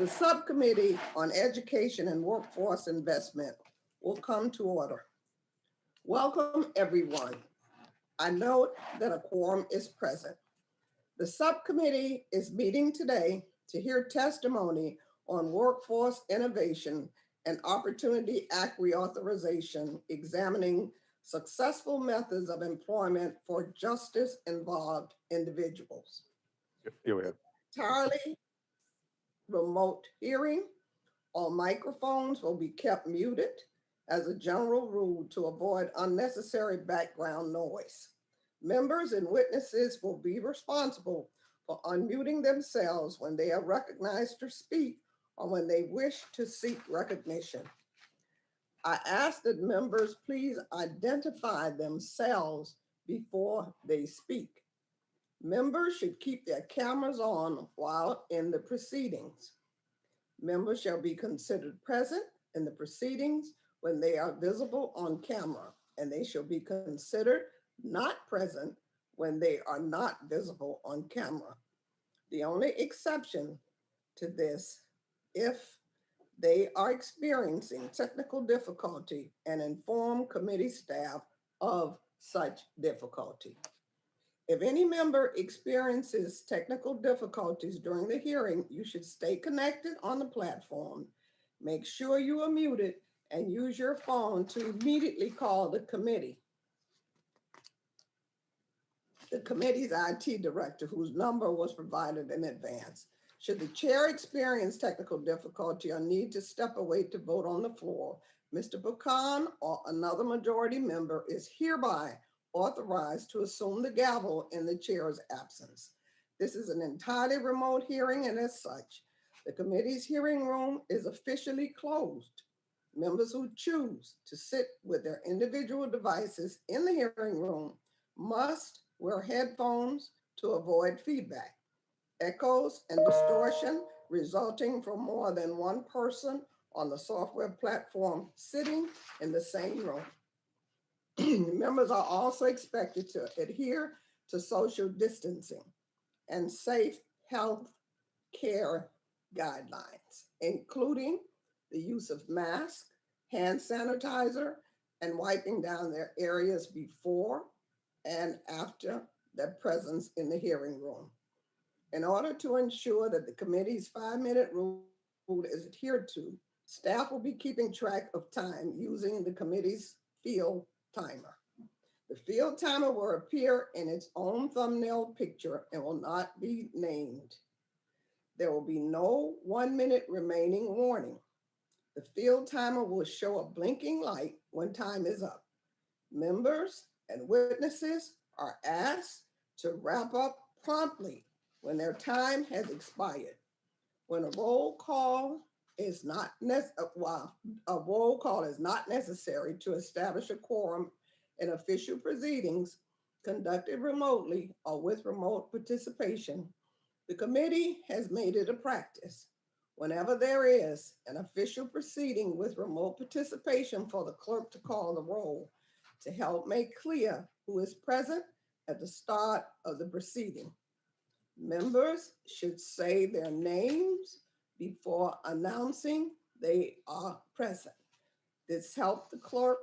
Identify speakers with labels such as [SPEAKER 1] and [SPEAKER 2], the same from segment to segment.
[SPEAKER 1] The Subcommittee on Education and Workforce Investment will come to order. Welcome, everyone. I note that a quorum is present. The subcommittee is meeting today to hear testimony on workforce innovation and Opportunity Act reauthorization, examining successful methods of employment for justice-involved individuals.
[SPEAKER 2] Here we have.
[SPEAKER 1] Entirely remote hearing. All microphones will be kept muted as a general rule to avoid unnecessary background noise. Members and witnesses will be responsible for unmuting themselves when they are recognized to speak or when they wish to seek recognition. I ask that members please identify themselves before they speak. Members should keep their cameras on while in the proceedings. Members shall be considered present in the proceedings when they are visible on camera, and they shall be considered not present when they are not visible on camera. The only exception to this, if they are experiencing technical difficulty, and inform committee staff of such difficulty. If any member experiences technical difficulties during the hearing, you should stay connected on the platform. Make sure you are muted and use your phone to immediately call the committee. The committee's IT director, whose number was provided in advance. Should the chair experience technical difficulty or need to step away to vote on the floor, Mr. Buchan or another majority member is hereby authorized to assume the gavel in the chair's absence. This is an entirely remote hearing, and as such, the committee's hearing room is officially closed. Members who choose to sit with their individual devices in the hearing room must wear headphones to avoid feedback, echoes, and distortion resulting from more than one person on the software platform sitting in the same room. Members are also expected to adhere to social distancing and safe health care guidelines, including the use of masks, hand sanitizer, and wiping down their areas before and after their presence in the hearing room. In order to ensure that the committee's 5-minute rule is adhered to, staff will be keeping track of time using the committee's field timer. The field timer will appear in its own thumbnail picture and will not be named. There will be no 1-minute remaining warning. The field timer will show a blinking light when time is up. Members and witnesses are asked to wrap up promptly when their time has expired. When a roll call is not necessary to establish a quorum in official proceedings conducted remotely or with remote participation, the committee has made it a practice, whenever there is an official proceeding with remote participation, for the clerk to call the roll to help make clear who is present at the start of the proceeding. Members should say their names before announcing they are present. This helps the clerk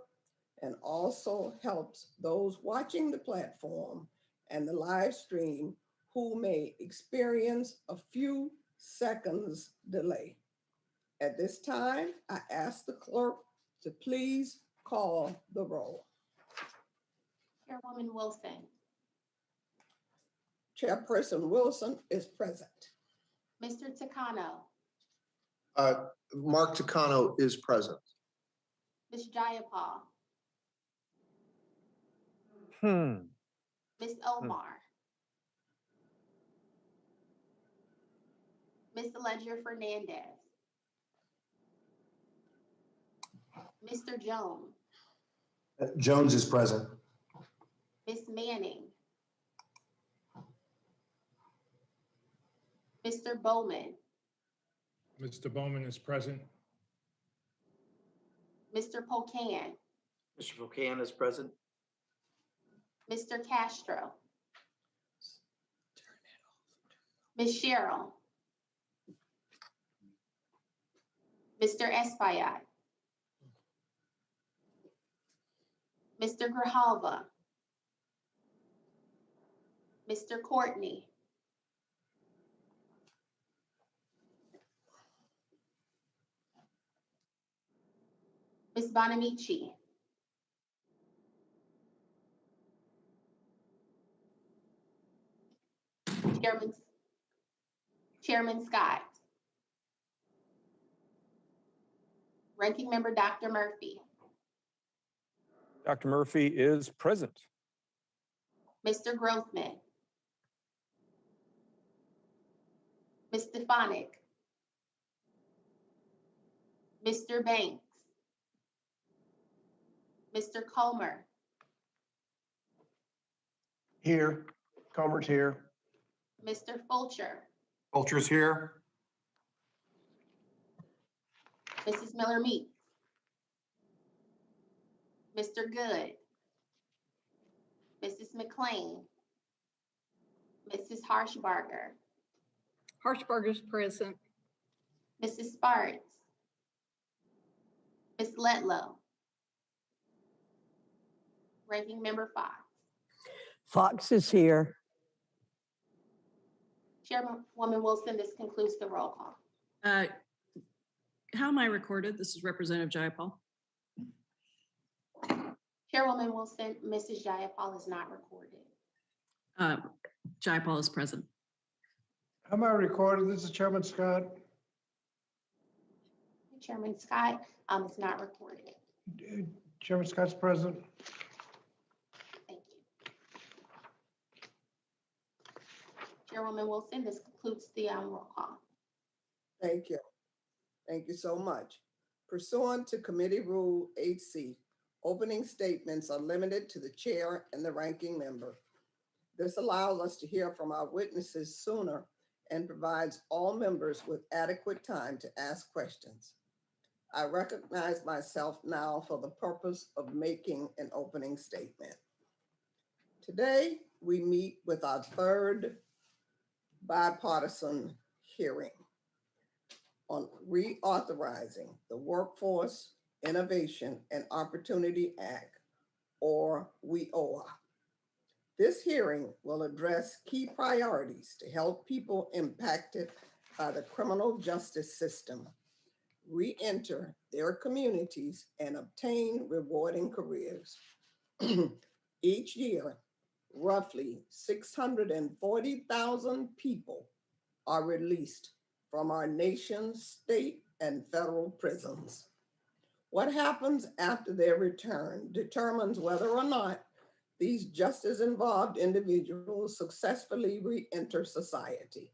[SPEAKER 1] and also helps those watching the platform and the live stream who may experience a few seconds delay. At this time, I ask the clerk to please call the roll.
[SPEAKER 3] Chairwoman Wilson.
[SPEAKER 1] Chairperson Wilson is present.
[SPEAKER 3] Mr. Takano.
[SPEAKER 4] Mark Takano is present.
[SPEAKER 3] Ms. Jayapal. Ms. Omar. Ms. Ledger Fernandez. Mr. Jones.
[SPEAKER 4] Jones is present.
[SPEAKER 3] Ms. Manning. Mr. Bowman.
[SPEAKER 5] Mr. Bowman is present.
[SPEAKER 3] Mr. Pocan.
[SPEAKER 6] Mr. Pocan is present.
[SPEAKER 3] Mr. Castro. Ms. Cheryl. Mr. Espaillat, Mr. Grijalva, Mr. Courtney, Ms. Bonamici, Chairman Scott, Ranking Member Dr. Murphy,
[SPEAKER 2] Dr. Murphy is present.
[SPEAKER 3] Mr. Grothman, Ms. Stefanik, Mr. Banks, Mr. Comer,
[SPEAKER 4] Here. Comer's here.
[SPEAKER 3] Mr. Fulcher,
[SPEAKER 4] Fulcher's here.
[SPEAKER 3] Mrs. Miller-Meeks, Mr. Good, Mrs. McLean, Mrs. Harshbarger,
[SPEAKER 7] Harshbarger's present.
[SPEAKER 3] Mrs. Sparks, Ms. Letlow, Ranking Member Fox.
[SPEAKER 8] Fox is here.
[SPEAKER 3] Chairwoman Wilson, this concludes the roll call.
[SPEAKER 9] How am I recorded? This is Representative Jayapal.
[SPEAKER 3] Chairwoman Wilson, Mrs. Jayapal is not recorded.
[SPEAKER 9] Jayapal is present.
[SPEAKER 10] How am I recorded? This is Chairman Scott.
[SPEAKER 3] Chairman Scott is not recorded.
[SPEAKER 10] Chairman Scott's present.
[SPEAKER 3] Thank you. Chairwoman Wilson, this concludes the roll call.
[SPEAKER 1] Thank you. Thank you so much. Pursuant to Committee Rule 8C, opening statements are limited to the chair and the ranking member. This allows us to hear from our witnesses sooner and provides all members with adequate time to ask questions. I recognize myself now for the purpose of making an opening statement. Today, we meet with our third bipartisan hearing on reauthorizing the Workforce Innovation and Opportunity Act, or WIOA. This hearing will address key priorities to help people impacted by the criminal justice system re-enter their communities and obtain rewarding careers. Each year, roughly 640,000 people are released from our nation's state and federal prisons. What happens after their return determines whether or not these justice-involved individuals successfully re-enter society.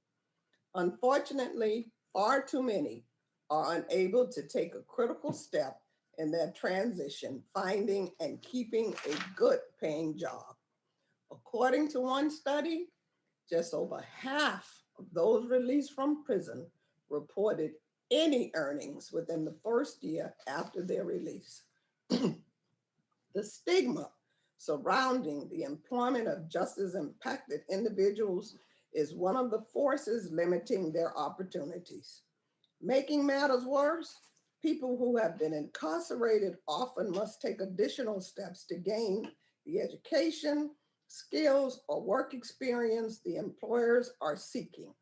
[SPEAKER 1] Unfortunately, far too many are unable to take a critical step in their transition, finding and keeping a good paying job. According to one study, just over half of those released from prison reported any earnings within the first year after their release. The stigma surrounding the employment of justice-impacted individuals is one of the forces limiting their opportunities. Making matters worse, people who have been incarcerated often must take additional steps to gain the education, skills, or work experience the employers are seeking.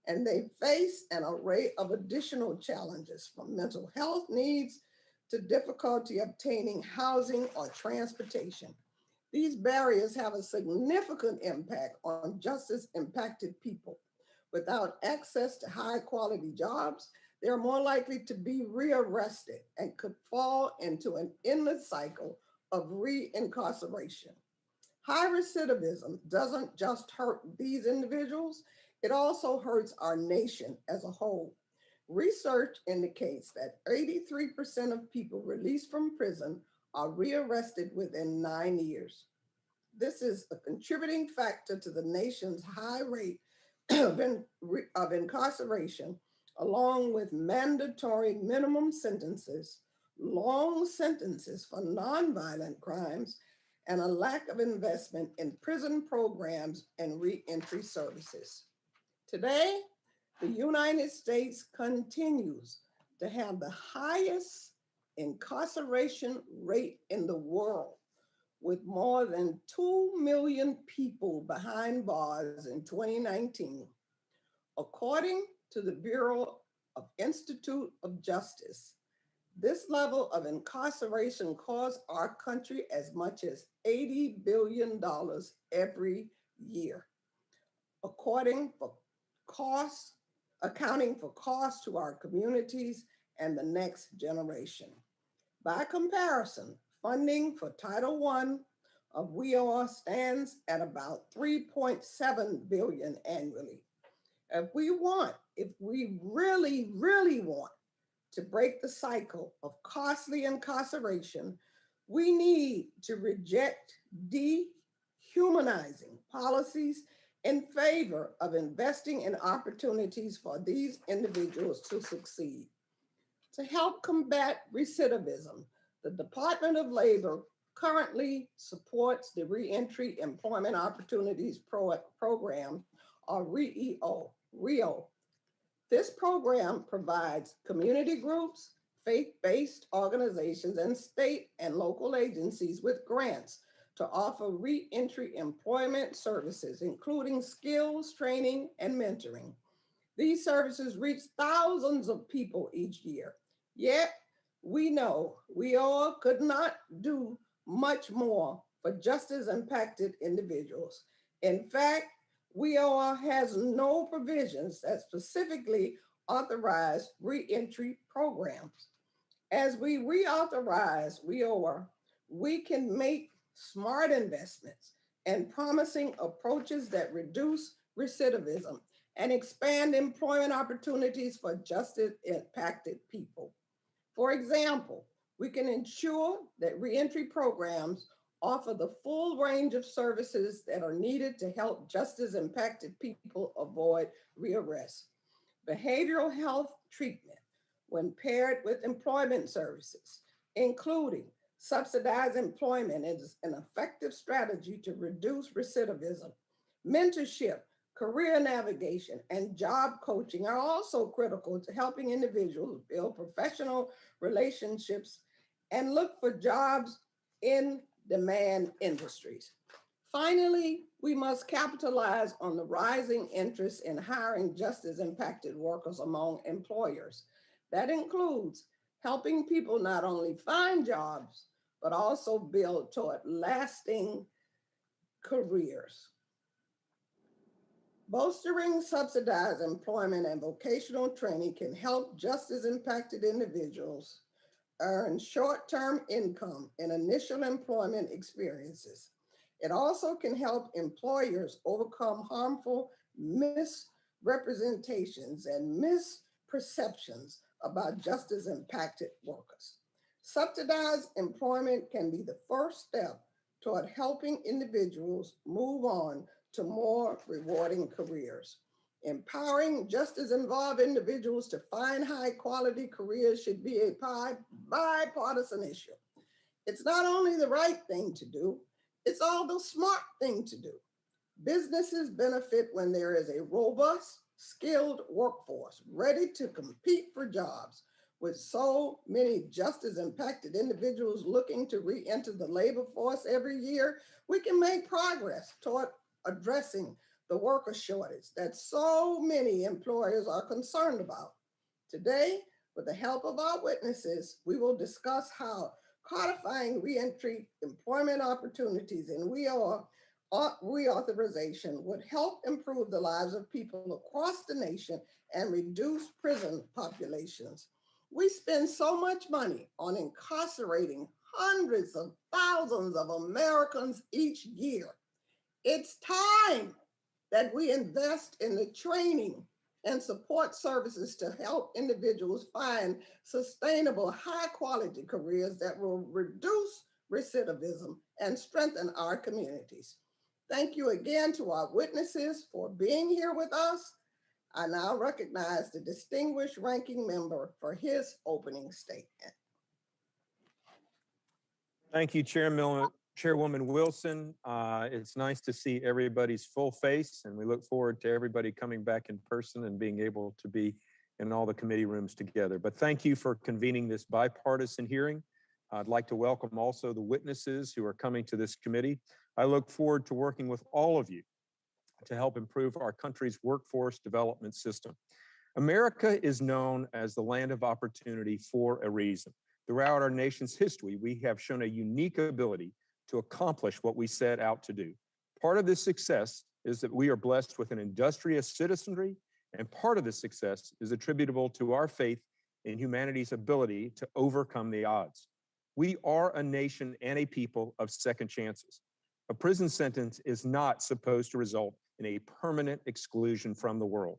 [SPEAKER 1] And they face an array of additional challenges, from mental health needs to difficulty obtaining housing or transportation. These barriers have a significant impact on justice-impacted people. Without access to high-quality jobs, they are more likely to be rearrested and could fall into an endless cycle of re-incarceration. High recidivism doesn't just hurt these individuals, it also hurts our nation as a whole. Research indicates that 83% of people released from prison are rearrested within 9 years. This is a contributing factor to the nation's high rate of incarceration, along with mandatory minimum sentences, long sentences for nonviolent crimes, and a lack of investment in prison programs and reentry services. Today, the United States continues to have the highest incarceration rate in the world, with more than 2 million people behind bars in 2019. According to the Bureau of Institute of Justice, this level of incarceration costs our country as much as $80 billion every year. Accounting for costs to our communities and the next generation. By comparison, funding for Title I of WIOA stands at about $3.7 billion annually. If we really want to break the cycle of costly incarceration, we need to reject dehumanizing policies in favor of investing in opportunities for these individuals to succeed. To help combat recidivism, the Department of Labor currently supports the Reentry Employment Opportunities Program, or REO. This program provides community groups, faith-based organizations, and state and local agencies with grants to offer reentry employment services, including skills, training, and mentoring. These services reach thousands of people each year. Yet, we know we all could not do much more for justice-impacted individuals. In fact, WIOA has no provisions that specifically authorize reentry programs. As we reauthorize WIOA, we can make smart investments and promising approaches that reduce recidivism and expand employment opportunities for justice-impacted people. For example, we can ensure that reentry programs offer the full range of services that are needed to help justice-impacted people avoid rearrest. Behavioral health treatment, when paired with employment services, including subsidized employment, is an effective strategy to reduce recidivism. Mentorship, career navigation, and job coaching are also critical to helping individuals build professional relationships and look for jobs in demand industries. Finally, we must capitalize on the rising interest in hiring justice-impacted workers among employers. That includes helping people not only find jobs, but also build toward lasting careers. Bolstering subsidized employment and vocational training can help justice-impacted individuals earn short-term income in initial employment experiences. It also can help employers overcome harmful misrepresentations and misperceptions about justice-impacted workers. Subsidized employment can be the first step toward helping individuals move on to more rewarding careers. Empowering justice-involved individuals to find high-quality careers should be a bipartisan issue. It's not only the right thing to do, it's all the smart thing to do. Businesses benefit when there is a robust, skilled workforce ready to compete for jobs. With so many justice-impacted individuals looking to re-enter the labor force every year, we can make progress toward addressing the worker shortage that so many employers are concerned about. Today, with the help of our witnesses, we will discuss how codifying reentry employment opportunities in reauthorization would help improve the lives of people across the nation and reduce prison populations. We spend so much money on incarcerating hundreds of thousands of Americans each year. It's time that we invest in the training and support services to help individuals find sustainable, high-quality careers that will reduce recidivism and strengthen our communities. Thank you again to our witnesses for being here with us. I now recognize the distinguished ranking member for his opening statement.
[SPEAKER 2] Thank you, Chairwoman Wilson. It's nice to see everybody's full face, and we look forward to everybody coming back in person and being able to be in all the committee rooms together. But thank you for convening this bipartisan hearing. I'd like to welcome also the witnesses who are coming to this committee. I look forward to working with all of you to help improve our country's workforce development system. America is known as the land of opportunity for a reason. Throughout our nation's history, we have shown a unique ability to accomplish what we set out to do. Part of this success is that we are blessed with an industrious citizenry, and part of this success is attributable to our faith in humanity's ability to overcome the odds. We are a nation and a people of second chances. A prison sentence is not supposed to result in a permanent exclusion from the world.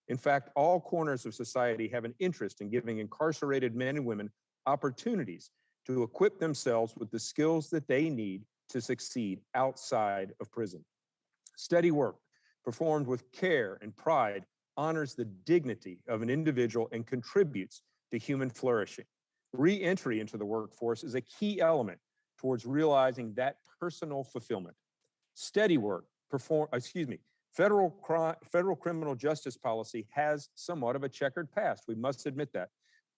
[SPEAKER 2] In fact, all corners of society have an interest in giving incarcerated men and women opportunities to equip themselves with the skills that they need to succeed outside of prison. Steady work performed with care and pride honors the dignity of an individual and contributes to human flourishing. Re-entry into the workforce is a key element towards realizing that personal fulfillment. Steady work federal criminal justice policy has somewhat of a checkered past. We must admit that.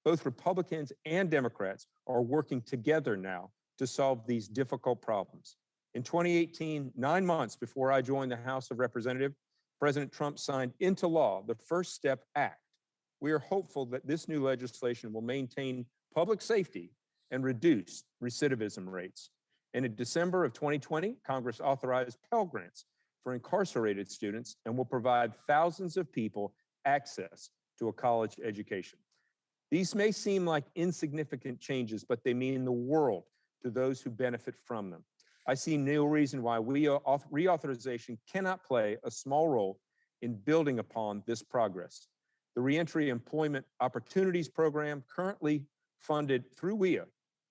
[SPEAKER 2] Both Republicans and Democrats are working together now to solve these difficult problems. In 2018, 9 months before I joined the House of Representatives, President Trump signed into law the First Step Act. We are hopeful that this new legislation will maintain public safety and reduce recidivism rates. And in December of 2020, Congress authorized Pell Grants for incarcerated students and will provide thousands of people access to a college education. These may seem like insignificant changes, but they mean the world to those who benefit from them. I see no reason why reauthorization cannot play a small role in building upon this progress. The Reentry Employment Opportunities Program, currently funded through WIOA,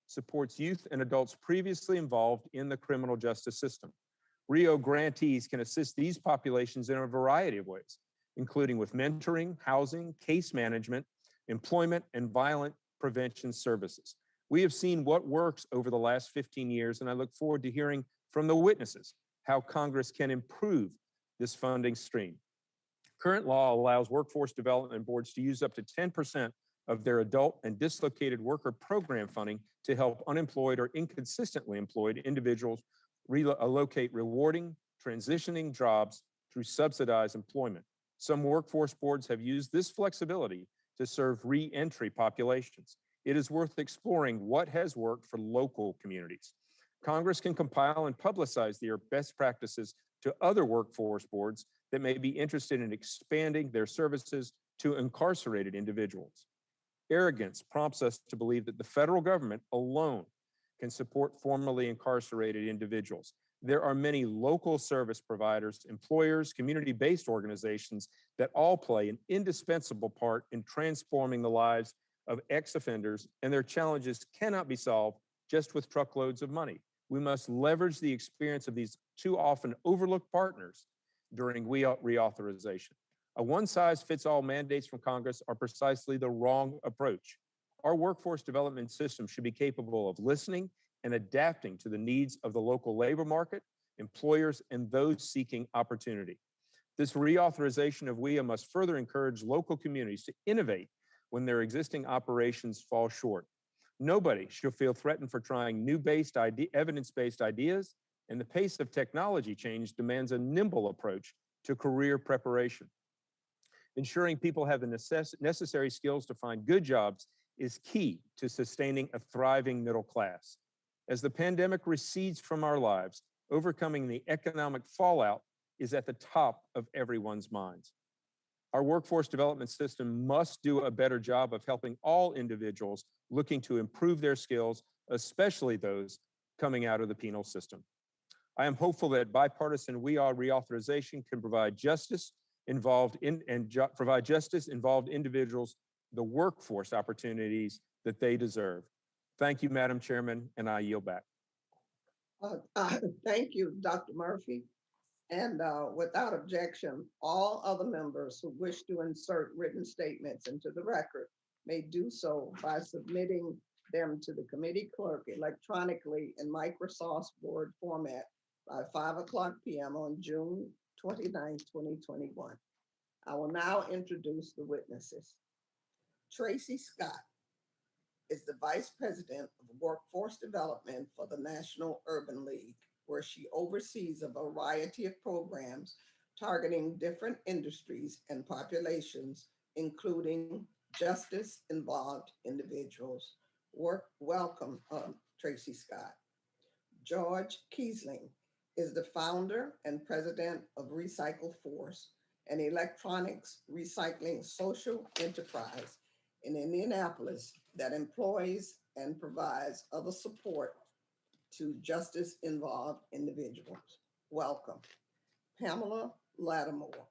[SPEAKER 2] supports youth and adults previously involved in the criminal justice system. RIO grantees can assist these populations in a variety of ways, including with mentoring, housing, case management, employment, and violent prevention services. We have seen what works over the last 15 years, and I look forward to hearing from the witnesses how Congress can improve this funding stream. Current law allows workforce development boards to use up to 10% of their adult and dislocated worker program funding to help unemployed or inconsistently employed individuals relocate rewarding, transitioning jobs through subsidized employment. Some workforce boards have used this flexibility to serve re-entry populations. It is worth exploring what has worked for local communities. Congress can compile and publicize their best practices to other workforce boards that may be interested in expanding their services to incarcerated individuals. Arrogance prompts us to believe that the federal government alone can support formerly incarcerated individuals. There are many local service providers, employers, community-based organizations that all play an indispensable part in transforming the lives of ex-offenders, and their challenges cannot be solved just with truckloads of money. We must leverage the experience of these too often overlooked partners during reauthorization. A one-size-fits-all mandates from Congress are precisely the wrong approach. Our workforce development system should be capable of listening and adapting to the needs of the local labor market, employers, and those seeking opportunity. This reauthorization of WIOA must further encourage local communities to innovate when their existing operations fall short. Nobody should feel threatened for trying new evidence-based ideas, and the pace of technology change demands a nimble approach to career preparation. Ensuring people have the necessary skills to find good jobs is key to sustaining a thriving middle class. As the pandemic recedes from our lives, overcoming the economic fallout is at the top of everyone's minds. Our workforce development system must do a better job of helping all individuals looking to improve their skills, especially those coming out of the penal system. I am hopeful that bipartisan WIOA reauthorization can provide justice involved individuals the workforce opportunities that they deserve. Thank you, Madam Chairman, and I yield back.
[SPEAKER 1] Thank you, Dr. Murphy. And without objection, all other members who wish to insert written statements into the record may do so by submitting them to the committee clerk electronically in Microsoft Word format by 5:00 p.m. on June 29, 2021. I will now introduce the witnesses. Tracy Scott is the Vice President of Workforce Development for the National Urban League, where she oversees a variety of programs targeting different industries and populations, including justice-involved individuals. Welcome, Tracy Scott. George Kiesling is the founder and president of Recycle Force, an electronics recycling social enterprise in Indianapolis that employs and provides other support to justice-involved individuals. Welcome. Pamela Lattimore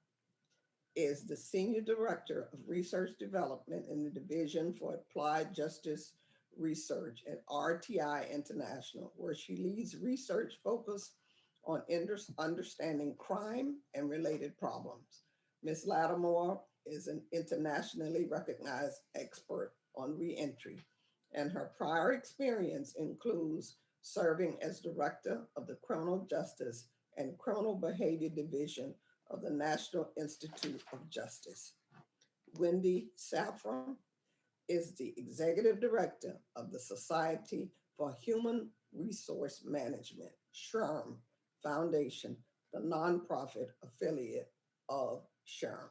[SPEAKER 1] is the Senior Director of Research Development in the Division for Applied Justice Research at RTI International, where she leads research focused on understanding crime and related problems. Ms. Lattimore is an internationally recognized expert on reentry, and her prior experience includes serving as Director of the Criminal Justice and Criminal Behavior Division of the National Institute of Justice. Wendy Saffron is the Executive Director of the Society for Human Resource Management, SHRM Foundation, the nonprofit affiliate of SHRM.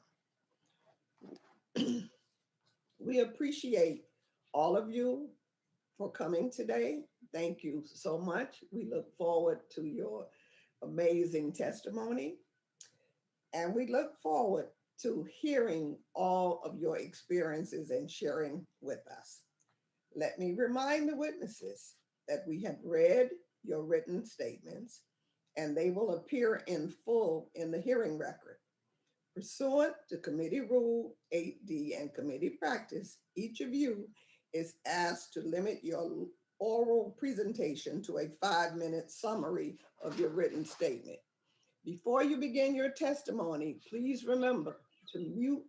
[SPEAKER 1] We appreciate all of you for coming today. Thank you so much. We look forward to your amazing testimony, and we look forward to hearing all of your experiences and sharing with us. Let me remind the witnesses that we have read your written statements, and they will appear in full in the hearing record. Pursuant to Committee Rule 8D and committee practice, each of you is asked to limit your oral presentation to a 5-minute summary of your written statement. Before you begin your testimony, please remember to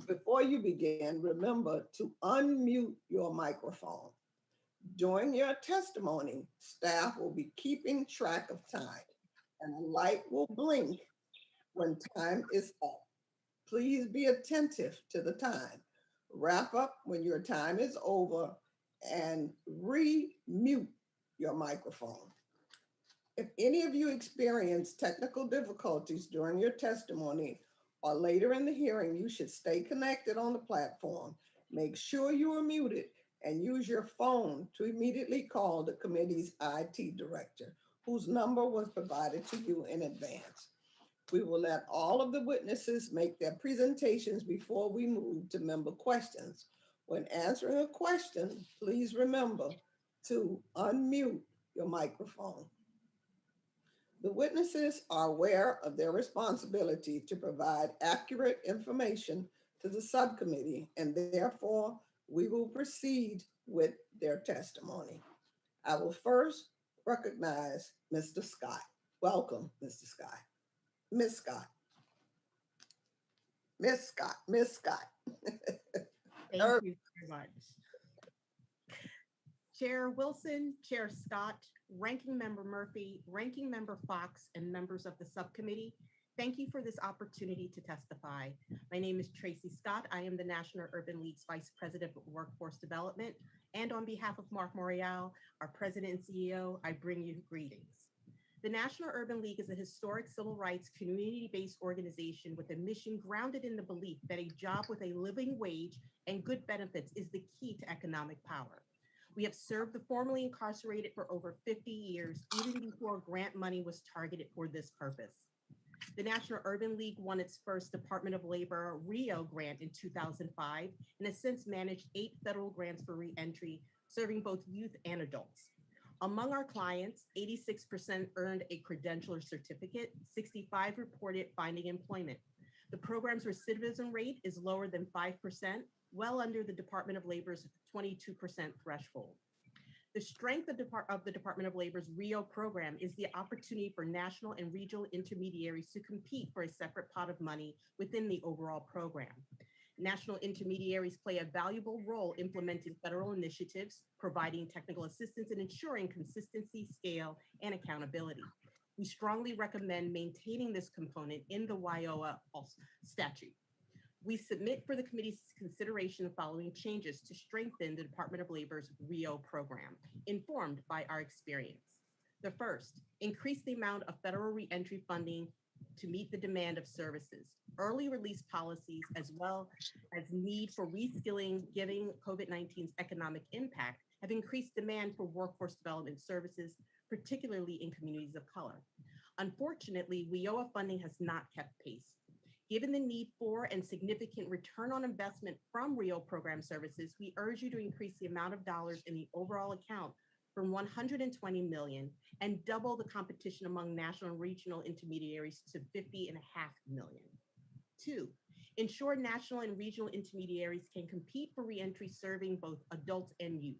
[SPEAKER 1] before you begin, remember to unmute your microphone. During your testimony, staff will be keeping track of time, and a light will blink when time is up. Please be attentive to the time. Wrap up when your time is over and re-mute your microphone. If any of you experience technical difficulties during your testimony or later in the hearing, you should stay connected on the platform. Make sure you are muted and use your phone to immediately call the committee's IT director, whose number was provided to you in advance. We will let all of the witnesses make their presentations before we move to member questions. When answering a question, please remember to unmute your microphone. The witnesses are aware of their responsibility to provide accurate information to the subcommittee, and therefore we will proceed with their testimony. I will first recognize Mr. Scott. Welcome, Mr. Scott. Ms. Scott. Ms. Scott, Ms. Scott.
[SPEAKER 11] Thank you very much. Chair Wilson, Chair Scott, Ranking Member Murphy, Ranking Member Fox, and members of the subcommittee, thank you for this opportunity to testify. My name is Tracy Scott. I am the National Urban League's Vice President of Workforce Development. And on behalf of Mark Morial, our President and CEO, I bring you greetings. The National Urban League is a historic civil rights community-based organization with a mission grounded in the belief that a job with a living wage and good benefits is the key to economic power. We have served the formerly incarcerated for over 50 years, even before grant money was targeted for this purpose. The National Urban League won its first Department of Labor RIO grant in 2005 and has since managed 8 federal grants for reentry, serving both youth and adults. Among our clients, 86% earned a credential or certificate, 65% reported finding employment. The program's recidivism rate is lower than 5%, well under the Department of Labor's 22% threshold. The strength of the Department of Labor's RIO program is the opportunity for national and regional intermediaries to compete for a separate pot of money within the overall program. National intermediaries play a valuable role implementing federal initiatives, providing technical assistance, and ensuring consistency, scale, and accountability. We strongly recommend maintaining this component in the WIOA statute. We submit for the committee's consideration the following changes to strengthen the Department of Labor's RIO program, informed by our experience. The first, increase the amount of federal reentry funding to meet the demand of services, early release policies, as well as need for reskilling given COVID-19's economic impact have increased demand for workforce development services, particularly in communities of color. Unfortunately, WIOA funding has not kept pace. Given the need for and significant return on investment from RIO program services, we urge you to increase the amount of dollars in the overall account from $120 million and double the competition among national and regional intermediaries to $50.5 million. Two, ensure national and regional intermediaries can compete for reentry serving both adults and youth.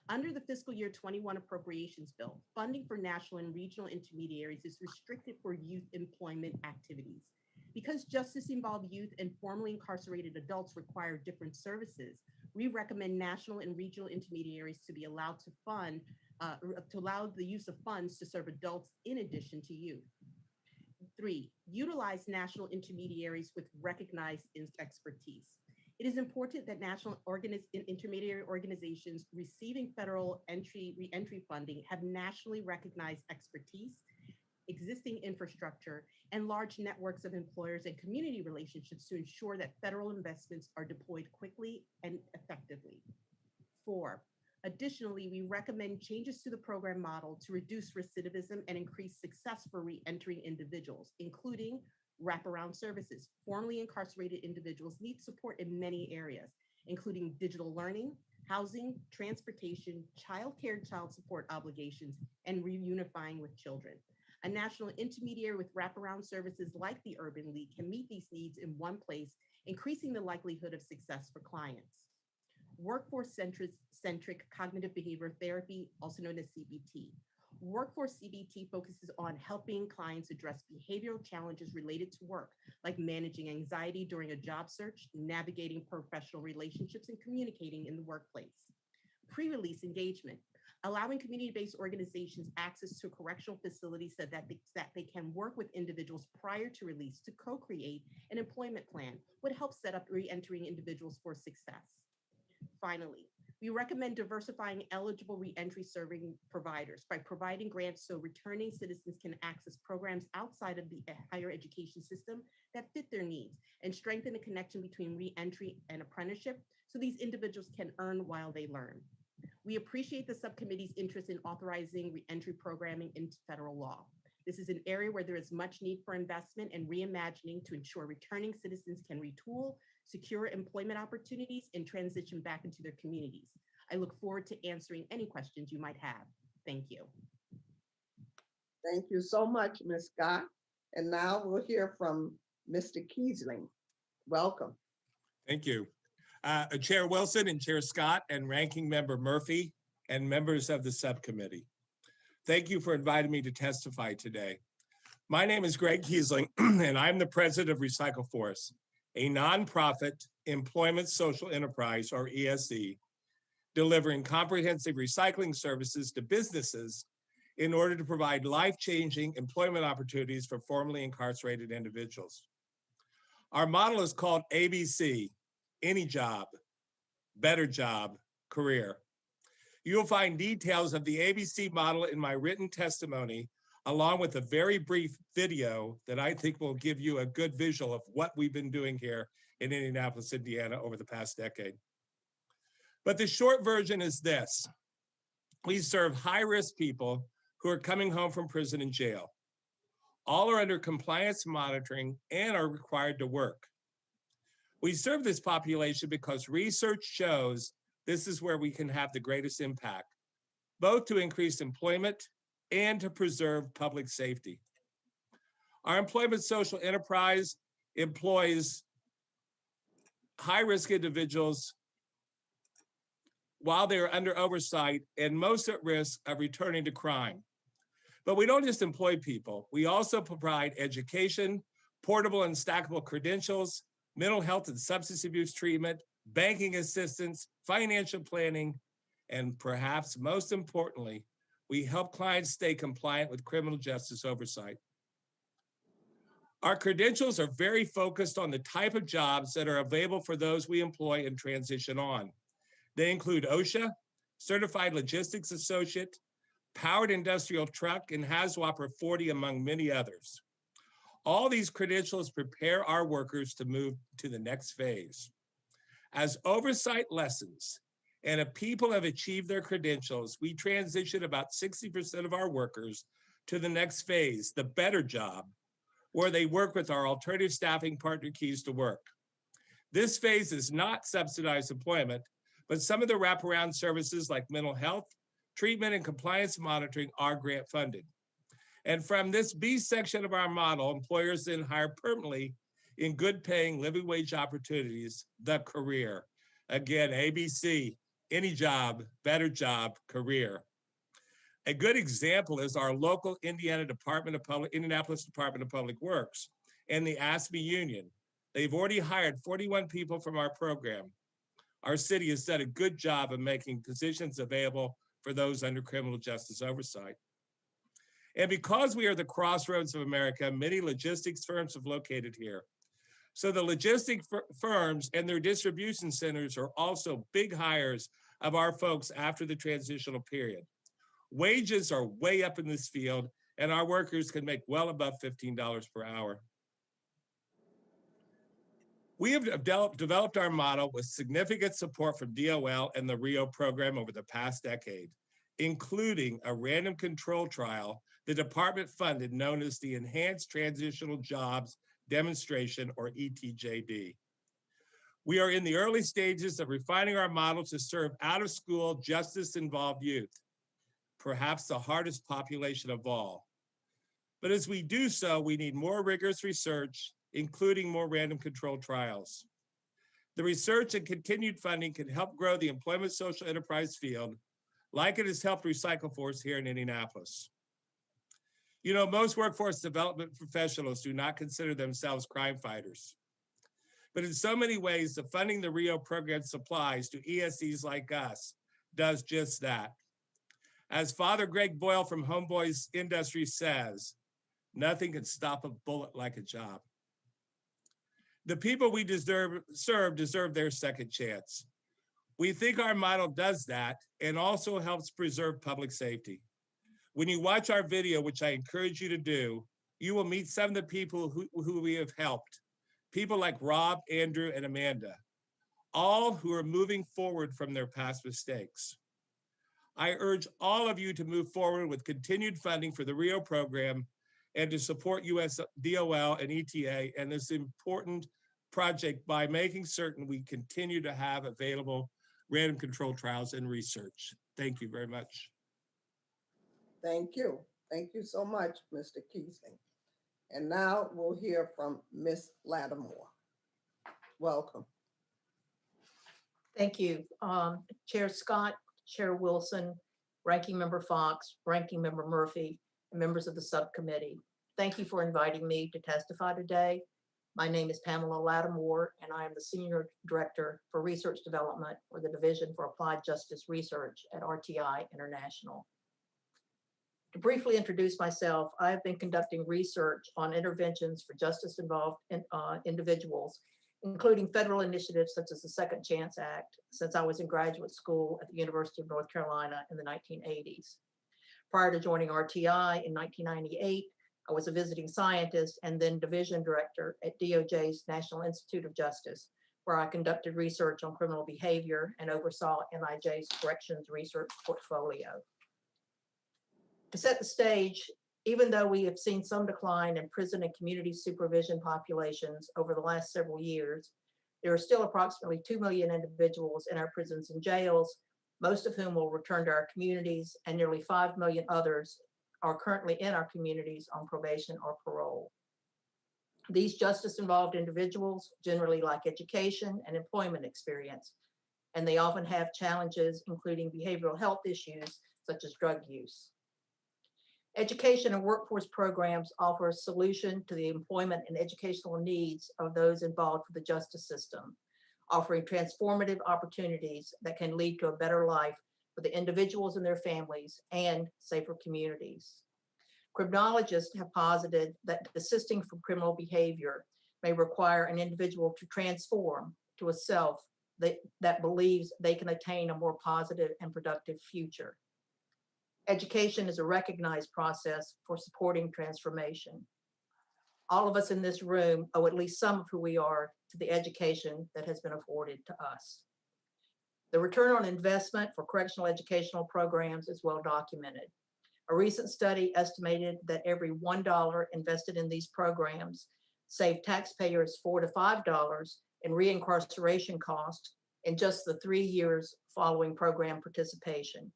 [SPEAKER 11] Under the fiscal year 21 appropriations bill, funding for national and regional intermediaries is restricted for youth employment activities. Because justice-involved youth and formerly incarcerated adults require different services, we recommend national and regional intermediaries to be allowed to fund, to allow the use of funds to serve adults in addition to youth. Three, utilize national intermediaries with recognized expertise. It is important that national intermediary organizations receiving federal reentry funding have nationally recognized expertise, existing infrastructure, and large networks of employers and community relationships to ensure that federal investments are deployed quickly and effectively. Four, additionally, we recommend changes to the program model to reduce recidivism and increase success for reentering individuals, including wraparound services. Formerly incarcerated individuals need support in many areas, including digital learning, housing, transportation, childcare, child support obligations, and reunifying with children. A national intermediary with wraparound services like the Urban League can meet these needs in one place, increasing the likelihood of success for clients. Workforce-centric cognitive behavioral therapy, also known as CBT. Workforce CBT focuses on helping clients address behavioral challenges related to work, like managing anxiety during a job search, navigating professional relationships, and communicating in the workplace. Pre-release engagement, allowing community-based organizations access to correctional facilities so that they can work with individuals prior to release to co-create an employment plan would help set up re-entering individuals for success. Finally, we recommend diversifying eligible reentry serving providers by providing grants so returning citizens can access programs outside of the higher education system that fit their needs and strengthen the connection between reentry and apprenticeship so these individuals can earn while they learn. We appreciate the subcommittee's interest in authorizing reentry programming into federal law. This is an area where there is much need for investment and reimagining to ensure returning citizens can retool, secure employment opportunities, and transition back into their communities. I look forward to answering any questions you might have. Thank you.
[SPEAKER 1] Thank you so much, Ms. Scott. And now we'll hear from Mr. Kiesling. Welcome.
[SPEAKER 12] Thank you. Chair Wilson and Chair Scott and Ranking Member Murphy and members of the subcommittee. Thank you for inviting me to testify today. My name is Greg Kiesling, and I'm the president of Recycle Force, a nonprofit employment social enterprise, or ESE, delivering comprehensive recycling services to businesses in order to provide life-changing employment opportunities for formerly incarcerated individuals. Our model is called ABC, Any Job, Better Job, Career. You'll find details of the ABC model in my written testimony, along with a very brief video that I think will give you a good visual of what we've been doing here in Indianapolis, Indiana over the past decade. But the short version is this. We serve high-risk people who are coming home from prison and jail. All are under compliance monitoring and are required to work. We serve this population because research shows this is where we can have the greatest impact, both to increase employment and to preserve public safety. Our employment social enterprise employs high-risk individuals while they are under oversight and most at risk of returning to crime. But we don't just employ people, we also provide education, portable and stackable credentials, mental health and substance abuse treatment, banking assistance, financial planning, and perhaps most importantly, we help clients stay compliant with criminal justice oversight. Our credentials are very focused on the type of jobs that are available for those we employ and transition on. They include OSHA, Certified Logistics Associate, Powered Industrial Truck, and HAZWOPER 40, among many others. All these credentials prepare our workers to move to the next phase. As oversight lessens and if people have achieved their credentials, we transition about 60% of our workers to the next phase, the better job, where they work with our alternative staffing partner Keys to Work. This phase is not subsidized employment, but some of the wraparound services like mental health, treatment, and compliance monitoring are grant funded. And from this B section of our model, employers then hire permanently in good paying living wage opportunities, the career. Again, ABC, any job, better job, career. A good example is our local Indianapolis Department of Public Works and the ASME Union. They've already hired 41 people from our program. Our city has done a good job of making positions available for those under criminal justice oversight. And because we are the crossroads of America, many logistics firms have located here. So the logistics firms and their distribution centers are also big hires of our folks after the transitional period. Wages are way up in this field, and our workers can make well above $15 per hour. We have developed our model with significant support from DOL and the RIO program over the past decade, including a random control trial the department funded known as the Enhanced Transitional Jobs Demonstration, or ETJD. We are in the early stages of refining our model to serve out-of-school justice-involved youth, perhaps the hardest population of all. But as we do so, we need more rigorous research, including more random control trials. The research and continued funding can help grow the employment social enterprise field, like it has helped Recycle Force here in Indianapolis. You know, most workforce development professionals do not consider themselves crime fighters. But in so many ways, the funding the RIO program supplies to ESCs like us does just that. As Father Greg Boyle from Homeboys Industries says, nothing can stop a bullet like a job. The people we serve deserve their second chance. We think our model does that and also helps preserve public safety. When you watch our video, which I encourage you to do, you will meet some of the people who we have helped. People like Rob, Andrew, and Amanda, all who are moving forward from their past mistakes. I urge all of you to move forward with continued funding for the RIO program and to support US DOL and ETA and this important project by making certain we continue to have available random control trials and research. Thank you very much.
[SPEAKER 1] Thank you. Thank you so much, Mr. Keesling. And now we'll hear from Ms. Lattimore. Welcome.
[SPEAKER 13] Thank you. Chair Scott, Chair Wilson, Ranking Member Fox, Ranking Member Murphy, and members of the subcommittee. Thank you for inviting me to testify today. My name is Pamela Lattimore, and I am the Senior Director for Research Development for the Division for Applied Justice Research at RTI International. To briefly introduce myself, I have been conducting research on interventions for justice-involved individuals, including federal initiatives such as the Second Chance Act, since I was in graduate school at the University of North Carolina in the 1980s. Prior to joining RTI in 1998, I was a visiting scientist and then division director at DOJ's National Institute of Justice, where I conducted research on criminal behavior and oversaw NIJ's corrections research portfolio. To set the stage, even though we have seen some decline in prison and community supervision populations over the last several years, there are still approximately 2 million individuals in our prisons and jails, most of whom will return to our communities, and nearly 5 million others are currently in our communities on probation or parole. These justice-involved individuals generally lack education and employment experience, and they often have challenges including behavioral health issues such as drug use. Education and workforce programs offer a solution to the employment and educational needs of those involved with the justice system, offering transformative opportunities that can lead to a better life for the individuals and their families and safer communities. Criminologists have posited that desisting from criminal behavior may require an individual to transform to a self that believes they can attain a more positive and productive future. Education is a recognized process for supporting transformation. All of us in this room owe at least some of who we are to the education that has been afforded to us. The return on investment for correctional educational programs is well documented. A recent study estimated that every $1 invested in these programs saved taxpayers $4 to $5 in reincarceration costs in just the 3 years following program participation.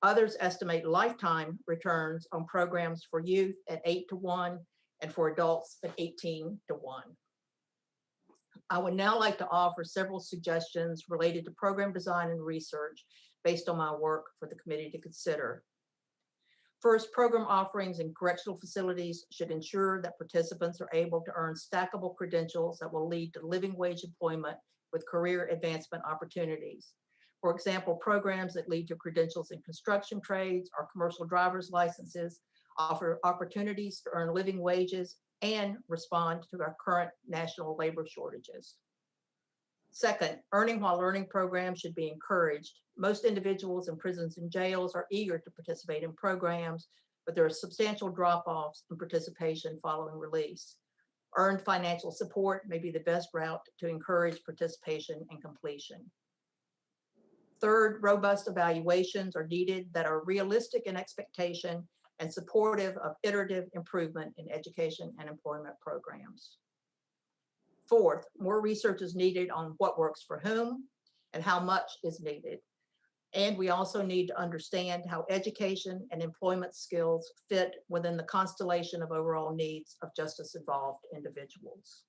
[SPEAKER 13] Others estimate lifetime returns on programs for youth at 8 to 1 and for adults at 18 to 1. I would now like to offer several suggestions related to program design and research based on my work for the committee to consider. First, program offerings in correctional facilities should ensure that participants are able to earn stackable credentials that will lead to living wage employment with career advancement opportunities. For example, programs that lead to credentials in construction trades or commercial driver's licenses offer opportunities to earn living wages and respond to our current national labor shortages. Second, earning while learning programs should be encouraged. Most individuals in prisons and jails are eager to participate in programs, but there are substantial drop-offs in participation following release. Earned financial support may be the best route to encourage participation and completion. Third, robust evaluations are needed that are realistic in expectation and supportive of iterative improvement in education and employment programs. Fourth, more research is needed on what works for whom and how much is needed. And we also need to understand how education and employment skills fit within the constellation of overall needs of justice-involved individuals.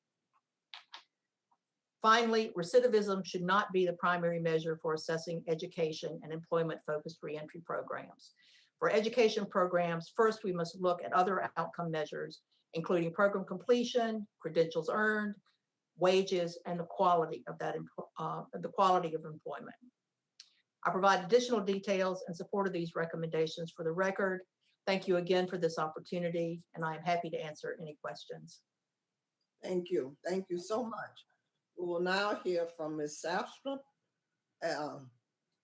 [SPEAKER 13] Finally, recidivism should not be the primary measure for assessing education and employment-focused reentry programs. For education programs, first we must look at other outcome measures, including program completion, credentials earned, wages, and the quality of employment. I provide additional details in support of these recommendations for the record. Thank you again for this opportunity, and I am happy to answer any questions.
[SPEAKER 1] Thank you. Thank you so much. We will now hear from Ms. Safstrom.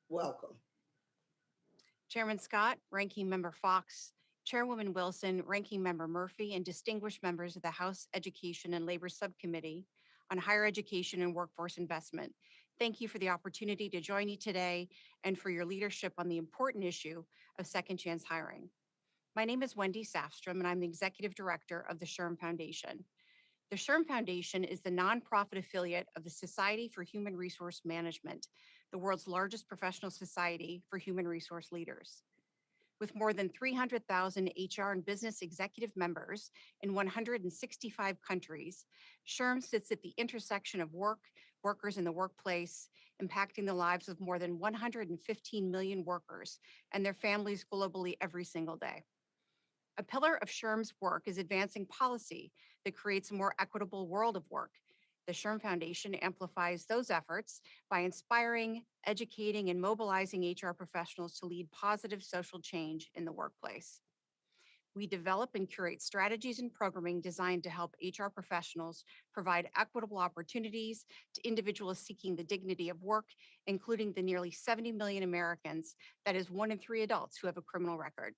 [SPEAKER 1] Welcome.
[SPEAKER 14] Chairman Scott, Ranking Member Fox, Chairwoman Wilson, Ranking Member Murphy, and distinguished members of the House Education and Labor Subcommittee on Higher Education and Workforce Investment. Thank you for the opportunity to join you today and for your leadership on the important issue of second chance hiring. My name is Wendy Safstrom, and I'm the Executive Director of the SHRM Foundation. The SHRM Foundation is the nonprofit affiliate of the Society for Human Resource Management, the world's largest professional society for human resource leaders. With more than 300,000 HR and business executive members in 165 countries, SHRM sits at the intersection of work, workers in the workplace, impacting the lives of more than 115 million workers and their families globally every single day. A pillar of SHRM's work is advancing policy that creates a more equitable world of work. The SHRM Foundation amplifies those efforts by inspiring, educating, and mobilizing HR professionals to lead positive social change in the workplace. We develop and curate strategies and programming designed to help HR professionals provide equitable opportunities to individuals seeking the dignity of work, including the nearly 70 million Americans, that is 1 in 3 adults who have a criminal record.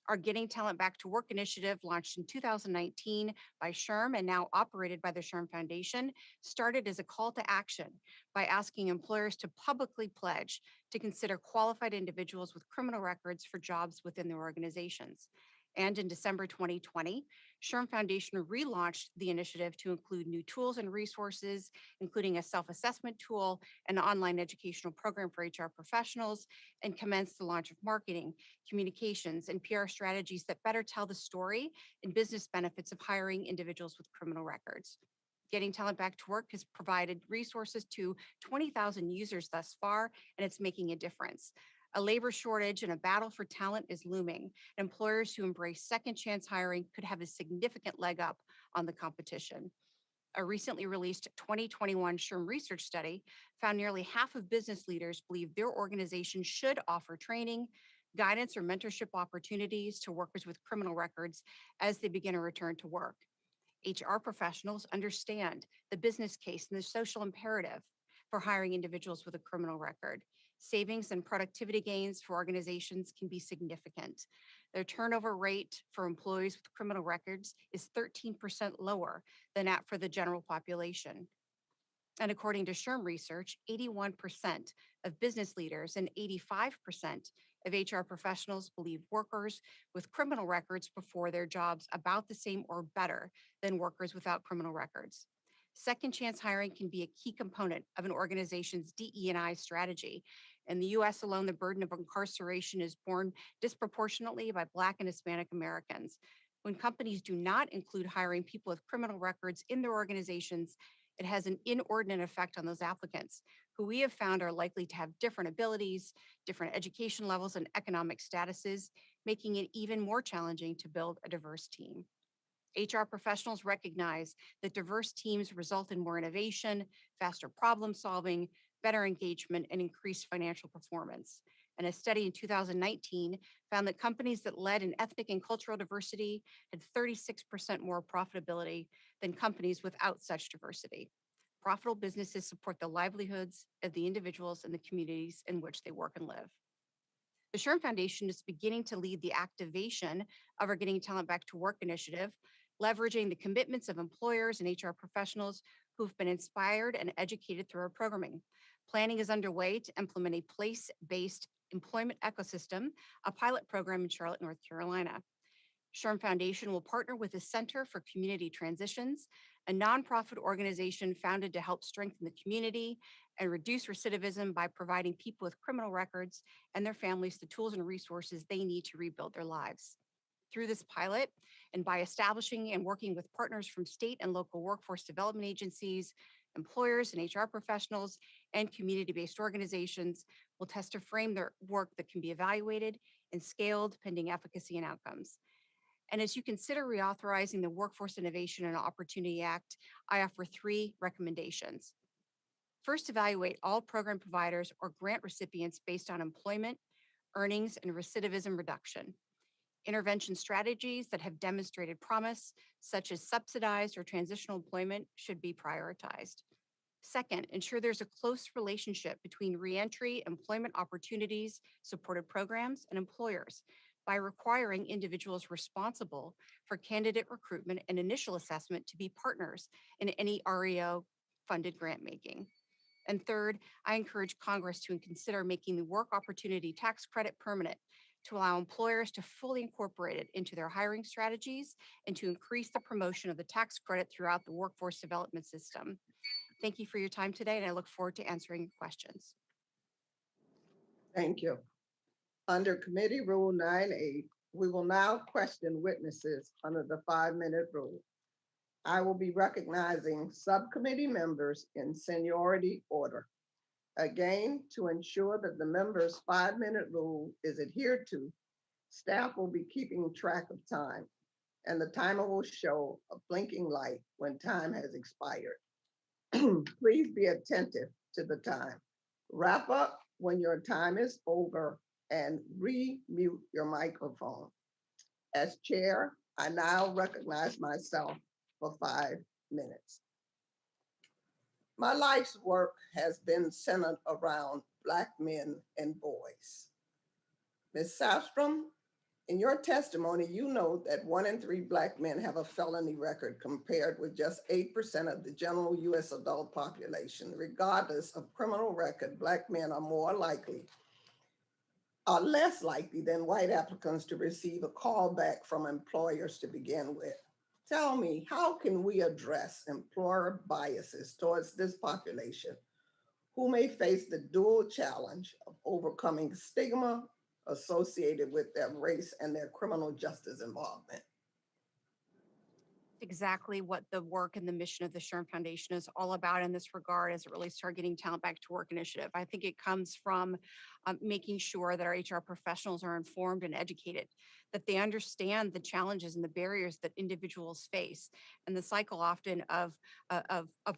[SPEAKER 14] Our Getting Talent Back to Work initiative, launched in 2019 by SHRM and now operated by the SHRM Foundation, started as a call to action by asking employers to publicly pledge to consider qualified individuals with criminal records for jobs within their organizations. And in December 2020, SHRM Foundation relaunched the initiative to include new tools and resources, including a self-assessment tool, an online educational program for HR professionals, and commenced the launch of marketing, communications, and PR strategies that better tell the story and business benefits of hiring individuals with criminal records. Getting Talent Back to Work has provided resources to 20,000 users thus far, and it's making a difference. A labor shortage and a battle for talent is looming. Employers who embrace second chance hiring could have a significant leg up on the competition. A recently released 2021 SHRM research study found nearly half of business leaders believe their organization should offer training, guidance or mentorship opportunities to workers with criminal records as they begin a return to work. HR professionals understand the business case and the social imperative for hiring individuals with a criminal record. Savings and productivity gains for organizations can be significant. Their turnover rate for employees with criminal records is 13% lower than that for the general population. And according to SHRM research, 81% of business leaders and 85% of HR professionals believe workers with criminal records perform their jobs about the same or better than workers without criminal records. Second chance hiring can be a key component of an organization's DE&I strategy. In the US alone, the burden of incarceration is borne disproportionately by Black and Hispanic Americans. When companies do not include hiring people with criminal records in their organizations, it has an inordinate effect on those applicants, who we have found are likely to have different abilities, different education levels, and economic statuses, making it even more challenging to build a diverse team. HR professionals recognize that diverse teams result in more innovation, faster problem solving, better engagement, and increased financial performance. And a study in 2019 found that companies that led in ethnic and cultural diversity had 36% more profitability than companies without such diversity. Profitable businesses support the livelihoods of the individuals and the communities in which they work and live. The SHRM Foundation is beginning to lead the activation of our Getting Talent Back to Work initiative, leveraging the commitments of employers and HR professionals who've been inspired and educated through our programming. Planning is underway to implement a place-based employment ecosystem, a pilot program in Charlotte, North Carolina. SHRM Foundation will partner with the Center for Community Transitions, a nonprofit organization founded to help strengthen the community and reduce recidivism by providing people with criminal records and their families the tools and resources they need to rebuild their lives. Through this pilot, and by establishing and working with partners from state and local workforce development agencies, employers and HR professionals, and community-based organizations, will test to frame their work that can be evaluated and scaled pending efficacy and outcomes. And as you consider reauthorizing the Workforce Innovation and Opportunity Act, I offer 3 recommendations. First, evaluate all program providers or grant recipients based on employment, earnings, and recidivism reduction. Intervention strategies that have demonstrated promise, such as subsidized or transitional employment, should be prioritized. Second, ensure there's a close relationship between reentry, employment opportunities, supported programs, and employers by requiring individuals responsible for candidate recruitment and initial assessment to be partners in any REO-funded grant making. And third, I encourage Congress to consider making the work opportunity tax credit permanent to allow employers to fully incorporate it into their hiring strategies and to increase the promotion of the tax credit throughout the workforce development system. Thank you for your time today, and I look forward to answering your questions.
[SPEAKER 1] Thank you. Under Committee Rule 9A, we will now question witnesses under the 5-minute rule. I will be recognizing subcommittee members in seniority order. Again, to ensure that the members' 5-minute rule is adhered to, staff will be keeping track of time, and the timer will show a blinking light when time has expired. Please be attentive to the time. Wrap up when your time is over and re-mute your microphone. As chair, I now recognize myself for 5 minutes. My life's work has been centered around Black men and boys. Ms. Sastrom, in your testimony, you note that 1 in 3 Black men have a felony record compared with just 8% of the general US adult population. Regardless of criminal record, Black men are less likely than white applicants to receive a call back from employers to begin with. Tell me, how can we address employer biases towards this population who may face the dual challenge of overcoming stigma associated with their race and their criminal justice involvement?
[SPEAKER 14] exactly what the work and the mission of the Sherm Foundation is all about in this regard as it relates to our Getting Talent Back to Work initiative. I think it comes from making sure that our HR professionals are informed and educated, that they understand the challenges and the barriers that individuals face, and the cycle often of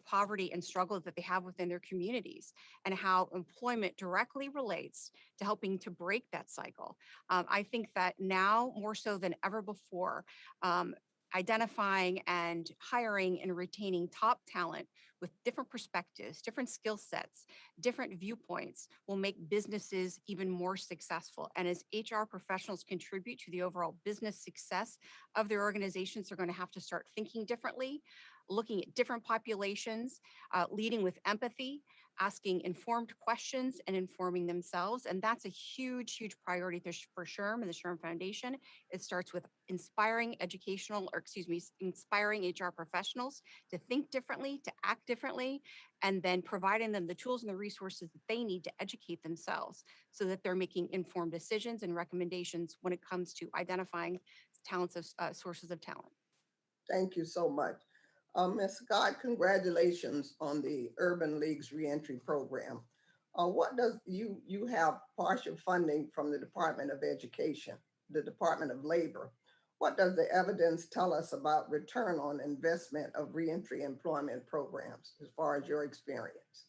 [SPEAKER 14] poverty and struggle that they have within their communities, and how employment directly relates to helping to break that cycle. I think that now more so than ever before, identifying and hiring and retaining top talent with different perspectives, different skill sets, different viewpoints will make businesses even more successful. And as HR professionals contribute to the overall business success of their organizations, they're going to have to start thinking differently, looking at different populations, leading with empathy, asking informed questions and informing themselves. And that's a huge, huge priority for SHRM and the SHRM Foundation. It starts with inspiring inspiring HR professionals to think differently, to act differently, and then providing them the tools and the resources that they need to educate themselves so that they're making informed decisions and recommendations when it comes to identifying sources of talent.
[SPEAKER 1] Thank you so much. Ms. Scott, congratulations on the Urban Leagues Reentry Program. What does you have partial funding from the Department of Education, the Department of Labor. What does the evidence tell us about return on investment of reentry employment programs as far as your experience?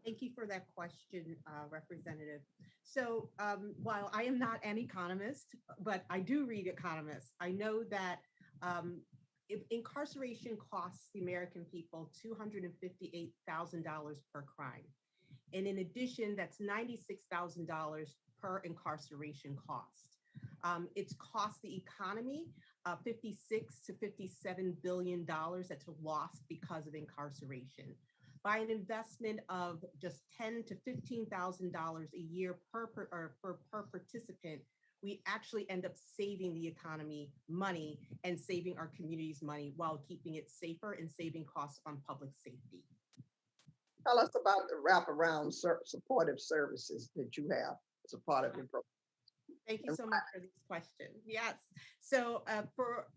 [SPEAKER 11] Thank you for that question, Representative. So while I am not an economist, but I do read economists, I know that if incarceration costs the American people $258,000 per crime. And in addition, that's $96,000 per incarceration cost. It's cost the economy $56 to $57 billion that's lost because of incarceration. By an investment of just $10,000 to $15,000 a year per participant, we actually end up saving the economy money and saving our communities money while keeping it safer and saving costs on public safety.
[SPEAKER 1] Tell us about the wraparound supportive services that you have as a part of your program.
[SPEAKER 11] Thank you so much for this question. Yes. So for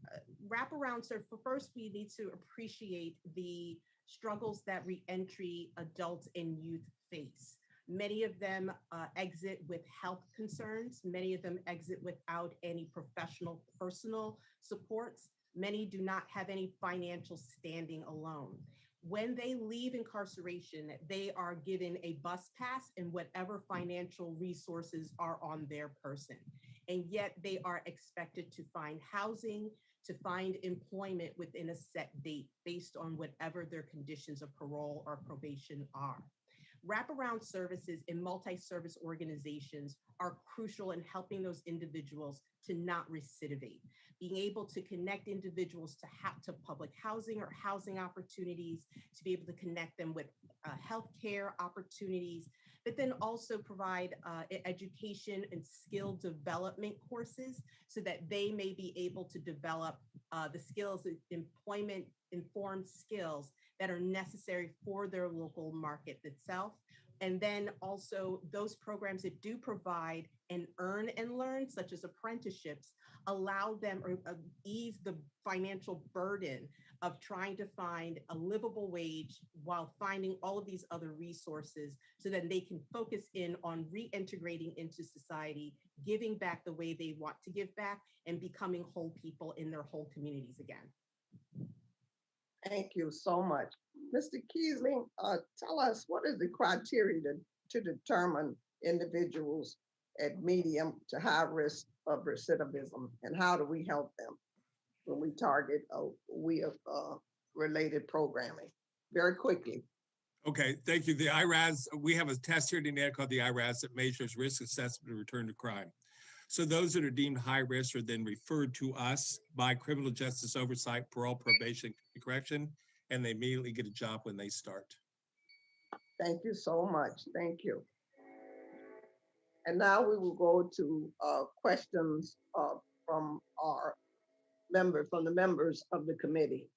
[SPEAKER 11] wraparound service, first we need to appreciate the struggles that reentry adults and youth face. Many of them exit with health concerns. Many of them exit without any professional, personal supports. Many do not have any financial standing alone. When they leave incarceration, they are given a bus pass and whatever financial resources are on their person. And yet they are expected to find housing, to find employment within a set date based on whatever their conditions of parole or probation are. Wraparound services in multi-service organizations are crucial in helping those individuals to not recidivate, being able to connect individuals to public housing or housing opportunities, to be able to connect them with healthcare opportunities, but then also provide education and skill development courses so that they may be able to develop the skills, employment informed skills that are necessary for their local market itself. And then also those programs that do provide an earn and learn, such as apprenticeships, allow them or ease the financial burden of trying to find a livable wage while finding all of these other resources so that they can focus in on reintegrating into society, giving back the way they want to give back, and becoming whole people in their whole communities again.
[SPEAKER 1] Thank you so much. Mr. Keasley, tell us what is the criteria to determine individuals at medium to high risk of recidivism, and how do we help them when we target WIOA related programming? Very quickly.
[SPEAKER 12] Okay, thank you. The IRAS, we have a test here today called the IRAS that measures risk assessment and return to crime. So those that are deemed high risk are then referred to us by criminal justice oversight, parole, probation, correction, and they immediately get a job when they start.
[SPEAKER 1] Thank you so much. Thank you. And now we will go to questions from the members of the committee.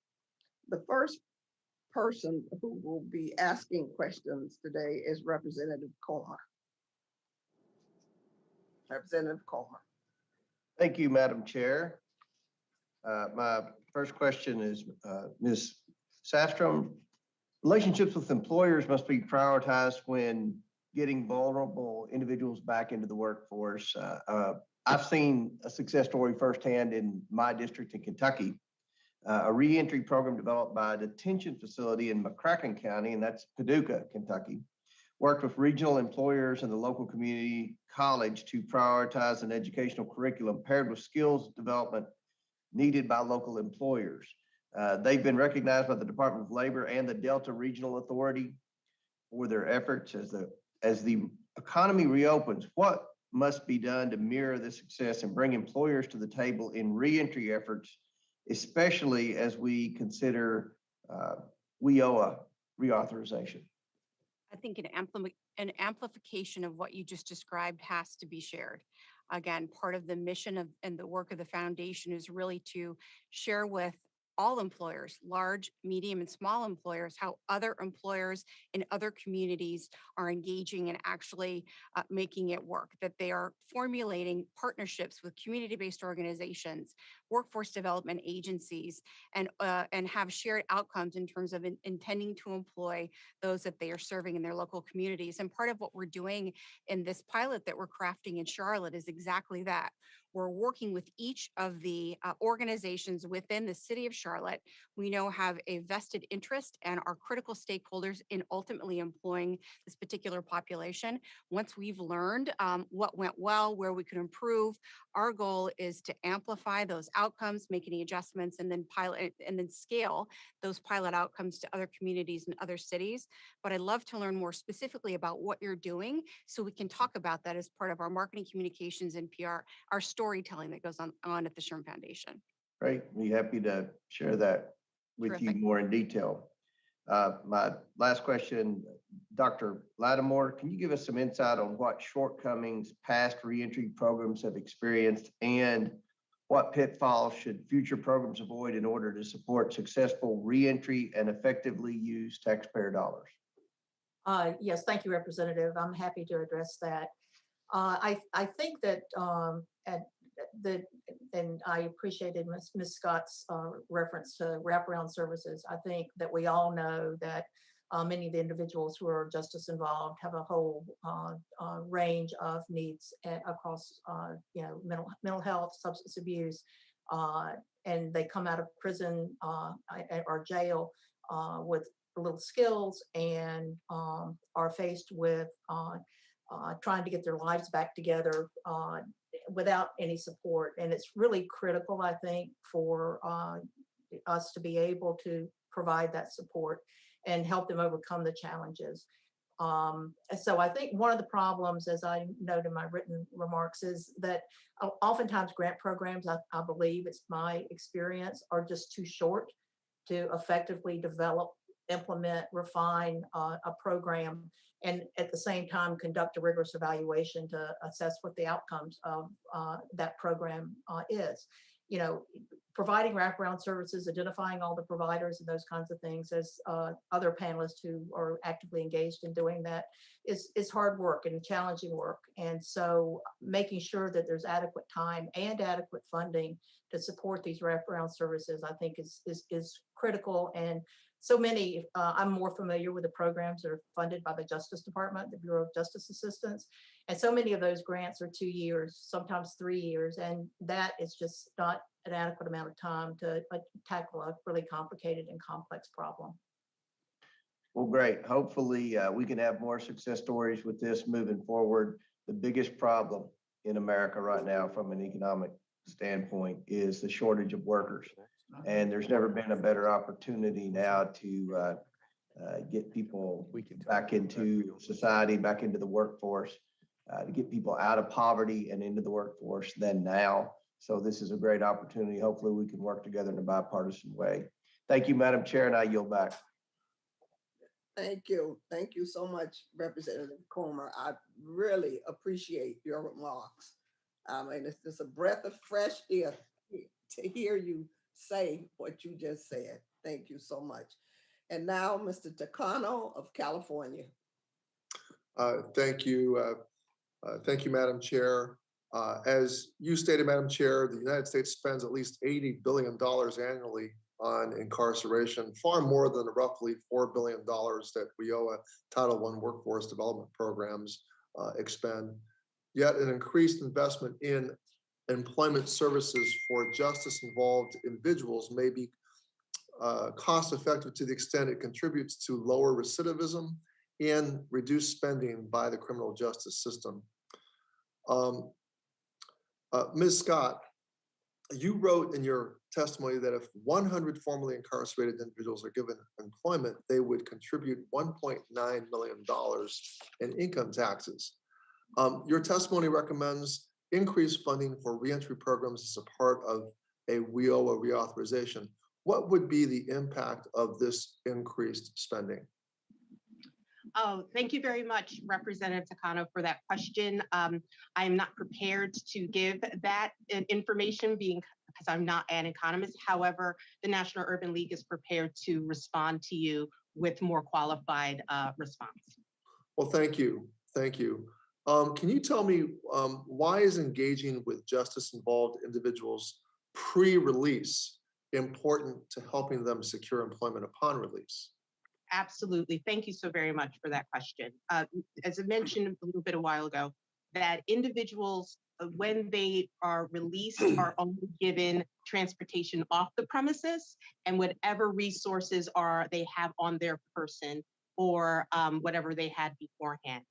[SPEAKER 1] The first person who will be asking questions today is Representative Comer. Representative Comer.
[SPEAKER 15] Thank you, Madam Chair. My first question is, Ms. Safstrom, relationships with employers must be prioritized when getting vulnerable individuals back into the workforce. I've seen a success story firsthand in my district in Kentucky, a reentry program developed by a detention facility in McCracken County, and that's Paducah, Kentucky, worked with regional employers and the local community college to prioritize an educational curriculum paired with skills development needed by local employers. They've been recognized by the Department of Labor and the Delta Regional Authority for their efforts. As the economy reopens, what must be done to mirror this success and bring employers to the table in reentry efforts, especially as we consider WIOA reauthorization?
[SPEAKER 14] I think an amplification of what you just described has to be shared. Again, part of the mission of and the work of the foundation is really to share with all employers, large, medium, and small employers, how other employers in other communities are engaging and actually making it work, that they are formulating partnerships with community-based organizations, workforce development agencies, and have shared outcomes in terms of intending to employ those that they are serving in their local communities. And part of what we're doing in this pilot that we're crafting in Charlotte is exactly that. We're working with each of the organizations within the city of Charlotte. We know have a vested interest and are critical stakeholders in ultimately employing this particular population. Once we've learned what went well, where we can improve, our goal is to amplify those outcomes, make any adjustments, and then pilot and then scale those pilot outcomes to other communities and other cities. But I'd love to learn more specifically about what you're doing so we can talk about that as part of our marketing communications and PR, our storytelling that goes on at the Sherm Foundation.
[SPEAKER 15] Great, be happy to share that with you
[SPEAKER 14] Terrific.
[SPEAKER 15] more in detail. My last question, Dr. Lattimore, can you give us some insight on what shortcomings past reentry programs have experienced and what pitfalls should future programs avoid in order to support successful reentry and effectively use taxpayer dollars?
[SPEAKER 13] Yes, thank you, Representative. I'm happy to address that. I think that and I appreciated Ms. Scott's reference to wraparound services. I think that we all know that many of the individuals who are justice involved have a whole range of needs across, mental health, substance abuse, and they come out of prison or jail with little skills and are faced with trying to get their lives back together without any support. And it's really critical, I think, for us to be able to provide that support and help them overcome the challenges. So I think one of the problems, as I note in my written remarks, is that oftentimes grant programs, I believe it's my experience, are just too short to effectively develop, implement, refine a program, and at the same time conduct a rigorous evaluation to assess what the outcomes of that program is. Providing wraparound services, identifying all the providers and those kinds of things, as other panelists who are actively engaged in doing that, is hard work and challenging work. And so making sure that there's adequate time and adequate funding to support these wraparound services, I think is critical. And so many, I'm more familiar with the programs that are funded by the Justice Department, the Bureau of Justice Assistance. And so many of those grants are 2 years, sometimes 3 years. And that is just not an adequate amount of time to tackle a really complicated and complex problem.
[SPEAKER 15] Well, great. Hopefully we can have more success stories with this moving forward. The biggest problem in America right now from an economic standpoint is the shortage of workers. And there's never been a better opportunity now to get people back into society, back into the workforce, to get people out of poverty and into the workforce than now. So this is a great opportunity. Hopefully we can work together in a bipartisan way. Thank you, Madam Chair, and I yield back.
[SPEAKER 1] Thank you. Thank you so much, Representative Comer. I really appreciate your remarks. I mean, it's just a breath of fresh air to hear you say what you just said. Thank you so much. And now, Mr. Takano of California.
[SPEAKER 16] Thank you. Thank you, Madam Chair. As you stated, Madam Chair, the United States spends at least $80 billion annually on incarceration, far more than the roughly $4 billion that WIOA Title I workforce development programs expend. Yet an increased investment in employment services for justice-involved individuals may be cost-effective to the extent it contributes to lower recidivism and reduced spending by the criminal justice system. Ms. Scott, you wrote in your testimony that if 100 formerly incarcerated individuals are given employment, they would contribute $1.9 million in income taxes. Your testimony recommends increased funding for reentry programs as a part of a WIOA reauthorization. What would be the impact of this increased spending?
[SPEAKER 11] Oh, thank you very much, Representative Takano, for that question. I am not prepared to give that information because I'm not an economist. However, the National Urban League is prepared to respond to you with more qualified response.
[SPEAKER 16] Well, thank you. Thank you. Can you tell me why is engaging with justice-involved individuals pre-release important to helping them secure employment upon release?
[SPEAKER 11] Absolutely. Thank you so very much for that question. As I mentioned a little bit a while ago, that individuals, when they are released, are only given transportation off the premises and whatever resources they have on their person or whatever they had beforehand.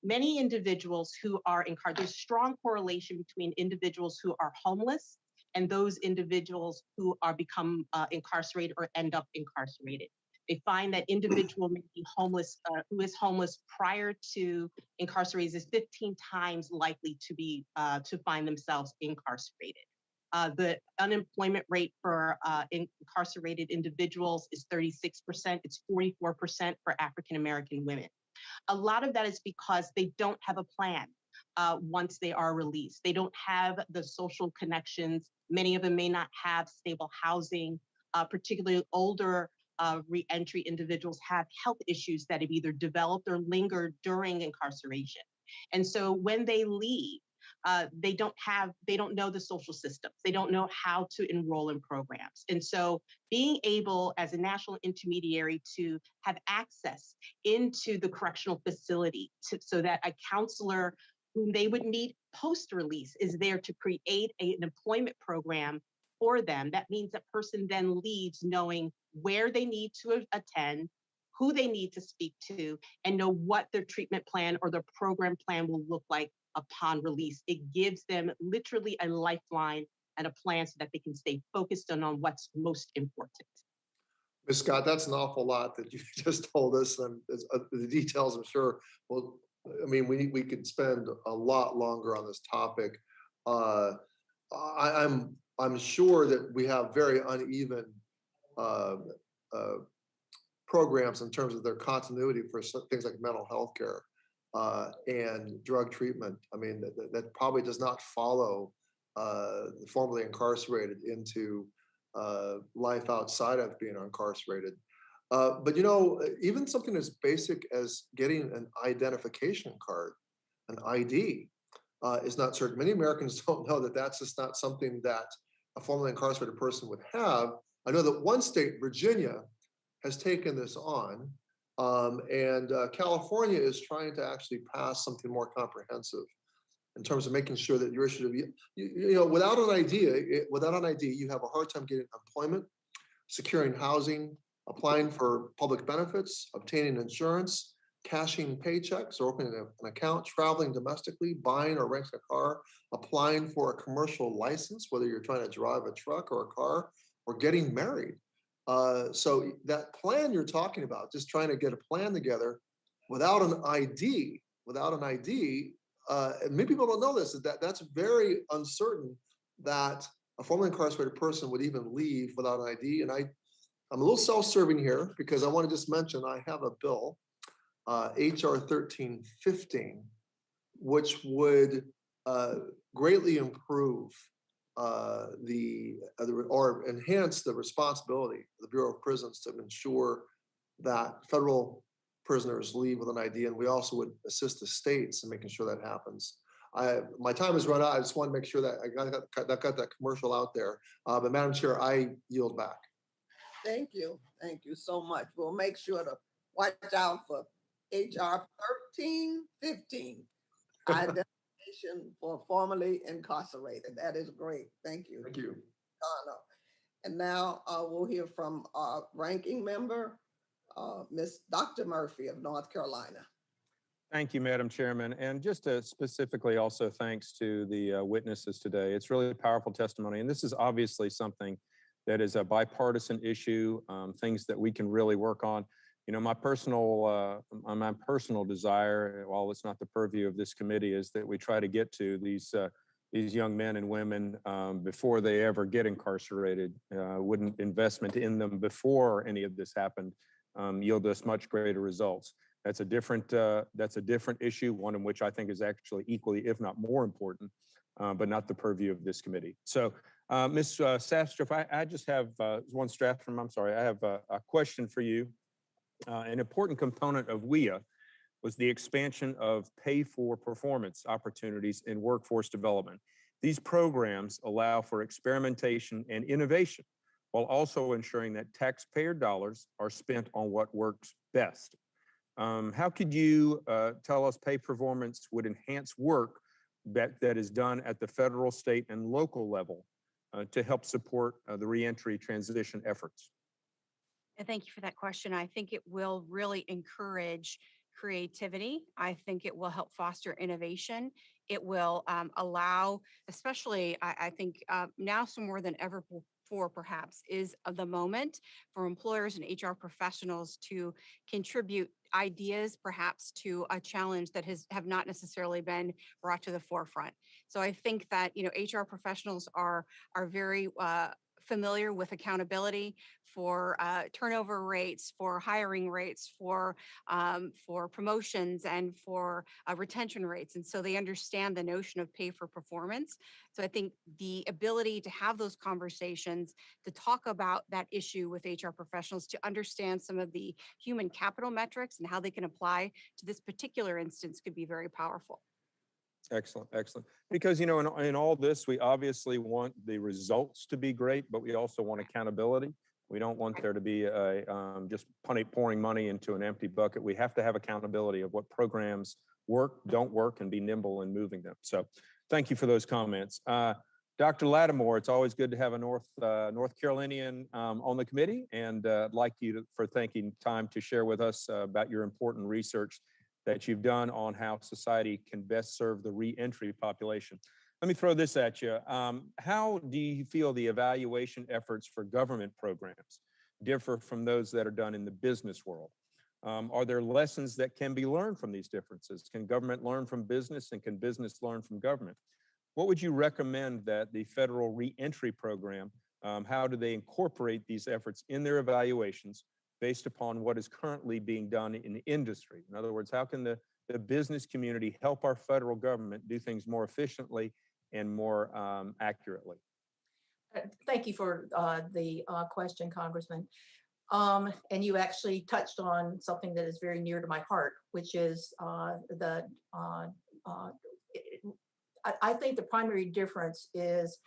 [SPEAKER 11] Many individuals who are incarcerated, there's strong correlation between individuals who are homeless and those individuals who are become incarcerated or end up incarcerated. They find that individual may be homeless, who is homeless prior to incarceration is 15 times likely to be to find themselves incarcerated. The unemployment rate for incarcerated individuals is 36%. It's 44% for African American women. A lot of that is because they don't have a plan once they are released. They don't have the social connections. Many of them may not have stable housing, particularly older reentry individuals have health issues that have either developed or lingered during incarceration. And so when they leave, they don't know the social systems. They don't know how to enroll in programs. And so being able as a national intermediary to have access into the correctional facility so that a counselor whom they would meet post-release is there to create an employment program for them. That means that person then leaves knowing where they need to attend, who they need to speak to, and know what their treatment plan or their program plan will look like upon release. It gives them literally a lifeline and a plan so that they can stay focused on what's most important.
[SPEAKER 16] Ms. Scott, that's an awful lot that you just told us, and the details, I'm sure. Well, I mean, we could spend a lot longer on this topic. I'm sure that we have very uneven programs in terms of their continuity for things like mental health care and drug treatment. I mean, that probably does not follow the formerly incarcerated into life outside of being incarcerated. But you know, even something as basic as getting an identification card, an ID, is not certain. Many Americans don't know that that's just not something that a formerly incarcerated person would have. I know that one state, Virginia, has taken this on, and California is trying to actually pass something more comprehensive in terms of making sure that you're issued, you know, without an ID, you have a hard time getting employment, securing housing, applying for public benefits, obtaining insurance, cashing paychecks or opening an account, traveling domestically, buying or renting a car, applying for a commercial license, whether you're trying to drive a truck or a car, or getting married. So that plan you're talking about, just trying to get a plan together without an ID, many people don't know this, that's very uncertain that a formerly incarcerated person would even leave without an ID. And I'm a little self-serving here because I want to just mention I have a bill, HR 1315, which would greatly improve or enhance the responsibility of the Bureau of Prisons to ensure that federal prisoners leave with an ID, and we also would assist the states in making sure that happens. My time has run out. I just want to make sure that I got that commercial out there. But Madam Chair, I yield back.
[SPEAKER 1] Thank you. Thank you so much. We'll make sure to watch out for HR 1315, identification for formerly incarcerated. That is great. Thank you.
[SPEAKER 16] Thank you.
[SPEAKER 1] And now we'll hear from our ranking member, Miss Dr. Murphy of North Carolina.
[SPEAKER 2] Thank you, Madam Chairman. And just specifically also thanks to the witnesses today. It's really powerful testimony. And this is obviously something that is a bipartisan issue, things that we can really work on. You know, my personal desire, while it's not the purview of this committee, is that we try to get to these young men and women before they ever get incarcerated. Wouldn't investment in them before any of this happened yield us much greater results? That's a different issue, one in which I think is actually equally, if not more important, but not the purview of this committee. So, Ms. Safstrup, I just have one Stratford, I'm sorry, I have a question for you. An important component of WIOA was the expansion of pay for performance opportunities in workforce development. These programs allow for experimentation and innovation, while also ensuring that taxpayer dollars are spent on what works best. How could you tell us pay performance would enhance work that is done at the federal, state, and local level to help support the reentry transition efforts?
[SPEAKER 14] And thank you for that question. I think it will really encourage creativity. I think it will help foster innovation. It will allow, especially, I think now some more than ever before perhaps, is the moment for employers and HR professionals to contribute ideas perhaps to a challenge that have not necessarily been brought to the forefront. So I think that, you know, HR professionals are very familiar with accountability for turnover rates, for hiring rates, for promotions, and for retention rates. And so they understand the notion of pay for performance. So I think the ability to have those conversations, to talk about that issue with HR professionals, to understand some of the human capital metrics and how they can apply to this particular instance could be very powerful.
[SPEAKER 2] Excellent, excellent. Because, you know, in all this, we obviously want the results to be great, but we also want accountability. We don't want there to be just pouring money into an empty bucket. We have to have accountability of what programs work, don't work, and be nimble in moving them. So thank you for those comments. Dr. Lattimore, it's always good to have a North Carolinian on the committee, and I'd like you for taking time to share with us about your important research that you've done on how society can best serve the reentry population. Let me throw this at you. How do you feel the evaluation efforts for government programs differ from those that are done in the business world? Are there lessons that can be learned from these differences? Can government learn from business, and can business learn from government? What would you recommend that the federal reentry program, how do they incorporate these efforts in their evaluations based upon what is currently being done in industry? In other words, how can the business community help our federal government do things more efficiently and more accurately?
[SPEAKER 13] Thank you for the question, Congressman. And you actually touched on something that is very near to my heart, which is I think the primary difference is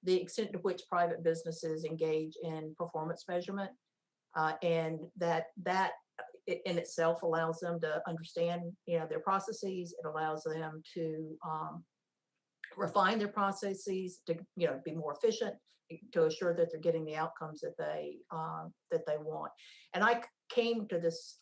[SPEAKER 13] the extent to which private businesses engage in performance measurement. And that in itself allows them to understand, you know, their processes. It allows them to refine their processes, to, you know, be more efficient, to assure that they're getting the outcomes that they want. And I came to this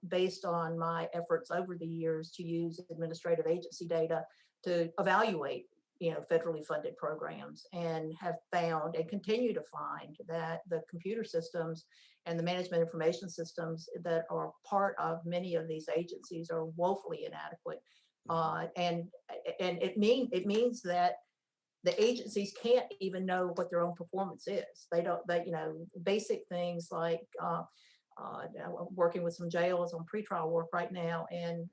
[SPEAKER 13] based on my efforts over the years to use administrative agency data to evaluate, you know, federally funded programs, and have found and continue to find that the computer systems and the management information systems that are part of many of these agencies are woefully inadequate. And it means that the agencies can't even know what their own performance is. They, you know, basic things like working with some jails on pretrial work right now, and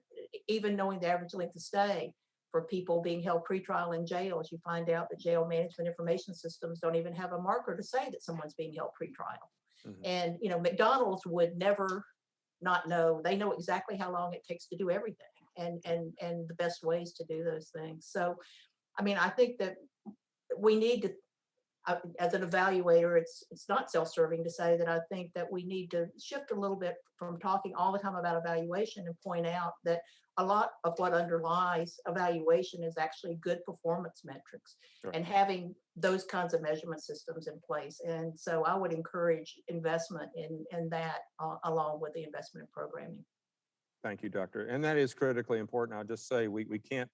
[SPEAKER 13] even knowing the average length of stay for people being held pretrial in jails, you find out that jail management information systems don't even have a marker to say that someone's being held pretrial. Mm-hmm. And, you know, McDonald's would never not know. They know exactly how long it takes to do everything. and the best ways to do those things. So, I mean, I think that we need to, as an evaluator, it's not self-serving to say that I think that we need to shift a little bit from talking all the time about evaluation and point out that a lot of what underlies evaluation is actually good performance metrics.
[SPEAKER 2] Sure.
[SPEAKER 13] And having those kinds of measurement systems in place. And so I would encourage investment in that along with the investment in programming.
[SPEAKER 2] Thank you, Doctor. And that is critically important. I'll just say we can't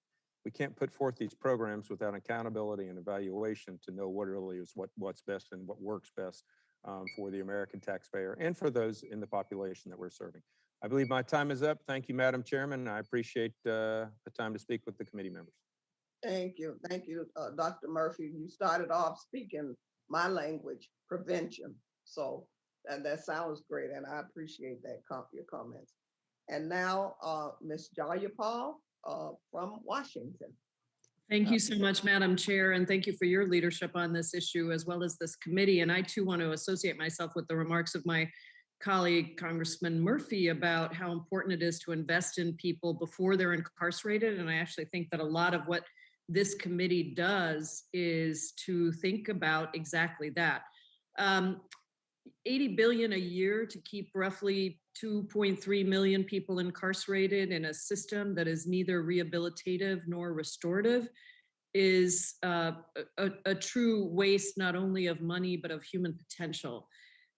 [SPEAKER 2] put forth these programs without accountability and evaluation to know what really is what's best and what works best for the American taxpayer and for those in the population that we're serving. I believe my time is up. Thank you, Madam Chairman. I appreciate the time to speak with the committee members.
[SPEAKER 1] Thank you. Thank you, Dr. Murphy. You started off speaking my language, prevention. So that sounds great, and I appreciate that your comments. And now, Ms. Jayapal from Washington.
[SPEAKER 9] Thank you so much, Madam Chair, and thank you for your leadership on this issue as well as this committee. And I too want to associate myself with the remarks of my colleague, Congressman Murphy, about how important it is to invest in people before they're incarcerated. And I actually think that a lot of what this committee does is to think about exactly that. $80 billion a year to keep roughly 2.3 million people incarcerated in a system that is neither rehabilitative nor restorative is a true waste, not only of money, but of human potential.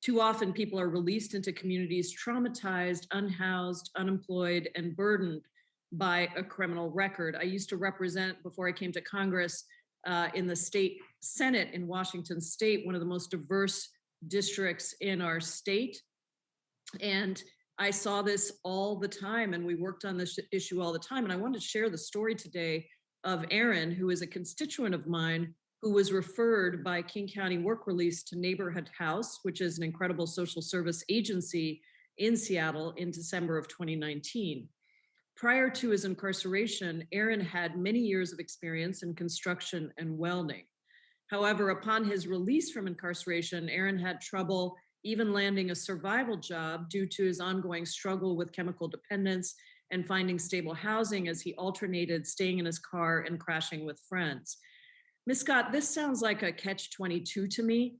[SPEAKER 9] Too often people are released into communities traumatized, unhoused, unemployed, and burdened by a criminal record. I used to represent, before I came to Congress, in the state Senate in Washington State, one of the most diverse districts in our state. And I saw this all the time, and we worked on this issue all the time. And I wanted to share the story today of Aaron, who is a constituent of mine, who was referred by King County Work Release to Neighborhood House, which is an incredible social service agency in Seattle, in December of 2019. Prior to his incarceration, Aaron had many years of experience in construction and welding. However, upon his release from incarceration, Aaron had trouble even landing a survival job due to his ongoing struggle with chemical dependence and finding stable housing as he alternated staying in his car and crashing with friends. Ms. Scott, this sounds like a catch-22 to me.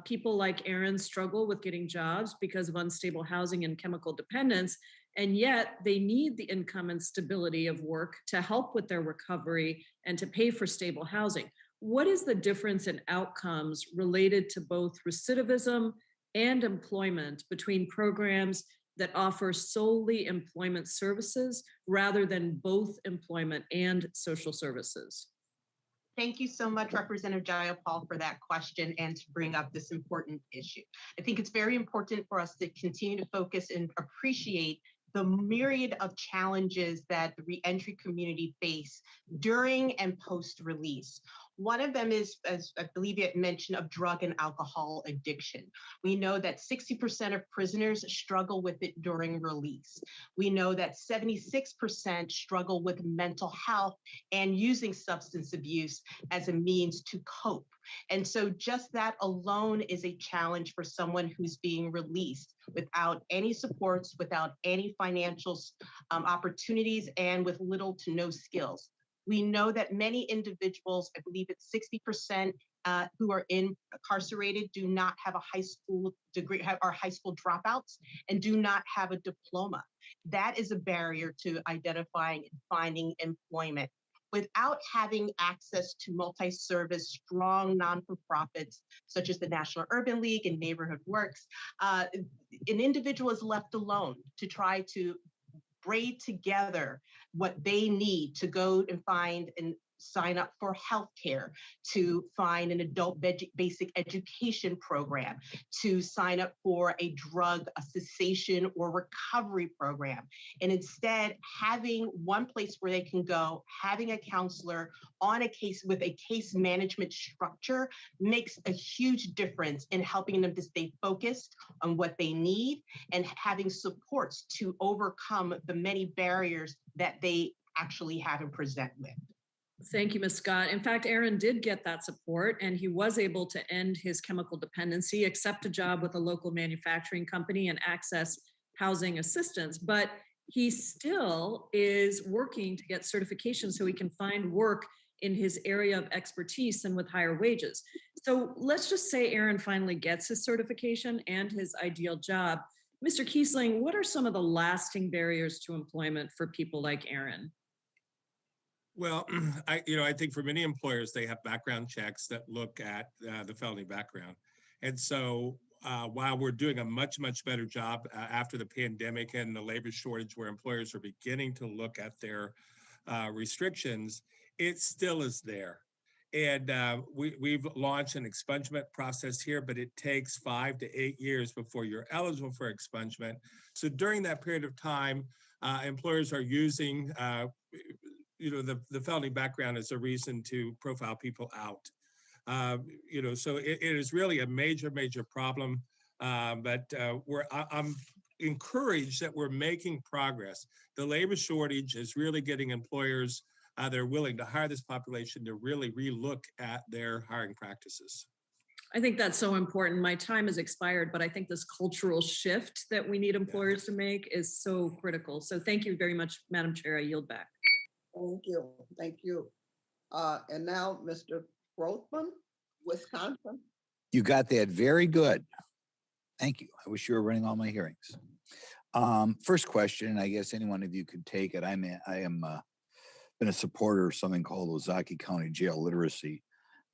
[SPEAKER 9] People like Aaron struggle with getting jobs because of unstable housing and chemical dependence, and yet they need the income and stability of work to help with their recovery and to pay for stable housing. What is the difference in outcomes related to both recidivism and employment between programs that offer solely employment services rather than both employment and social services?
[SPEAKER 11] Thank you so much, Representative Jayapal, for that question and to bring up this important issue. I think it's very important for us to continue to focus and appreciate the myriad of challenges that the reentry community face during and post-release. One of them is, as I believe you had mentioned, of drug and alcohol addiction. We know that 60% of prisoners struggle with it during release. We know that 76% struggle with mental health and using substance abuse as a means to cope. And so just that alone is a challenge for someone who's being released without any supports, without any financial opportunities, and with little to no skills. We know that many individuals, I believe it's 60%, who are incarcerated do not have a high school degree, are high school dropouts, and do not have a diploma. That is a barrier to identifying and finding employment. Without having access to multi-service, strong non-for-profits, such as the National Urban League and Neighborhood Works, an individual is left alone to try to braid together what they need to go and find and sign up for healthcare, to find an adult basic education program, to sign up for a drug cessation or recovery program. And instead, having one place where they can go, having a counselor on a case with a case management structure makes a huge difference in helping them to stay focused on what they need and having supports to overcome the many barriers that they actually have and present with.
[SPEAKER 9] Thank you, Ms. Scott. In fact, Aaron did get that support and he was able to end his chemical dependency, accept a job with a local manufacturing company, and access housing assistance. But he still is working to get certification so he can find work in his area of expertise and with higher wages. So let's just say Aaron finally gets his certification and his ideal job. Mr. Kiesling, what are some of the lasting barriers to employment for people like Aaron?
[SPEAKER 12] Well, I think for many employers, they have background checks that look at the felony background. And so while we're doing a much, much better job after the pandemic and the labor shortage where employers are beginning to look at their restrictions, it still is there. And we've launched an expungement process here, but it takes 5 to 8 years before you're eligible for expungement. So during that period of time, employers are using the felony background as a reason to profile people out. So it is really a major, major problem. But I'm encouraged that we're making progress. The labor shortage is really getting employers that are willing to hire this population to really relook at their hiring practices.
[SPEAKER 9] I think that's so important. My time has expired, but I think this cultural shift that we need employers to make is so critical. So thank you very much, Madam Chair. I yield back.
[SPEAKER 1] Thank you. Thank you. And now, Mr. Grothman, Wisconsin.
[SPEAKER 17] You got that very good. Thank you. I wish you were running all my hearings. First question, I guess any one of you could take it. I am been a supporter of something called Ozaukee County Jail Literacy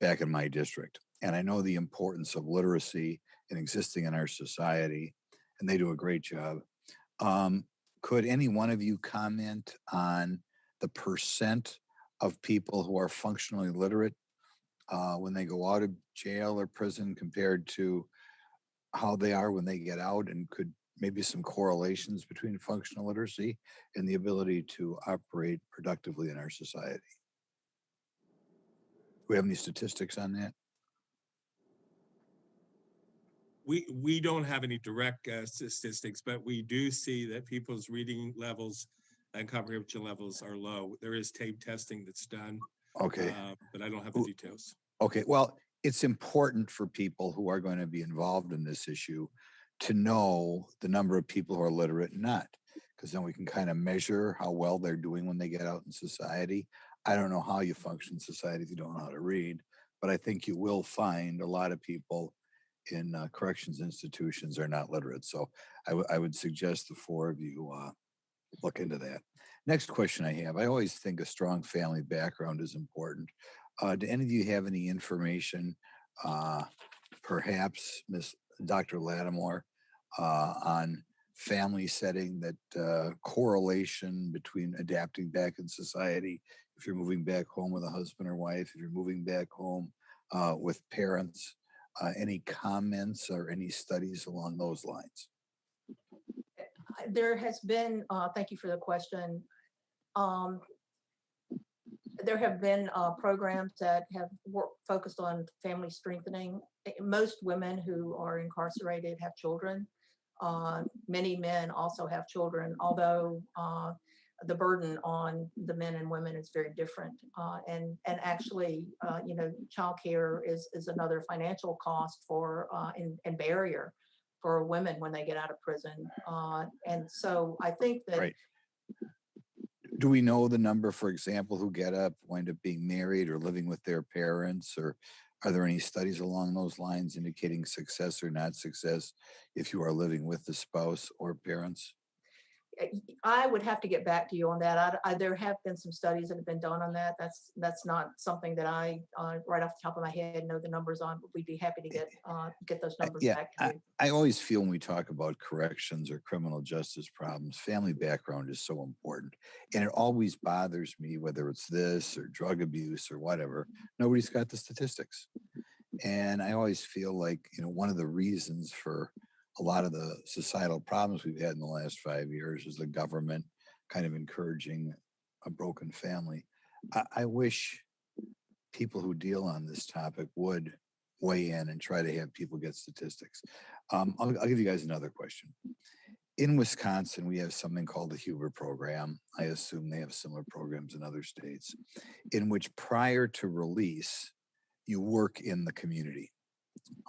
[SPEAKER 17] back in my district. And I know the importance of literacy in existing in our society, and they do a great job. Could any one of you comment on the percent of people who are functionally literate when they go out of jail or prison compared to how they are when they get out, and could maybe some correlations between functional literacy and the ability to operate productively in our society? Do we have any statistics on that?
[SPEAKER 12] We don't have any direct statistics, but we do see that people's reading levels and comprehension levels are low. There is tape testing that's done.
[SPEAKER 17] Okay.
[SPEAKER 12] But I don't have the details.
[SPEAKER 17] Okay, well, it's important for people who are going to be involved in this issue to know the number of people who are literate and not, because then we can kind of measure how well they're doing when they get out in society. I don't know how you function in society if you don't know how to read, but I think you will find a lot of people in corrections institutions are not literate. So I would suggest the four of you look into that. Next question I have, I always think a strong family background is important. Do any of you have any information, perhaps Dr. Lattimore, on family setting, that correlation between adapting back in society, if you're moving back home with a husband or wife, if you're moving back home with parents, any comments or any studies along those lines?
[SPEAKER 13] There has been, thank you for the question. There have been programs that have focused on family strengthening. Most women who are incarcerated have children. Many men also have children, although the burden on the men and women is very different. And actually, childcare is another financial cost for and barrier for women when they get out of prison. And so I think that.
[SPEAKER 17] Right. Do we know the number, for example, who get up, wind up being married or living with their parents? Or are there any studies along those lines indicating success or not success if you are living with the spouse or parents?
[SPEAKER 13] I would have to get back to you on that. There have been some studies that have been done on that. That's not something that I, right off the top of my head, know the numbers on, but we'd be happy to get those numbers back to you.
[SPEAKER 17] I always feel when we talk about corrections or criminal justice problems, family background is so important. And it always bothers me, whether it's this or drug abuse or whatever, nobody's got the statistics. And I always feel like, one of the reasons for a lot of the societal problems we've had in the last 5 years is the government kind of encouraging a broken family. I wish people who deal on this topic would weigh in and try to have people get statistics. I'll give you guys another question. In Wisconsin, we have something called the Huber program. I assume they have similar programs in other states, in which prior to release, you work in the community.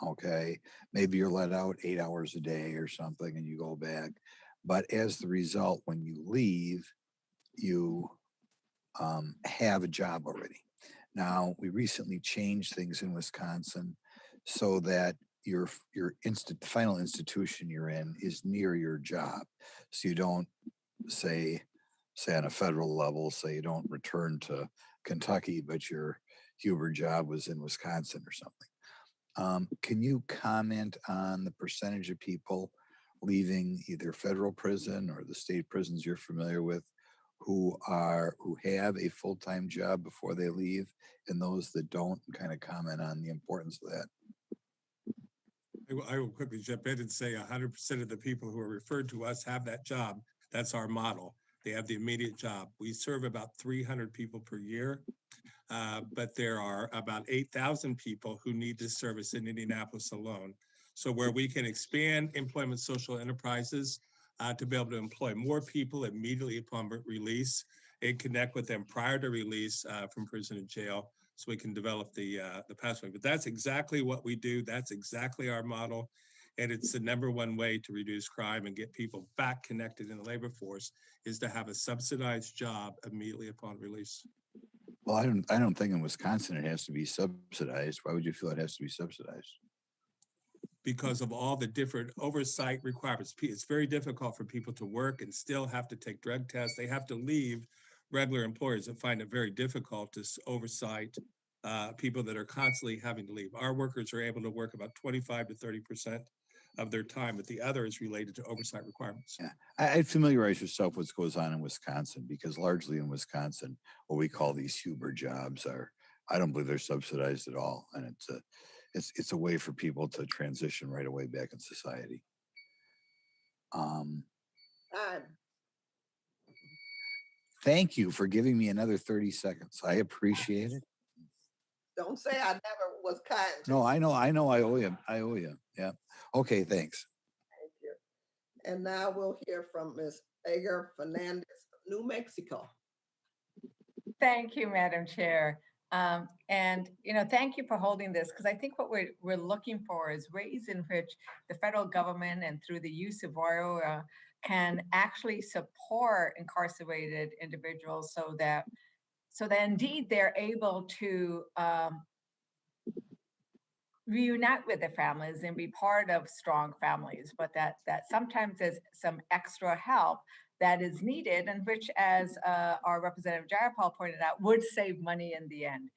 [SPEAKER 17] Okay, maybe you're let out 8 hours a day or something and you go back, But as the result, when you leave, you have a job already. Now, we recently changed things in Wisconsin so that your final institution you're in is near your job. So you don't say on a federal level, say you don't return to Kentucky, but your Huber job was in Wisconsin or something. Can you comment on the percentage of people leaving either federal prison or the state prisons you're familiar with who have a full-time job before they leave, and those that don't, and kind of comment on the importance of that?
[SPEAKER 12] I will quickly jump in and say 100% of the people who are referred to us have that job. That's our model. They have the immediate job. We serve about 300 people per year, but there are about 8,000 people who need this service in Indianapolis alone. So where we can expand employment social enterprises to be able to employ more people immediately upon release and connect with them prior to release from prison and jail, so we can develop the pathway. But that's exactly what we do. That's exactly our model. And it's the #1 way to reduce crime and get people back connected in the labor force is to have a subsidized job immediately upon release.
[SPEAKER 17] Well, I don't think in Wisconsin it has to be subsidized. Why would you feel it has to be subsidized?
[SPEAKER 12] Because of all the different oversight requirements. It's very difficult for people to work and still have to take drug tests. They have to leave regular employers and find it very difficult to oversight people that are constantly having to leave. Our workers are able to work about 25 to 30% of their time, but the other is related to oversight requirements.
[SPEAKER 17] Yeah, I'd familiarize yourself with what goes on in Wisconsin, because largely in Wisconsin, what we call these Huber jobs I don't believe they're subsidized at all. And it's a way for people to transition right away back in society. Thank you for giving me another 30 seconds. I appreciate it.
[SPEAKER 1] Don't say I never was kind.
[SPEAKER 17] No, I know, I owe you. Yeah. Okay, thanks.
[SPEAKER 1] Thank you. And now we'll hear from Ms. Edgar Fernandez, New Mexico.
[SPEAKER 18] Thank you, Madam Chair. And thank you for holding this, because I think what we're looking for is ways in which the federal government and through the use of WIOA can actually support incarcerated individuals so that indeed they're able to reunite with their families and be part of strong families, but that sometimes there's some extra help that is needed, and which, as our Representative Jayapal pointed out, would save money in the end.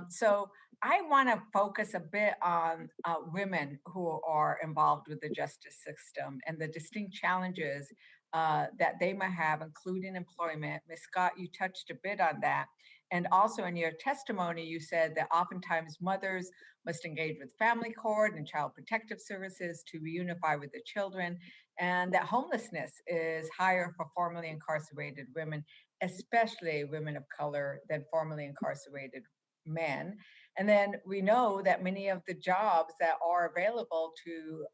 [SPEAKER 18] So I want to focus a bit on women who are involved with the justice system and the distinct challenges that they might have, including employment. Ms. Scott, you touched a bit on that. And also in your testimony, you said that oftentimes mothers must engage with family court and child protective services to reunify with the children, and that homelessness is higher for formerly incarcerated women, especially women of color, than formerly incarcerated men. And then we know that many of the jobs that are available to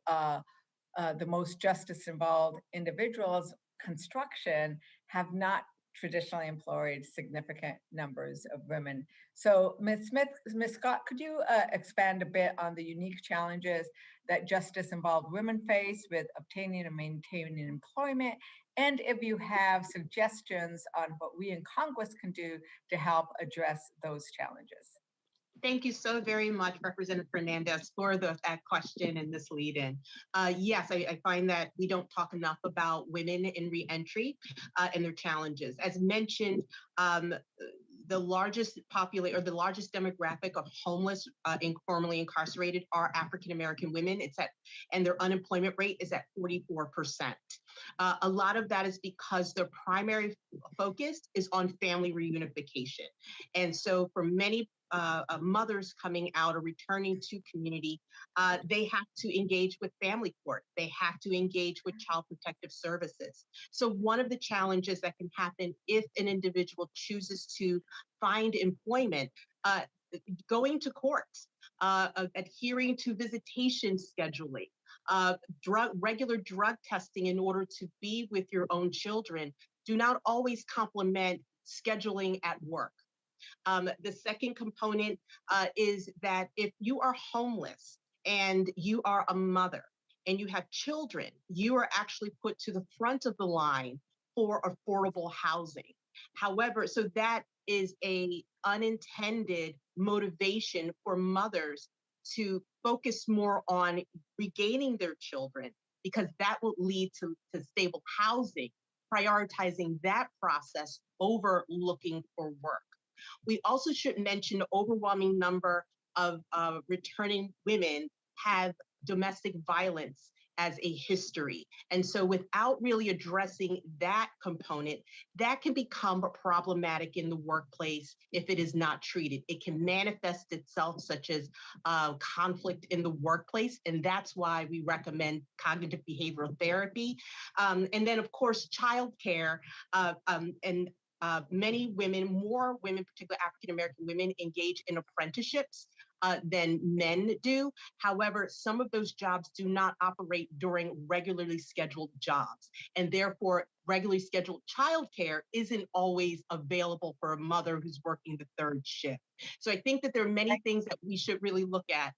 [SPEAKER 18] the most justice-involved individuals, construction, have not traditionally employed significant numbers of women. So Ms. Scott, could you expand a bit on the unique challenges that justice-involved women face with obtaining and maintaining employment, and if you have suggestions on what we in Congress can do to help address those challenges?
[SPEAKER 11] Thank you so very much, Representative Fernandez, for that question and this lead-in. Yes, I find that we don't talk enough about women in reentry and their challenges. As mentioned, the largest demographic of homeless formerly incarcerated are African American women. And their unemployment rate is at 44%. A lot of that is because their primary focus is on family reunification. And so for many mothers coming out or returning to community, they have to engage with family court. They have to engage with child protective services. So one of the challenges that can happen if an individual chooses to find employment, going to courts, adhering to visitation scheduling, regular drug testing in order to be with your own children do not always complement scheduling at work. The second component is that if you are homeless and you are a mother and you have children, you are actually put to the front of the line for affordable housing. However, so that is a unintended motivation for mothers to focus more on regaining their children, because that will lead to stable housing, prioritizing that process over looking for work. We also should mention the overwhelming number of returning women have domestic violence as a history. And so without really addressing that component, that can become problematic in the workplace if it is not treated. It can manifest itself such as conflict in the workplace. And that's why we recommend cognitive behavioral therapy. And then of course, childcare and many women, more women, particularly African-American women, engage in apprenticeships than men do. However, some of those jobs do not operate during regularly scheduled jobs. And therefore, regularly scheduled childcare isn't always available for a mother who's working the third shift. So I think that there are many things that we should really look at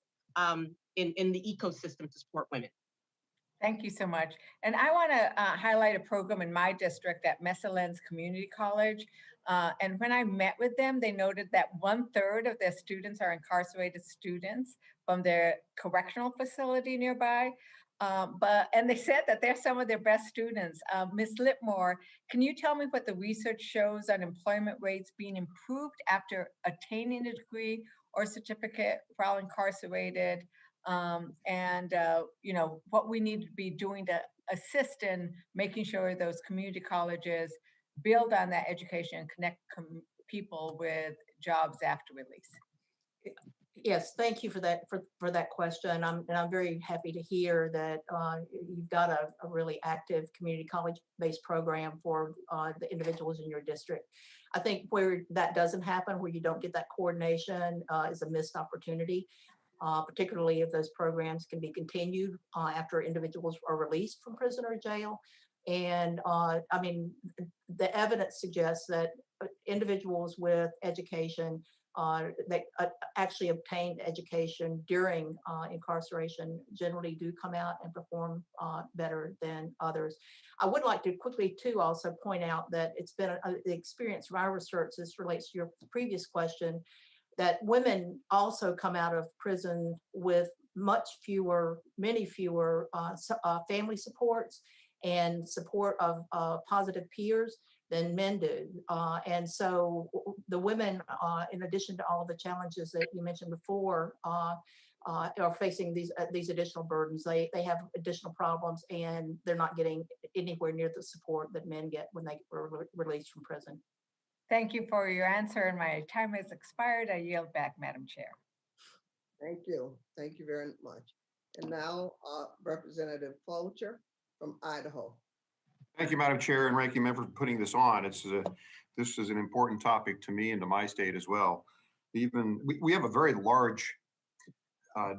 [SPEAKER 11] in the ecosystem to support women.
[SPEAKER 18] Thank you so much. And I want to highlight a program in my district at Messalens Community College. And when I met with them, they noted that 1/3 of their students are incarcerated students from their correctional facility nearby. And they said that they're some of their best students. Ms. Lipmore, can you tell me what the research shows on employment rates being improved after attaining a degree or certificate while incarcerated? You know, what we need to be doing to assist in making sure those community colleges build on that education and connect people with jobs after release.
[SPEAKER 13] Yes, thank you for that question. And I'm very happy to hear that you've got a really active community college-based program for the individuals in your district. I think where that doesn't happen, where you don't get that coordination, is a missed opportunity. Particularly if those programs can be continued after individuals are released from prison or jail. And I mean, the evidence suggests that individuals with education that actually obtained education during incarceration generally do come out and perform better than others. I would like to quickly too also point out that it's been the experience of our research. This relates to your previous question, that women also come out of prison with many fewer family supports and support of positive peers than men do. And so the women, in addition to all of the challenges that you mentioned before, are facing these additional burdens. They have additional problems, and they're not getting anywhere near the support that men get when they were released from prison.
[SPEAKER 18] Thank you for your answer, and my time has expired. I yield back, Madam Chair.
[SPEAKER 1] Thank you. Thank you very much. And now Representative Fulcher from Idaho.
[SPEAKER 19] Thank you, Madam Chair and Ranking Member, for putting this on. This is an important topic to me and to my state as well. We have a very large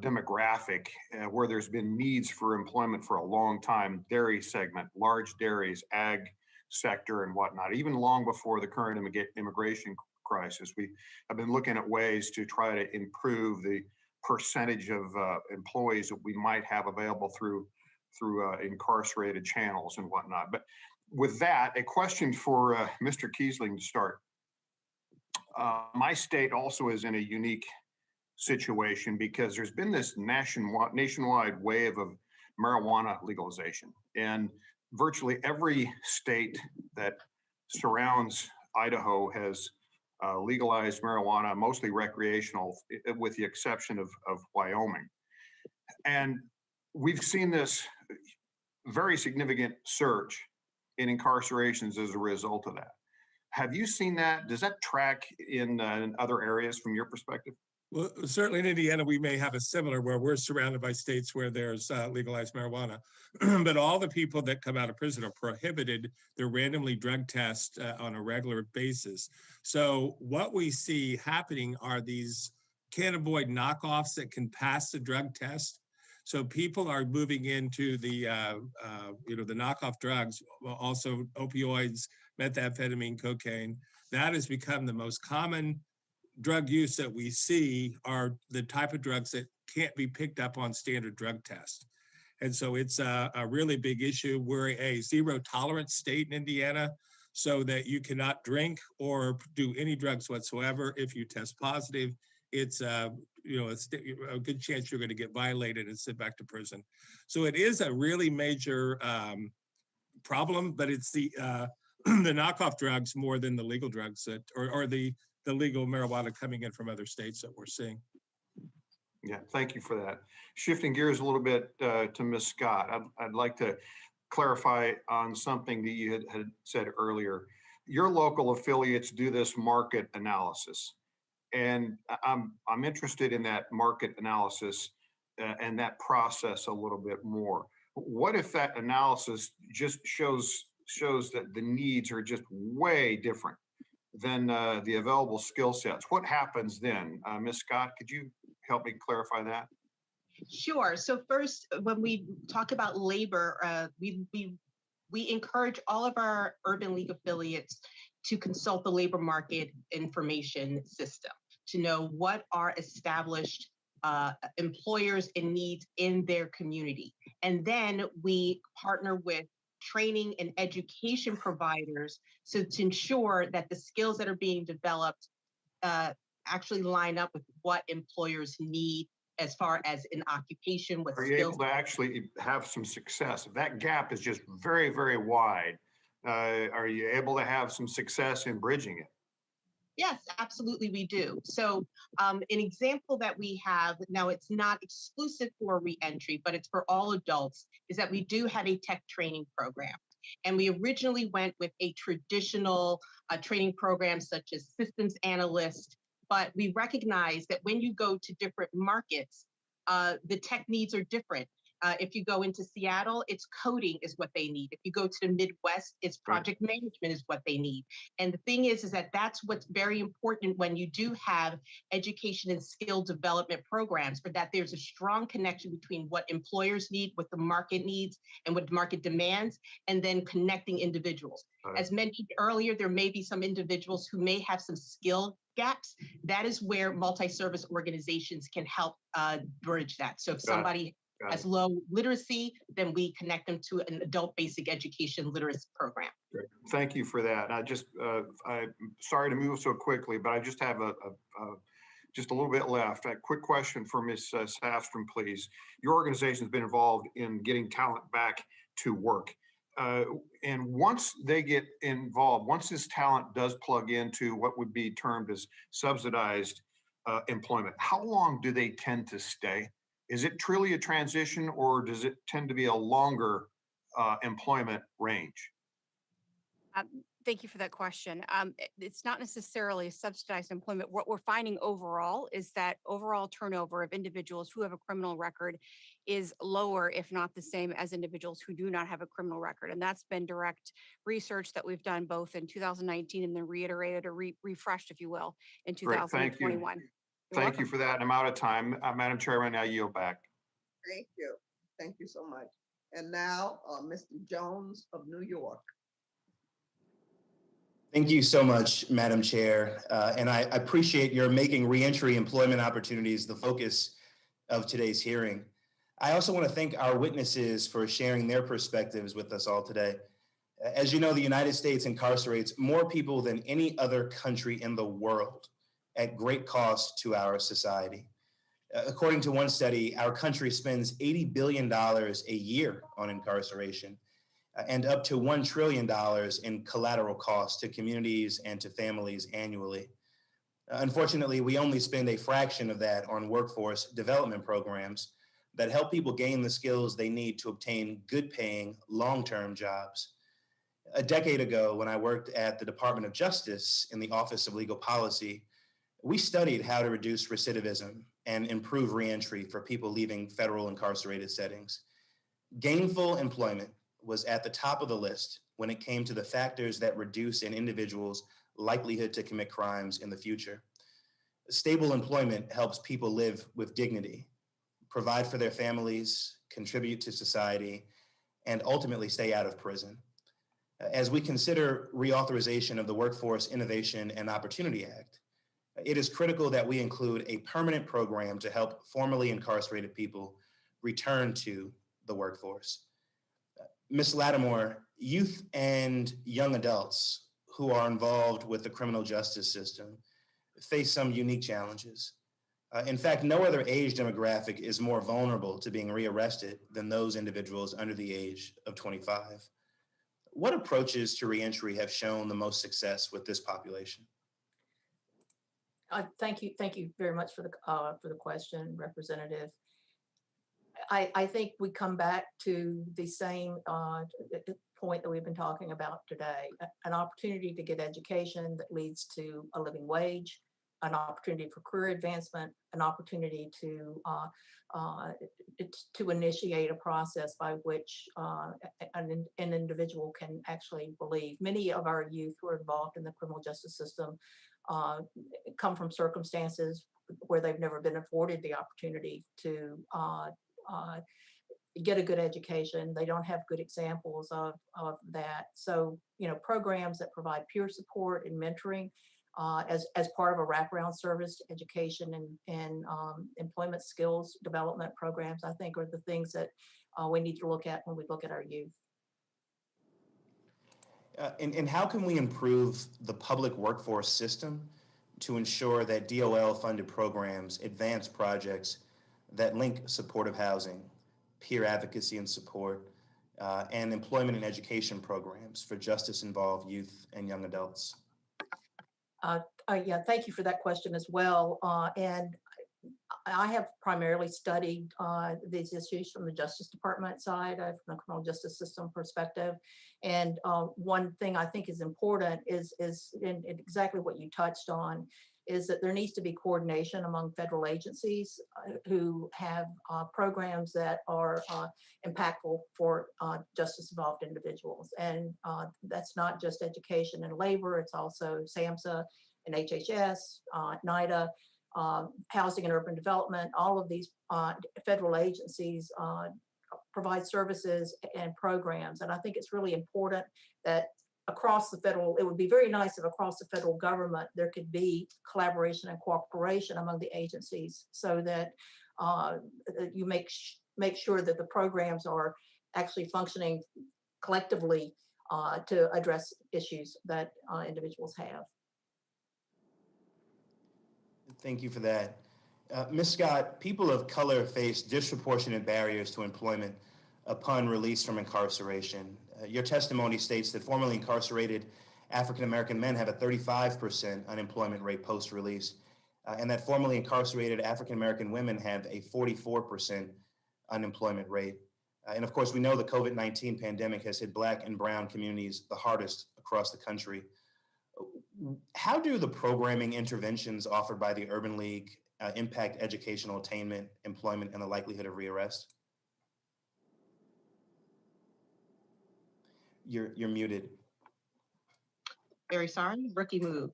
[SPEAKER 19] demographic where there's been needs for employment for a long time. Dairy segment, large dairies, ag sector and whatnot. Even long before the current immigration crisis, we have been looking at ways to try to improve the percentage of employees that we might have available through incarcerated channels and whatnot. But with that, a question for Mr. Kiesling to start. My state also is in a unique situation because there's been this nationwide wave of marijuana legalization, and virtually every state that surrounds Idaho has legalized marijuana, mostly recreational, with the exception of Wyoming. And we've seen this very significant surge in incarcerations as a result of that. Have you seen that? Does that track in other areas from your perspective?
[SPEAKER 12] Well, certainly in Indiana, we may have a similar where we're surrounded by states where there's legalized marijuana, but all the people that come out of prison are prohibited. They're randomly drug tested on a regular basis. So what we see happening are these can't avoid knockoffs that can pass the drug test. So people are moving into the the knockoff drugs, also opioids, methamphetamine, cocaine. That has become the most common drug use that we see, are the type of drugs that can't be picked up on standard drug tests. And so it's a really big issue. We're a zero tolerance state in Indiana, so that you cannot drink or do any drugs whatsoever. If you test positive, it's it's a good chance you're going to get violated and sent back to prison. So it is a really major problem, but it's the the knockoff drugs more than the legal drugs that, or the legal marijuana coming in from other states that we're seeing.
[SPEAKER 19] Yeah, thank you for that. Shifting gears a little bit to Ms. Scott, I'd like to clarify on something that you had said earlier. Your local affiliates do this market analysis, and I'm interested in that market analysis and that process a little bit more. What if that analysis just shows that the needs are just way different than the available skill sets? What happens then? Ms. Scott, could you help me clarify that?
[SPEAKER 11] Sure. So first, when we talk about labor, we encourage all of our Urban League affiliates to consult the labor market information system to know what are established employers and needs in their community. And then we partner with training and education providers so to ensure that the skills that are being developed actually line up with what employers need as far as an occupation, what
[SPEAKER 19] Are you
[SPEAKER 11] skills.
[SPEAKER 19] able to actually have some success? If that gap is just very, very wide, are you able to have some success in bridging it?
[SPEAKER 11] Yes, absolutely, we do. So an example that we have, now it's not exclusive for reentry, but it's for all adults, is that we do have a tech training program. And we originally went with a traditional training program such as systems analyst, but we recognize that when you go to different markets, the tech needs are different. If you go into Seattle, it's coding is what they need. If you go to the Midwest, it's project management is what they need. And the thing is that that's what's very important when you do have education and skill development programs, for that there's a strong connection between what employers need, what the market needs, and what the market demands, and then connecting individuals. As mentioned earlier, there may be some individuals who may have some skill gaps. That is where multi-service organizations can help bridge that. So if somebody has low literacy, then we connect them to an adult basic education literacy program.
[SPEAKER 19] Great. Thank you for that. I'm sorry to move so quickly, but I just have just a little bit left. A quick question for Ms. Safstrom, please. Your organization has been involved in getting talent back to work. And once they get involved, once this talent does plug into what would be termed as subsidized employment, how long do they tend to stay? Is it truly a transition, or does it tend to be a longer employment range?
[SPEAKER 14] Thank you for that question. It's not necessarily subsidized employment. What we're finding overall is that overall turnover of individuals who have a criminal record is lower, if not the same, as individuals who do not have a criminal record. And that's been direct research that we've done both in 2019 and then reiterated or refreshed, if you will, in 2021.
[SPEAKER 19] Thank you for that. I'm out of time. Madam Chairman, I yield back.
[SPEAKER 1] Thank you. Thank you so much. And now, Mr. Jones of New York.
[SPEAKER 20] Thank you so much, Madam Chair. And I appreciate your making reentry employment opportunities the focus of today's hearing. I also want to thank our witnesses for sharing their perspectives with us all today. As you know, the United States incarcerates more people than any other country in the world at great cost to our society. According to one study, our country spends $80 billion a year on incarceration, and up to $1 trillion in collateral costs to communities and to families annually. Unfortunately, we only spend a fraction of that on workforce development programs that help people gain the skills they need to obtain good-paying, long-term jobs. A decade ago, when I worked at the Department of Justice in the Office of Legal Policy, we studied how to reduce recidivism and improve reentry for people leaving federal incarcerated settings. Gainful employment was at the top of the list when it came to the factors that reduce an individual's likelihood to commit crimes in the future. Stable employment helps people live with dignity, provide for their families, contribute to society, and ultimately stay out of prison. As we consider reauthorization of the Workforce Innovation and Opportunity Act, it is critical that we include a permanent program to help formerly incarcerated people return to the workforce. Ms. Lattimore, youth and young adults who are involved with the criminal justice system face some unique challenges. In fact, no other age demographic is more vulnerable to being rearrested than those individuals under the age of 25. What approaches to reentry have shown the most success with this population?
[SPEAKER 13] Thank you very much for the question, Representative. I think we come back to the same point that we've been talking about today, an opportunity to get education that leads to a living wage, an opportunity for career advancement, an opportunity to initiate a process by which an individual can actually believe. Many of our youth who are involved in the criminal justice system come from circumstances where they've never been afforded the opportunity to get a good education. They don't have good examples of that. So, programs that provide peer support and mentoring as part of a wraparound service, education and employment skills development programs, I think are the things that we need to look at when we look at our youth.
[SPEAKER 20] And how can we improve the public workforce system to ensure that DOL-funded programs advance projects that link supportive housing, peer advocacy and support, and employment and education programs for justice-involved youth and young adults?
[SPEAKER 13] Yeah, thank you for that question as well. And I have primarily studied these issues from the Justice Department side, from the criminal justice system perspective. And one thing I think is important is in exactly what you touched on, is that there needs to be coordination among federal agencies who have programs that are impactful for justice-involved individuals. And that's not just education and labor, it's also SAMHSA and HHS, NIDA, housing and urban development. All of these federal agencies provide services and programs. And I think it's really important that across the federal, it would be very nice if across the federal government, there could be collaboration and cooperation among the agencies so that you make sure that the programs are actually functioning collectively to address issues that individuals have.
[SPEAKER 20] Thank you for that. Ms. Scott, people of color face disproportionate barriers to employment upon release from incarceration. Your testimony states that formerly incarcerated African-American men have a 35% unemployment rate post-release, and that formerly incarcerated African-American women have a 44% unemployment rate. And of course, we know the COVID-19 pandemic has hit Black and Brown communities the hardest across the country. How do the programming interventions offered by the Urban League impact educational attainment, employment, and the likelihood of rearrest? You're muted.
[SPEAKER 11] Very sorry, rookie move.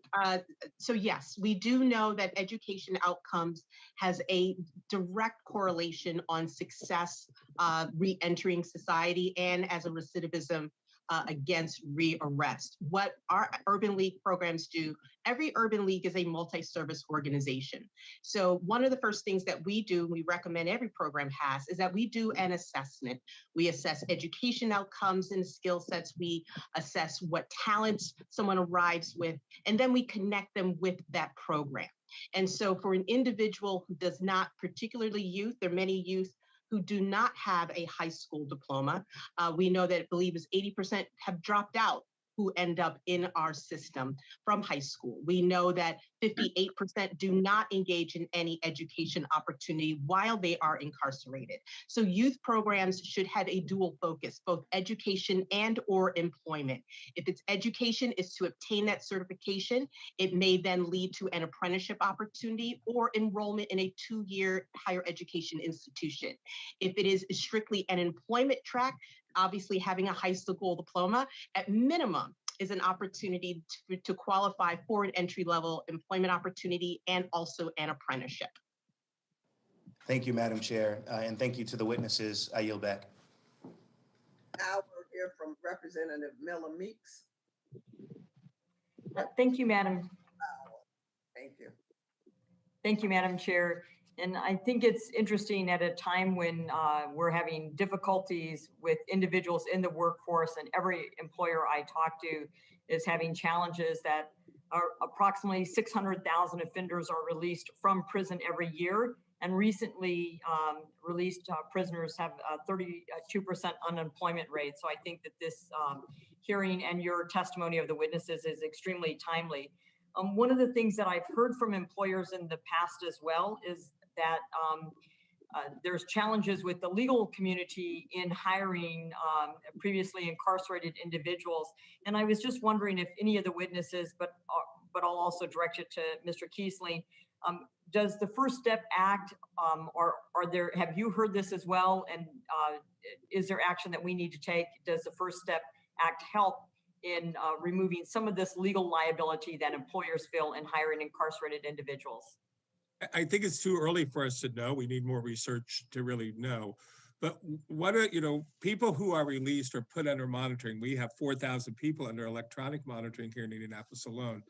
[SPEAKER 11] So yes, we do know that education outcomes has a direct correlation on success re-entering society and as a recidivism against rearrest. What our Urban League programs do, every Urban League is a multi-service organization. So one of the first things that we do, we recommend every program has, is that we do an assessment. We assess education outcomes and skill sets. We assess what talents someone arrives with, and then we connect them with that program. And so for an individual who does not, particularly youth, there are many youth who do not have a high school diploma. We know that I believe is 80% have dropped out who end up in our system from high school. We know that 58% do not engage in any education opportunity while they are incarcerated. So youth programs should have a dual focus, both education and or employment. If it's education is to obtain that certification, it may then lead to an apprenticeship opportunity or enrollment in a 2-year higher education institution. If it is strictly an employment track, obviously having a high school diploma at minimum is an opportunity to qualify for an entry-level employment opportunity and also an apprenticeship.
[SPEAKER 20] Thank you, Madam Chair, and thank you to the witnesses. I yield back.
[SPEAKER 1] Now we'll hear from Representative Miller Meeks.
[SPEAKER 9] Thank you, Madam.
[SPEAKER 1] Thank you.
[SPEAKER 9] Thank you, Madam Chair. And I think it's interesting at a time when we're having difficulties with individuals in the workforce, and every employer I talk to is having challenges that are approximately 600,000 offenders are released from prison every year. And recently released prisoners have a 32% unemployment rate. So I think that this hearing and your testimony of the witnesses is extremely timely. One of the things that I've heard from employers in the past as well is that there's challenges with the legal community in hiring previously incarcerated individuals. And I was just wondering if any of the witnesses, but I'll also direct it to Mr. Kiesling, does the First Step Act, or have you heard this as well? And is there action that we need to take? Does the First Step Act help in removing some of this legal liability that employers feel in hiring incarcerated individuals?
[SPEAKER 12] I think it's too early for us to know. We need more research to really know. But what are, people who are released or put under monitoring, we have 4,000 people under electronic monitoring here in Indianapolis alone.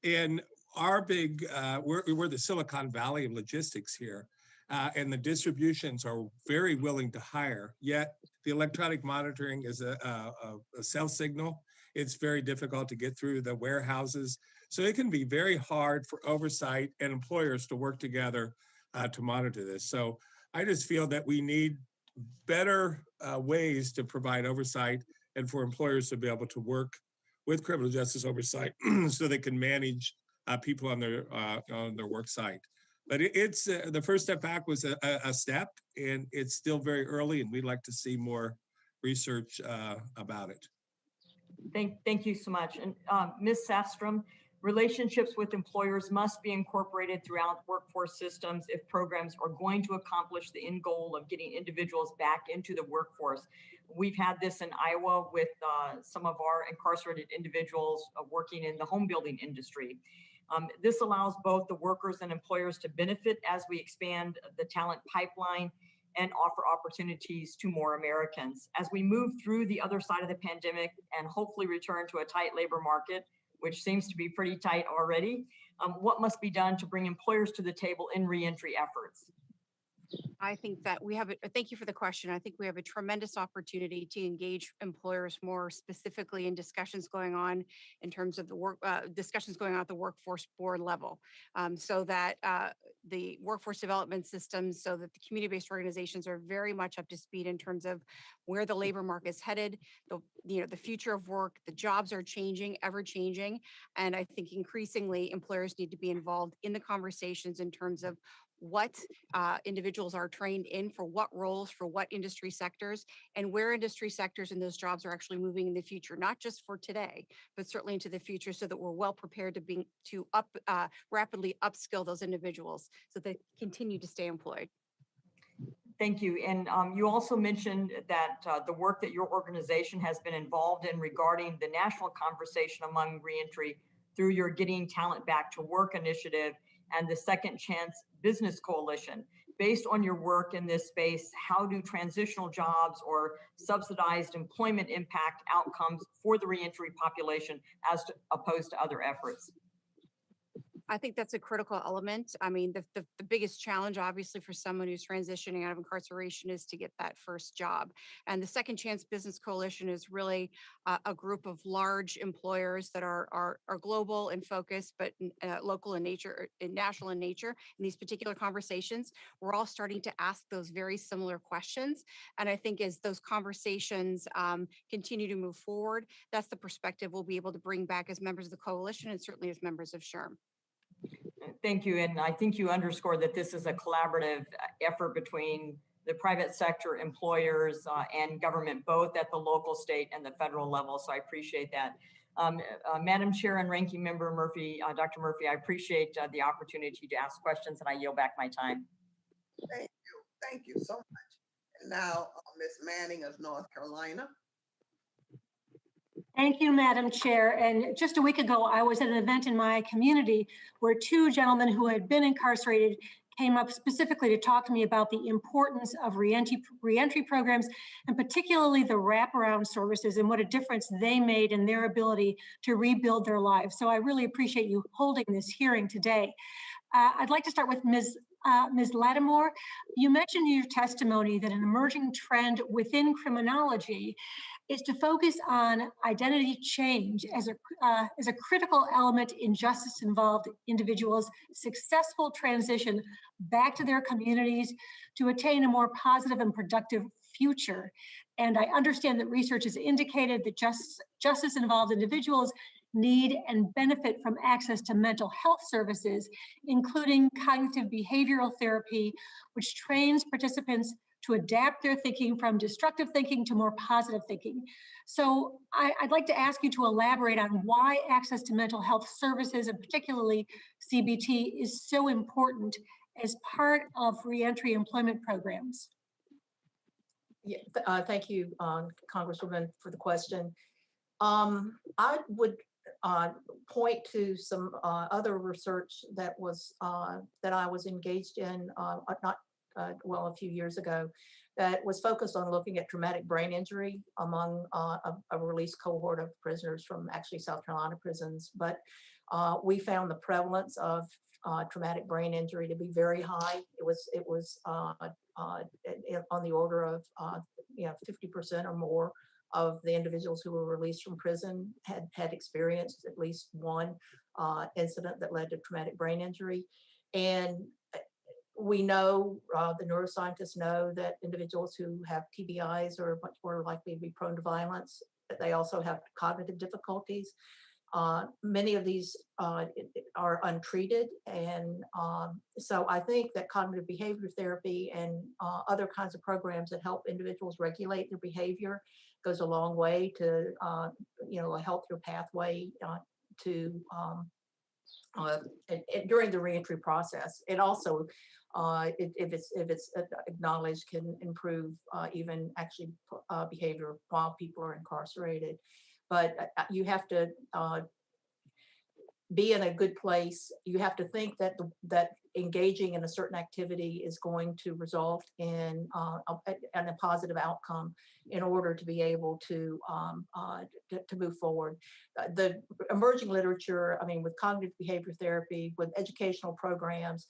[SPEAKER 12] And our big, we're the Silicon Valley of logistics here. And the distributions are very willing to hire, yet the electronic monitoring is a cell signal. It's very difficult to get through the warehouses. So it can be very hard for oversight and employers to work together to monitor this. So I just feel that we need better ways to provide oversight and for employers to be able to work with criminal justice oversight so they can manage people on their work site. But it's the First Step Back was a step, and it's still very early, and we'd like to see more research about it.
[SPEAKER 9] Thank you so much. And Ms. Sastrom, relationships with employers must be incorporated throughout workforce systems if programs are going to accomplish the end goal of getting individuals back into the workforce. We've had this in Iowa with some of our incarcerated individuals working in the home building industry. This allows both the workers and employers to benefit as we expand the talent pipeline and offer opportunities to more Americans. As we move through the other side of the pandemic and hopefully return to a tight labor market, which seems to be pretty tight already, what must be done to bring employers to the table in reentry efforts?
[SPEAKER 14] I think that we have, thank you for the question. I think we have a tremendous opportunity to engage employers more specifically in discussions going on in terms of the work, discussions going on at the workforce board level, so that the workforce development systems, so that the community-based organizations are very much up to speed in terms of where the labor market is headed, the future of work, the jobs are changing, ever changing. And I think increasingly employers need to be involved in the conversations in terms of what individuals are trained in for what roles, for what industry sectors, and where industry sectors and those jobs are actually moving in the future, not just for today, but certainly into the future, so that we're well prepared to rapidly upskill those individuals so they continue to stay employed.
[SPEAKER 9] Thank you. And you also mentioned that the work that your organization has been involved in regarding the national conversation among reentry through your Getting Talent Back to Work initiative and the Second Chance Business Coalition. Based on your work in this space, how do transitional jobs or subsidized employment impact outcomes for the reentry population as opposed to other efforts?
[SPEAKER 14] I think that's a critical element. I mean, the biggest challenge, obviously, for someone who's transitioning out of incarceration is to get that first job. And the Second Chance Business Coalition is really a group of large employers that are global in focus, but local in nature, and national in nature. In these particular conversations, we're all starting to ask those very similar questions. And I think as those conversations continue to move forward, that's the perspective we'll be able to bring back as members of the coalition and certainly as members of SHRM.
[SPEAKER 9] Thank you. And I think you underscored that this is a collaborative effort between the private sector, employers, and government, both at the local, state, and the federal level. So I appreciate that. Madam Chair and Ranking Member Murphy, Dr. Murphy, I appreciate the opportunity to ask questions, and I yield back my time.
[SPEAKER 1] Thank you so much. And now Ms. Manning of North Carolina.
[SPEAKER 8] Thank you, Madam Chair. And just a week ago, I was at an event in my community where two gentlemen who had been incarcerated came up specifically to talk to me about the importance of reentry programs, and particularly the wraparound services and what a difference they made in their ability to rebuild their lives. So I really appreciate you holding this hearing today. I'd like to start with Ms. Ms. Lattimore, you mentioned in your testimony that an emerging trend within criminology is to focus on identity change as a critical element in justice-involved individuals' successful transition back to their communities to attain a more positive and productive future. And I understand that research has indicated that justice-involved individuals need and benefit from access to mental health services, including cognitive behavioral therapy, which trains participants to adapt their thinking from destructive thinking to more positive thinking. So I'd like to ask you to elaborate on why access to mental health services, and particularly CBT, is so important as part of reentry employment programs.
[SPEAKER 13] Yeah, thank you, Congresswoman, for the question. I would point to some other research that I was engaged in a few years ago, that was focused on looking at traumatic brain injury among a released cohort of prisoners from actually South Carolina prisons. But we found the prevalence of traumatic brain injury to be very high. It was on the order of 50% or more of the individuals who were released from prison had experienced at least one incident that led to traumatic brain injury. And we know, the neuroscientists know, that individuals who have TBIs are much more likely to be prone to violence, but they also have cognitive difficulties. Many of these are untreated, and so I think that cognitive behavior therapy and other kinds of programs that help individuals regulate their behavior goes a long way to a healthier pathway during the reentry process. It also, if it's acknowledged, can improve even actually behavior while people are incarcerated. But you have to be in a good place. You have to think that that engaging in a certain activity is going to result in a positive outcome in order to be able to move forward. The emerging literature, with cognitive behavior therapy, with educational programs,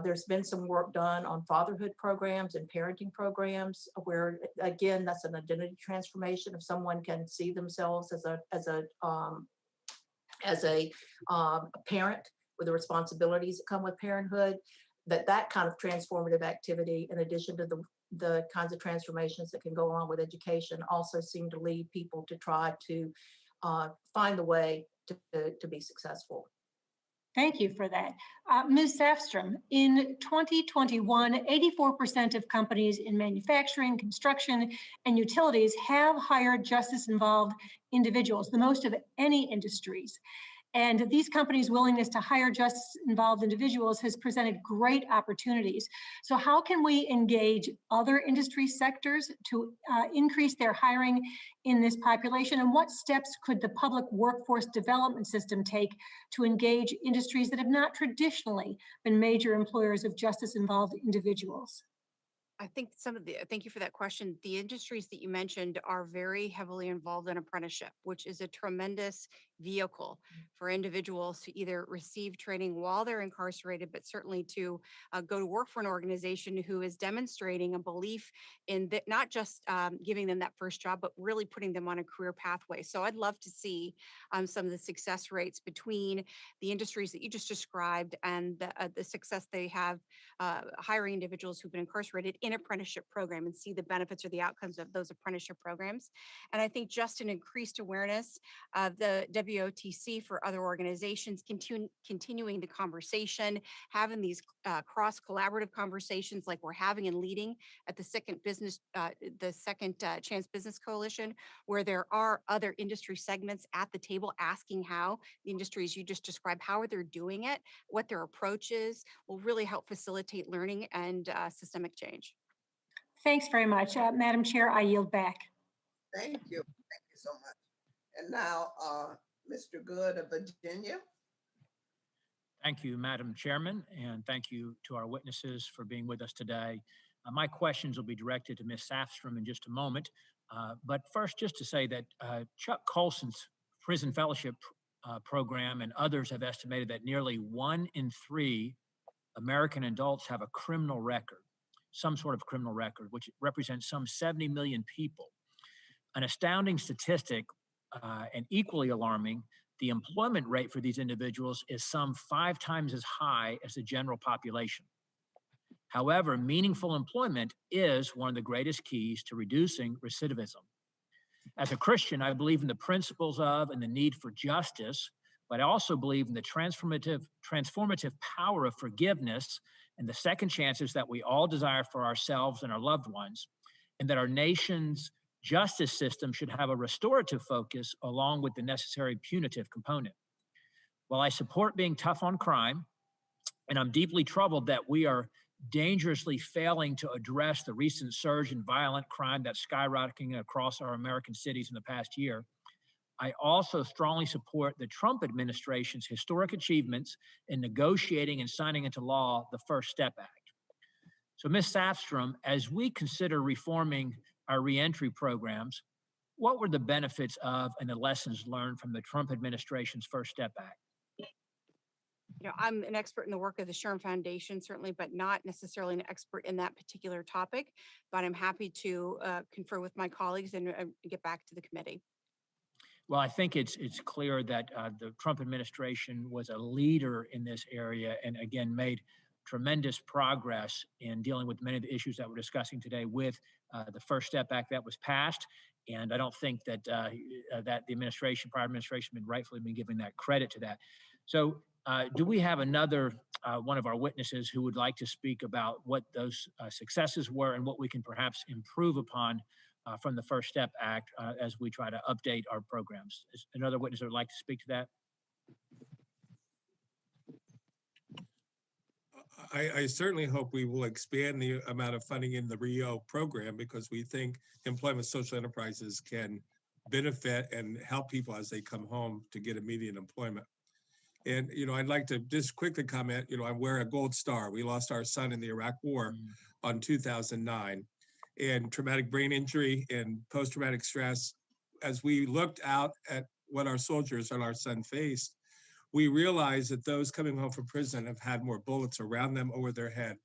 [SPEAKER 13] there's been some work done on fatherhood programs and parenting programs where, again, that's an identity transformation. If someone can see themselves as a parent with the responsibilities that come with parenthood, that kind of transformative activity, in addition to the kinds of transformations that can go on with education, also seem to lead people to try to find the way to be successful.
[SPEAKER 8] Thank you for that. Ms. Safstrom, in 2021, 84% of companies in manufacturing, construction, and utilities have hired justice-involved individuals, the most of any industries. And these companies' willingness to hire justice-involved individuals has presented great opportunities. So how can we engage other industry sectors to increase their hiring in this population? And what steps could the public workforce development system take to engage industries that have not traditionally been major employers of justice-involved individuals?
[SPEAKER 14] I think thank you for that question. The industries that you mentioned are very heavily involved in apprenticeship, which is a tremendous vehicle for individuals to either receive training while they're incarcerated, but certainly to go to work for an organization who is demonstrating a belief in that, not just giving them that first job, but really putting them on a career pathway. So I'd love to see some of the success rates between the industries that you just described and the success they have hiring individuals who've been incarcerated in apprenticeship program, and see the benefits or the outcomes of those apprenticeship programs. And I think just an increased awareness of the WOTC for other organizations, continuing the conversation, having these cross-collaborative conversations like we're having and leading at the Second Chance Business Coalition, where there are other industry segments at the table asking how the industries you just described, how they're doing it, what their approach is, will really help facilitate learning and systemic change.
[SPEAKER 8] Thanks very much. Madam Chair, I yield back.
[SPEAKER 1] Thank you. Thank you so much. And now, Mr. Good of Virginia.
[SPEAKER 8] Thank you, Madam Chairman, and thank you to our witnesses for being with us today. My questions will be directed to Ms. Safstrom in just a moment. But first, just to say that Chuck Colson's Prison Fellowship Program and others have estimated that nearly 1 in 3 American adults have a criminal record, some sort of criminal record, which represents some 70 million people. An astounding statistic, and equally alarming, the employment rate for these individuals is some 5 times as high as the general population. However, meaningful employment is one of the greatest keys to reducing recidivism. As a Christian, I believe in the principles of and the need for justice, but I also believe in the transformative power of forgiveness and the second chances that we all desire for ourselves and our loved ones, and that our nation's justice system should have a restorative focus along with the necessary punitive component. While I support being tough on crime, and I'm deeply troubled that we are dangerously failing to address the recent surge in violent crime that's skyrocketing across our American cities in the past year, I also strongly support the Trump administration's historic achievements in negotiating and signing into law the First Step Act. So, Ms. Safstrom, as we consider reforming our reentry programs, what were the benefits of and the lessons learned from the Trump administration's First Step Act?
[SPEAKER 14] You know, I'm an expert in the work of the Sherm Foundation, certainly, but not necessarily an expert in that particular topic. But I'm happy to confer with my colleagues and get back to the committee.
[SPEAKER 8] Well, I think it's clear that the Trump administration was a leader in this area and again made tremendous progress in dealing with many of the issues that we're discussing today with the First Step Act that was passed. And I don't think that that the prior administration, rightfully been giving that credit to that. So do we have another one of our witnesses who would like to speak about what those successes were and what we can perhaps improve upon from the First Step Act as we try to update our programs? Is another witness that would like to speak to that?
[SPEAKER 12] I certainly hope we will expand the amount of funding in the RIO program because we think employment social enterprises can benefit and help people as they come home to get immediate employment. And, you know, I'd like to just quickly comment, you know, I wear a gold star. We lost our son in the Iraq War on 2009. And traumatic brain injury and post-traumatic stress, as we looked out at what our soldiers and our son faced, we realized that those coming home from prison have had more bullets around them over their head.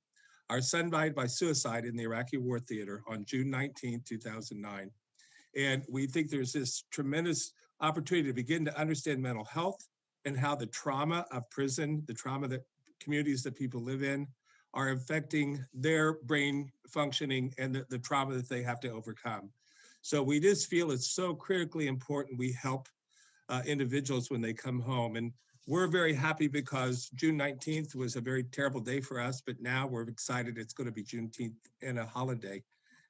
[SPEAKER 12] Our son died by suicide in the Iraqi war theater on June 19, 2009. And we think there's this tremendous opportunity to begin to understand mental health and how the trauma of prison, the trauma that communities that people live in, are affecting their brain functioning and the trauma that they have to overcome. So we just feel it's so critically important we help individuals when they come home. And we're very happy because June 19th was a very terrible day for us, but now we're excited it's going to be Juneteenth and a holiday.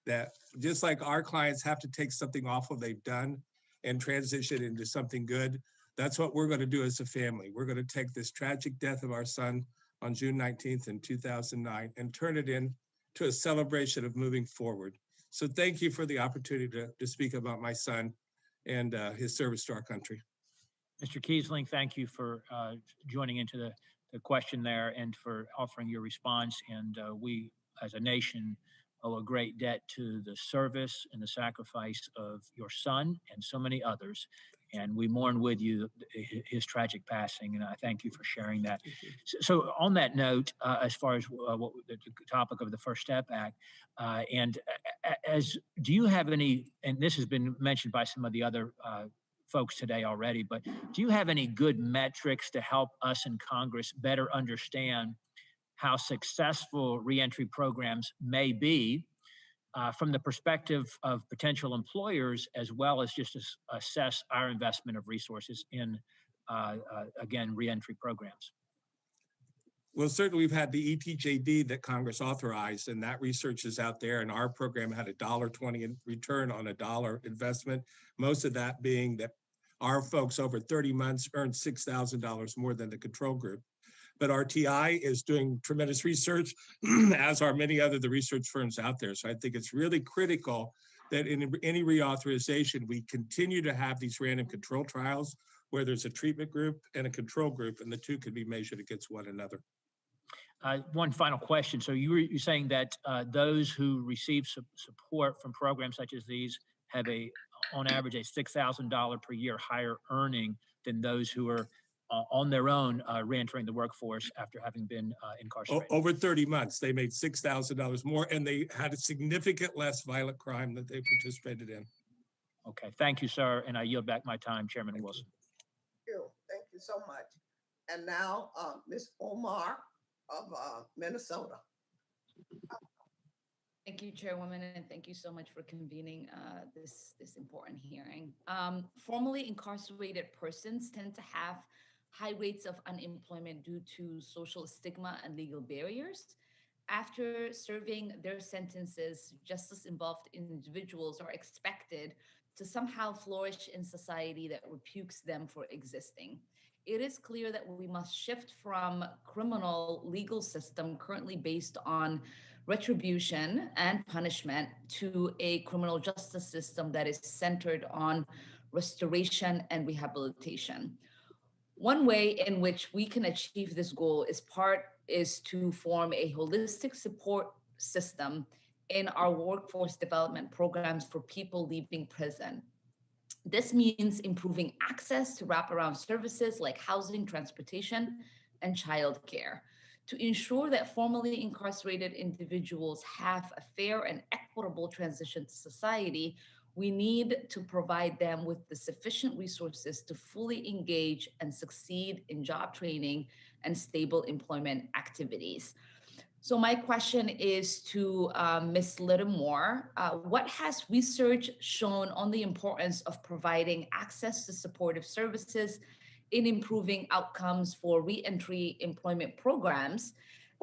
[SPEAKER 12] That just like our clients have to take something awful they've done and transition into something good, that's what we're going to do as a family. We're going to take this tragic death of our son on June 19th in 2009 and turn it into a celebration of moving forward. So thank you for the opportunity to speak about my son and his service to our country.
[SPEAKER 8] Mr. Kiesling, thank you for joining into the question there and for offering your response. And we, as a nation, owe a great debt to the service and the sacrifice of your son and so many others. And we mourn with you his tragic passing, and I thank you for sharing that. So on that note, as far as what the topic of the First Step Act, do you have any, and this has been mentioned by some of the other folks today already, but do you have any good metrics to help us in Congress better understand how successful reentry programs may be from the perspective of potential employers, as well as just to assess our investment of resources in, again, reentry programs?
[SPEAKER 12] Well, certainly we've had the ETJD that Congress authorized, and that research is out there, and our program had a $1.20 in return on a dollar investment, most of that being that our folks over 30 months earned $6,000 more than the control group. But RTI is doing tremendous research, as are many other the research firms out there. So I think it's really critical that in any reauthorization, we continue to have these random control trials where there's a treatment group and a control group, and the two can be measured against one another.
[SPEAKER 8] One final question. So you're saying that those who receive support from programs such as these have on average, a $6,000 per year higher earning than those who are on their own reentering the workforce after having been incarcerated.
[SPEAKER 12] Over 30 months, they made $6,000 more, and they had a significant less violent crime that they participated in.
[SPEAKER 8] Okay, thank you, sir. And I yield back my time, Chairman Wilson.
[SPEAKER 1] Thank you so much. And now, Ms. Omar of Minnesota.
[SPEAKER 7] Thank you, Chairwoman, and thank you so much for convening this important hearing. Formerly incarcerated persons tend to have high rates of unemployment due to social stigma and legal barriers. After serving their sentences, justice-involved individuals are expected to somehow flourish in society that rebukes them for existing. It is clear that we must shift from criminal legal system currently based on retribution and punishment to a criminal justice system that is centered on restoration and rehabilitation. One way in which we can achieve this goal is to form a holistic support system in our workforce development programs for people leaving prison. This means improving access to wraparound services like housing, transportation, and childcare. To ensure that formerly incarcerated individuals have a fair and equitable transition to society, we need to provide them with the sufficient resources to fully engage and succeed in job training and stable employment activities. So my question is to Ms. Littlemore. What has research shown on the importance of providing access to supportive services in improving outcomes for reentry employment programs?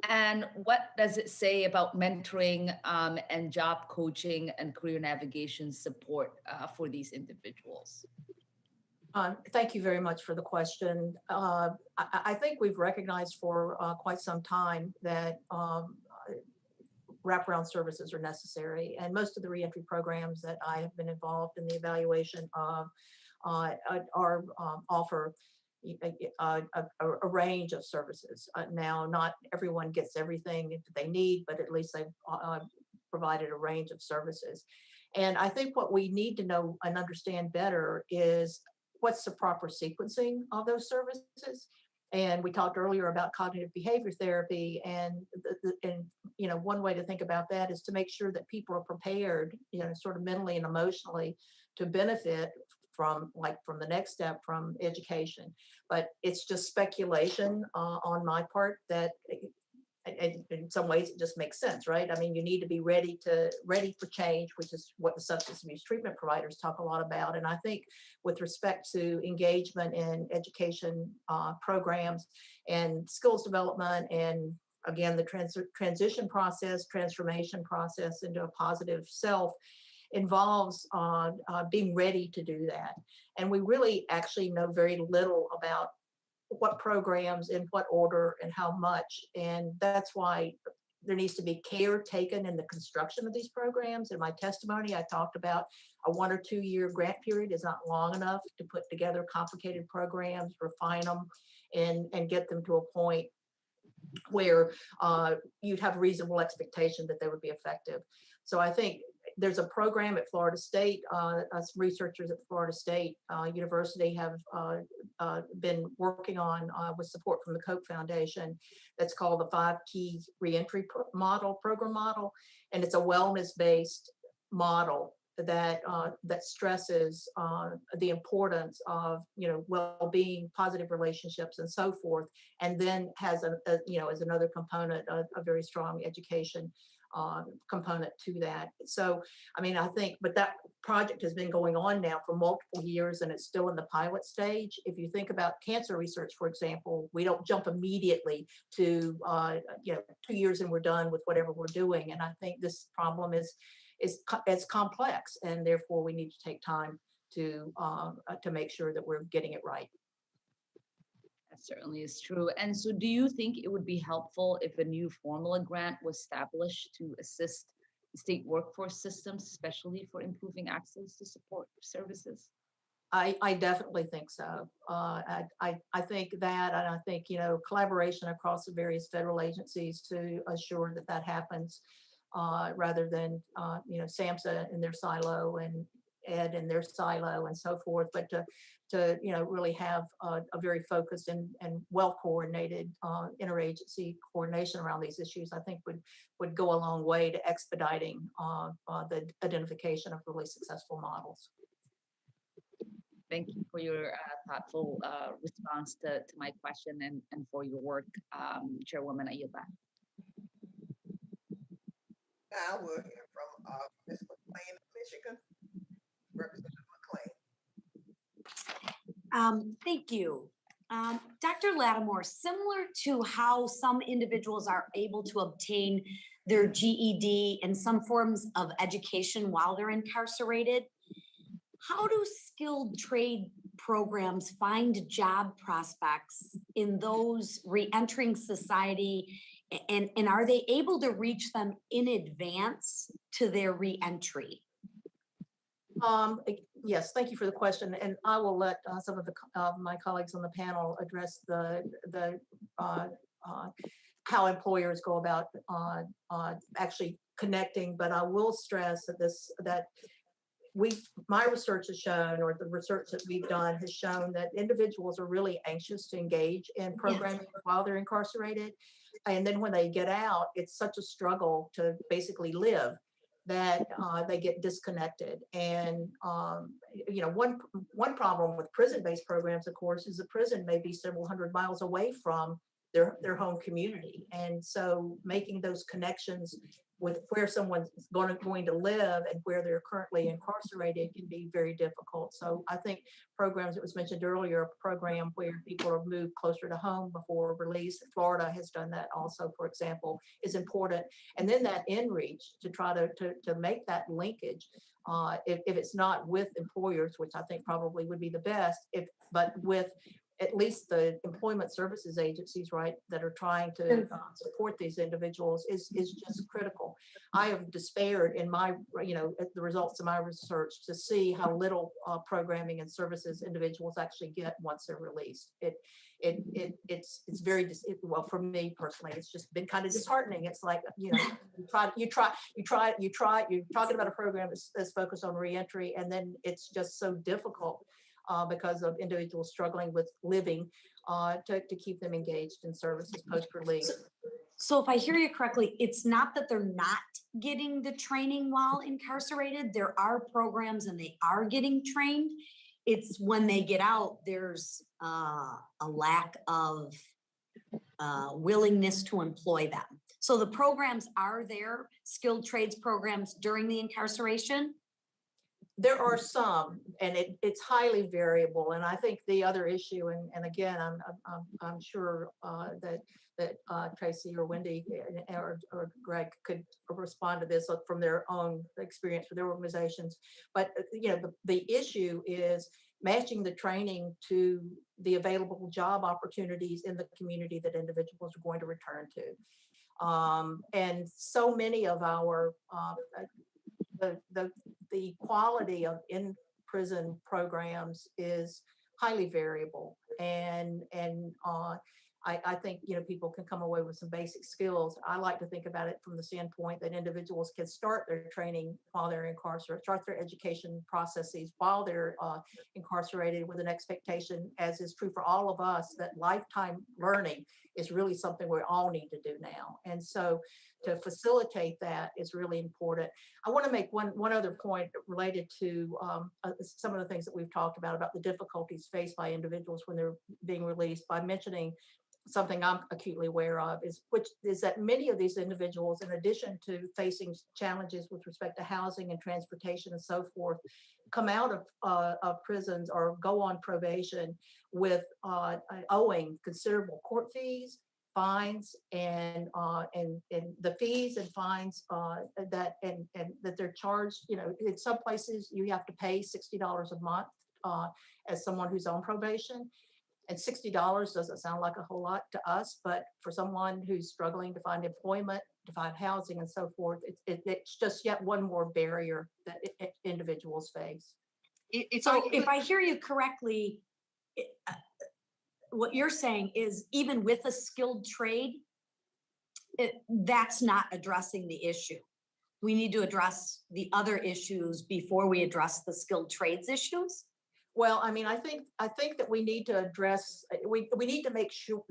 [SPEAKER 7] And what does it say about mentoring and job coaching and career navigation support for these individuals?
[SPEAKER 13] Thank you very much for the question. I think we've recognized for quite some time that wraparound services are necessary, and most of the reentry programs that I have been involved in the evaluation of offer a range of services. Now, not everyone gets everything they need, but at least they've provided a range of services. And I think what we need to know and understand better is what's the proper sequencing of those services. And we talked earlier about cognitive behavior therapy, and one way to think about that is to make sure that people are prepared, sort of mentally and emotionally, to benefit from the next step from education. But it's just speculation on my part that in some ways it just makes sense, right? I mean, you need to be ready for change, which is what the substance abuse treatment providers talk a lot about. And I think with respect to engagement in education programs and skills development, and again, the transition process, transformation process into a positive self involves being ready to do that. And we really actually know very little about what programs, in what order, and how much. And that's why there needs to be care taken in the construction of these programs. In my testimony, I talked about a 1 or 2 year grant period is not long enough to put together complicated programs, refine them, and get them to a point where you'd have reasonable expectation that they would be effective. So I think there's a program at Florida State. Us researchers at Florida State University have been working on with support from the Koch Foundation. That's called the 5 Key Reentry Program Model, and it's a wellness-based model that stresses the importance of well-being, positive relationships, and so forth, and then has as another component a very strong education component to that. So, I mean, I think, but that project has been going on now for multiple years, and it's still in the pilot stage. If you think about cancer research, for example, we don't jump immediately to 2 years and we're done with whatever we're doing. And I think this problem is complex, and therefore we need to take time to make sure that we're getting it right.
[SPEAKER 7] That certainly is true. And so do you think it would be helpful if a new formula grant was established to assist state workforce systems, especially for improving access to support services?
[SPEAKER 13] I definitely think so. I think that, and I think, collaboration across the various federal agencies to assure that happens rather than, SAMHSA in their silo and ed in their silo and so forth, but to really have a very focused and well-coordinated interagency coordination around these issues, I think would go a long way to expediting the identification of really successful models.
[SPEAKER 7] Thank you for your thoughtful response to my question and for your work, Chairwoman. I yield back.
[SPEAKER 1] Now we'll hear from Ms. McLean of Michigan, Representative McLean.
[SPEAKER 19] Thank you. Dr. Lattimore, similar to how some individuals are able to obtain their GED and some forms of education while they're incarcerated, how do skilled trade programs find job prospects in those re-entering society, and are they able to reach them in advance to their re-entry?
[SPEAKER 13] Yes, thank you for the question, and I will let some of my colleagues on the panel address the how employers go about actually connecting. But I will stress that my research has shown, or the research that we've done has shown, that individuals are really anxious to engage in programming while they're incarcerated, and then when they get out, it's such a struggle to basically live that they get disconnected. And one problem with prison-based programs, of course, is the prison may be several hundred miles away from their home community, and so making those connections with where someone's going to live and where they're currently incarcerated can be very difficult. So I think programs that was mentioned earlier, a program where people are moved closer to home before release, Florida has done that also, for example, is important. And then that in-reach to try to make that linkage, if it's not with employers, which I think probably would be the best, but with at least the employment services agencies, right, that are trying to support these individuals is just critical. I have despaired in my, at the results of my research to see how little programming and services individuals actually get once they're released. It's very, well, for me personally, it's just been kind of disheartening. It's like, you're talking about a program that's focused on reentry, and then it's just so difficult because of individuals struggling with living to keep them engaged in services post-release.
[SPEAKER 19] So if I hear you correctly, it's not that they're not getting the training while incarcerated. There are programs and they are getting trained. It's when they get out, there's a lack of willingness to employ them. So the programs are there, skilled trades programs during the incarceration.
[SPEAKER 13] There are some, and it's highly variable. And I think the other issue, and again, I'm sure that Tracy or Wendy or Greg could respond to this from their own experience with their organizations. But the issue is matching the training to the available job opportunities in the community that individuals are going to return to. And so many of our the quality of in-prison programs is highly variable, and I think people can come away with some basic skills. I like to think about it from the standpoint that individuals can start their training while they're incarcerated, start their education processes while they're incarcerated, with an expectation, as is true for all of us, that lifetime learning is really something we all need to do now. And so to facilitate that is really important. I want to make one other point related to some of the things that we've talked about the difficulties faced by individuals when they're being released, by mentioning something I'm acutely aware of, which is that many of these individuals, in addition to facing challenges with respect to housing and transportation and so forth, come out of prisons or go on probation with owing considerable court fees, fines, and the fees and fines that they're charged. In some places you have to pay $60 a month as someone who's on probation. And $60 doesn't sound like a whole lot to us, but for someone who's struggling to find employment, to find housing and so forth, it's just yet one more barrier that individuals face.
[SPEAKER 19] So if I hear you correctly, what you're saying is even with a skilled trade, that's not addressing the issue.
[SPEAKER 7] we need to address the other issues before we address the skilled trades issues?
[SPEAKER 13] Well, I mean, I think that we need to address, we need to make sure,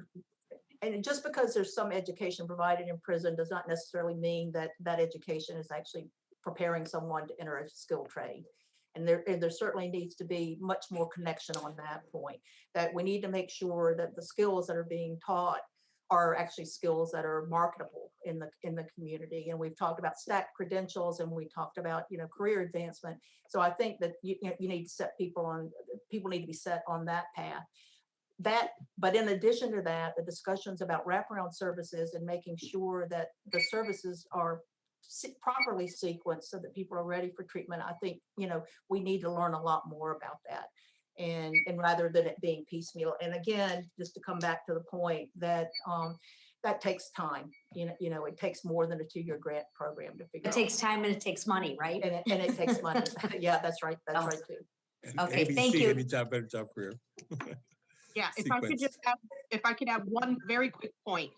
[SPEAKER 13] and just because there's some education provided in prison does not necessarily mean that that education is actually preparing someone to enter a skilled trade. And there certainly needs to be much more connection on that point, that we need to make sure that the skills that are being taught are actually skills that are marketable in the community. And we've talked about stacked credentials, and we talked about, you know, career advancement. So I think that you need to set people need to be set on that path. But in addition to that, the discussions about wraparound services and making sure that the services are properly sequenced so that people are ready for treatment. I think, you know, we need to learn a lot more about that, and rather than it being piecemeal. And again, just to come back to the point that that takes time. You know, it takes more than a 2-year grant program to figure out.
[SPEAKER 7] It takes time and it takes money, right?
[SPEAKER 13] And it takes money. Yeah, that's right. That's right too.
[SPEAKER 7] Okay,
[SPEAKER 12] ABC,
[SPEAKER 7] thank you.
[SPEAKER 12] Any job, better job career.
[SPEAKER 11] Yeah, if I could add one very quick point.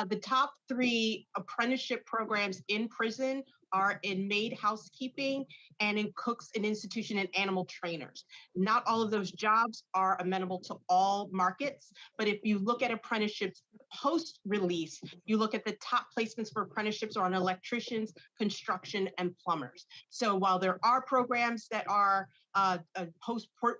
[SPEAKER 11] The top 3 apprenticeship programs in prison are in maid housekeeping and in cooks and institution and animal trainers. Not all of those jobs are amenable to all markets, but if you look at apprenticeships post-release, you look at the top placements for apprenticeships are on electricians, construction, and plumbers. So while there are programs that are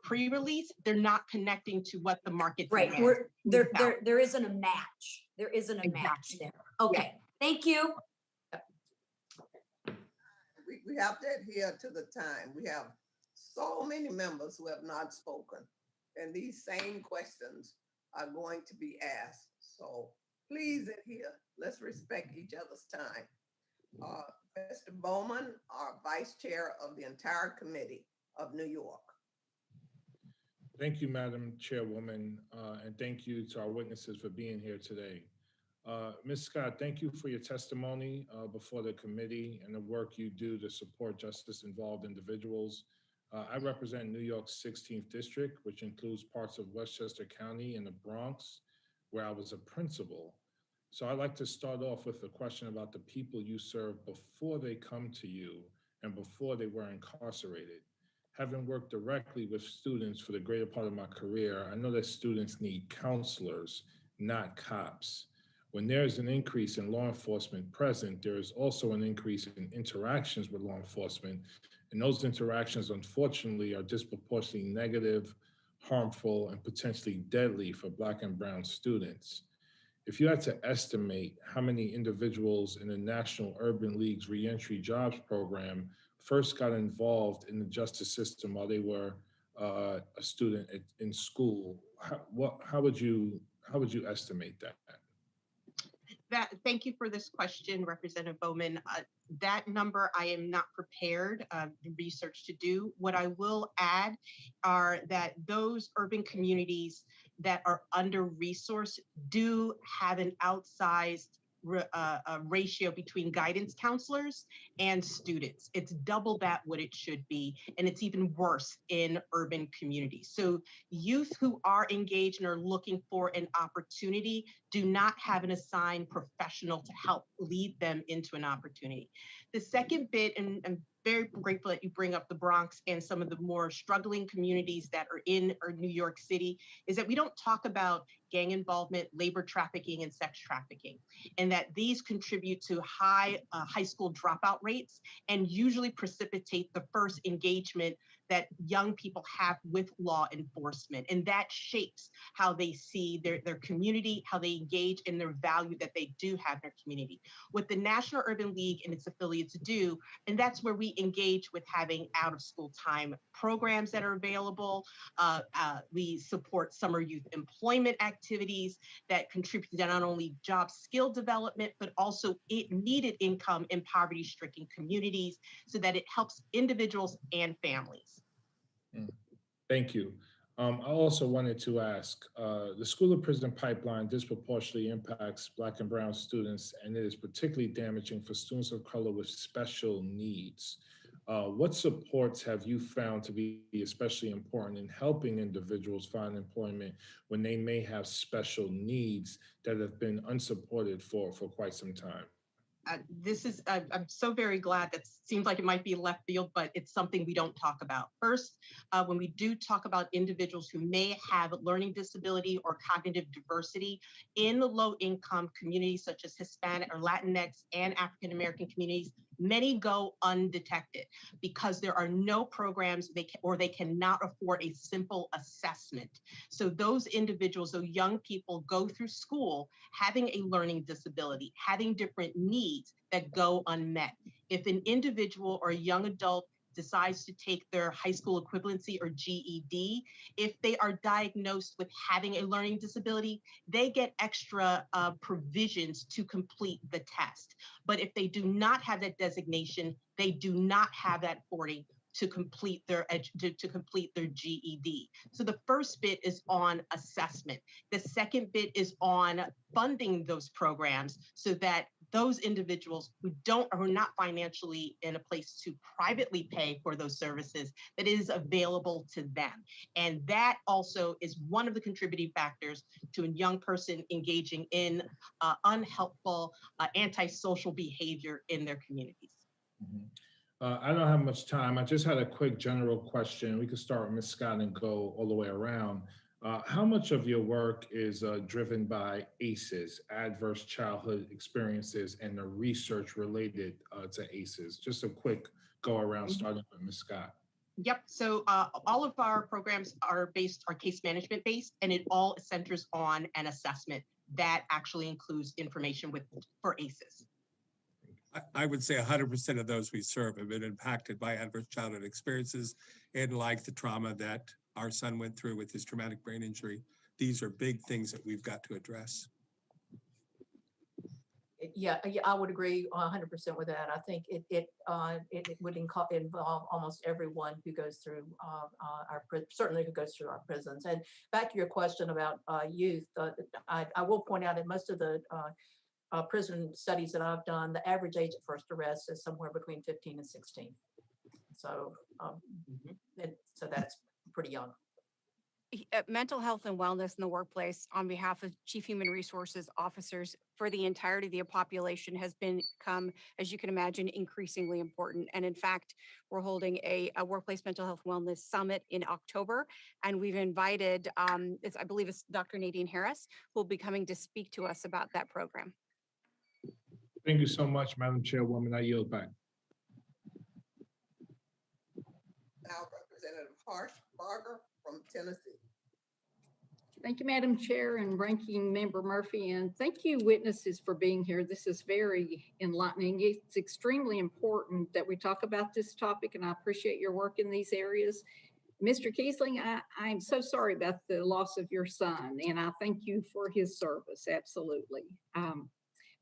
[SPEAKER 11] pre-release, they're not connecting to what the market
[SPEAKER 7] Right,
[SPEAKER 11] demands.
[SPEAKER 7] there isn't a match. There isn't a match there. Okay, thank you.
[SPEAKER 1] We have to adhere to the time. We have so many members who have not spoken, and these same questions are going to be asked. So please adhere. Let's respect each other's time. Mr. Bowman, our Vice Chair of the entire committee of New York.
[SPEAKER 5] Thank you, Madam Chairwoman, and thank you to our witnesses for being here today. Ms. Scott, thank you for your testimony before the committee and the work you do to support justice-involved individuals. I represent New York's 16th District, which includes parts of Westchester County and the Bronx, where I was a principal. So I'd like to start off with a question about the people you serve before they come to you and before they were incarcerated. Having worked directly with students for the greater part of my career, I know that students need counselors, not cops. When there's an increase in law enforcement present, there is also an increase in interactions with law enforcement. And those interactions, unfortunately, are disproportionately negative, harmful, and potentially deadly for Black and Brown students. If you had to estimate how many individuals in the National Urban League's Reentry Jobs Program first got involved in the justice system while they were a student in school, how would you estimate that?
[SPEAKER 11] Thank you for this question, Representative Bowman. That number I am not prepared research to do. What I will add are that those urban communities that are under-resourced do have an outsized ratio between guidance counselors and students. It's double that what it should be, and it's even worse in urban communities. So youth who are engaged and are looking for an opportunity do not have an assigned professional to help lead them into an opportunity. The second bit, and I'm very grateful that you bring up the Bronx and some of the more struggling communities that are in New York City, is that we don't talk about gang involvement, labor trafficking, and sex trafficking, and that these contribute to high school dropout rates and usually precipitate the first engagement that young people have with law enforcement. And that shapes how they see their community, how they engage, and their value that they do have in their community. What the National Urban League and its affiliates do, and that's where we engage with having out of school time programs that are available. We support summer youth employment activities that contribute to not only job skill development, but also needed income in poverty-stricken communities so that it helps individuals and families.
[SPEAKER 5] Thank you. I also wanted to ask, the school to prison pipeline disproportionately impacts Black and Brown students, and it is particularly damaging for students of color with special needs. What supports have you found to be especially important in helping individuals find employment when they may have special needs that have been unsupported for quite some time?
[SPEAKER 11] I'm so very glad that seems like it might be left field, but it's something we don't talk about. First, when we do talk about individuals who may have learning disability or cognitive diversity in the low income communities such as Hispanic or Latinx and African American communities, many go undetected because there are no programs they cannot afford a simple assessment. So those individuals, those young people go through school having a learning disability, having different needs that go unmet. If an individual or a young adult decides to take their high school equivalency or GED, if they are diagnosed with having a learning disability, they get extra provisions to complete the test. But if they do not have that designation, they do not have that authority to complete their GED. So the first bit is on assessment. The second bit is on funding those programs so that those individuals who are not financially in a place to privately pay for those services, that is available to them. And that also is one of the contributing factors to a young person engaging in unhelpful, antisocial behavior in their communities.
[SPEAKER 5] I don't have much time. I just had a quick general question. We could start with Ms. Scott and go all the way around. How much of your work is driven by ACEs, adverse childhood experiences, and the research related to ACEs? Just a quick go around, starting with Ms. Scott.
[SPEAKER 11] Yep. So all of our programs are case management based, and it all centers on an assessment that actually includes information for ACEs.
[SPEAKER 12] I would say 100% of those we serve have been impacted by adverse childhood experiences, and like the trauma that our son went through with his traumatic brain injury. These are big things that we've got to address.
[SPEAKER 13] Yeah, I would agree 100% with that. I think it would involve almost everyone who goes through certainly who goes through our prisons. And back to your question about youth, I will point out that most of the prison studies that I've done, the average age of first arrest is somewhere between 15 and 16. So, so that's pretty young.
[SPEAKER 14] Mental health and wellness in the workplace on behalf of Chief Human Resources officers for the entirety of the population has become, as you can imagine, increasingly important. And in fact, we're holding a workplace mental health wellness summit in October. And we've invited, I believe it's Dr. Nadine Harris, who will be coming to speak to us about that program.
[SPEAKER 5] Thank you so much, Madam Chairwoman. I yield back.
[SPEAKER 1] Now Representative Harsh-Barger from Tennessee.
[SPEAKER 19] Thank you, Madam Chair and Ranking Member Murphy, and thank you witnesses for being here. This is very enlightening. It's extremely important that we talk about this topic, and I appreciate your work in these areas. Mr. Kiesling, I'm so sorry about the loss of your son, and I thank you for his service, absolutely.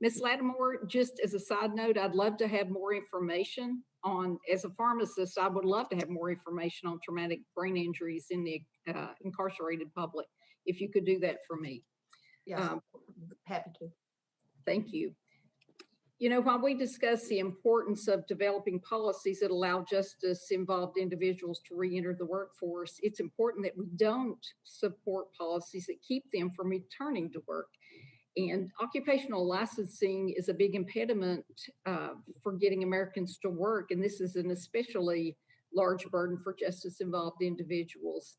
[SPEAKER 19] Ms. Lattimore, just as a side note, I'd love to have more information on, as a pharmacist, I would love to have more information on traumatic brain injuries in the incarcerated public, if you could do that for me.
[SPEAKER 13] Yes, happy to.
[SPEAKER 19] Thank you. You know, while we discuss the importance of developing policies that allow justice-involved individuals to re-enter the workforce, it's important that we don't support policies that keep them from returning to work. And occupational licensing is a big impediment for getting Americans to work. And this is an especially large burden for justice-involved individuals.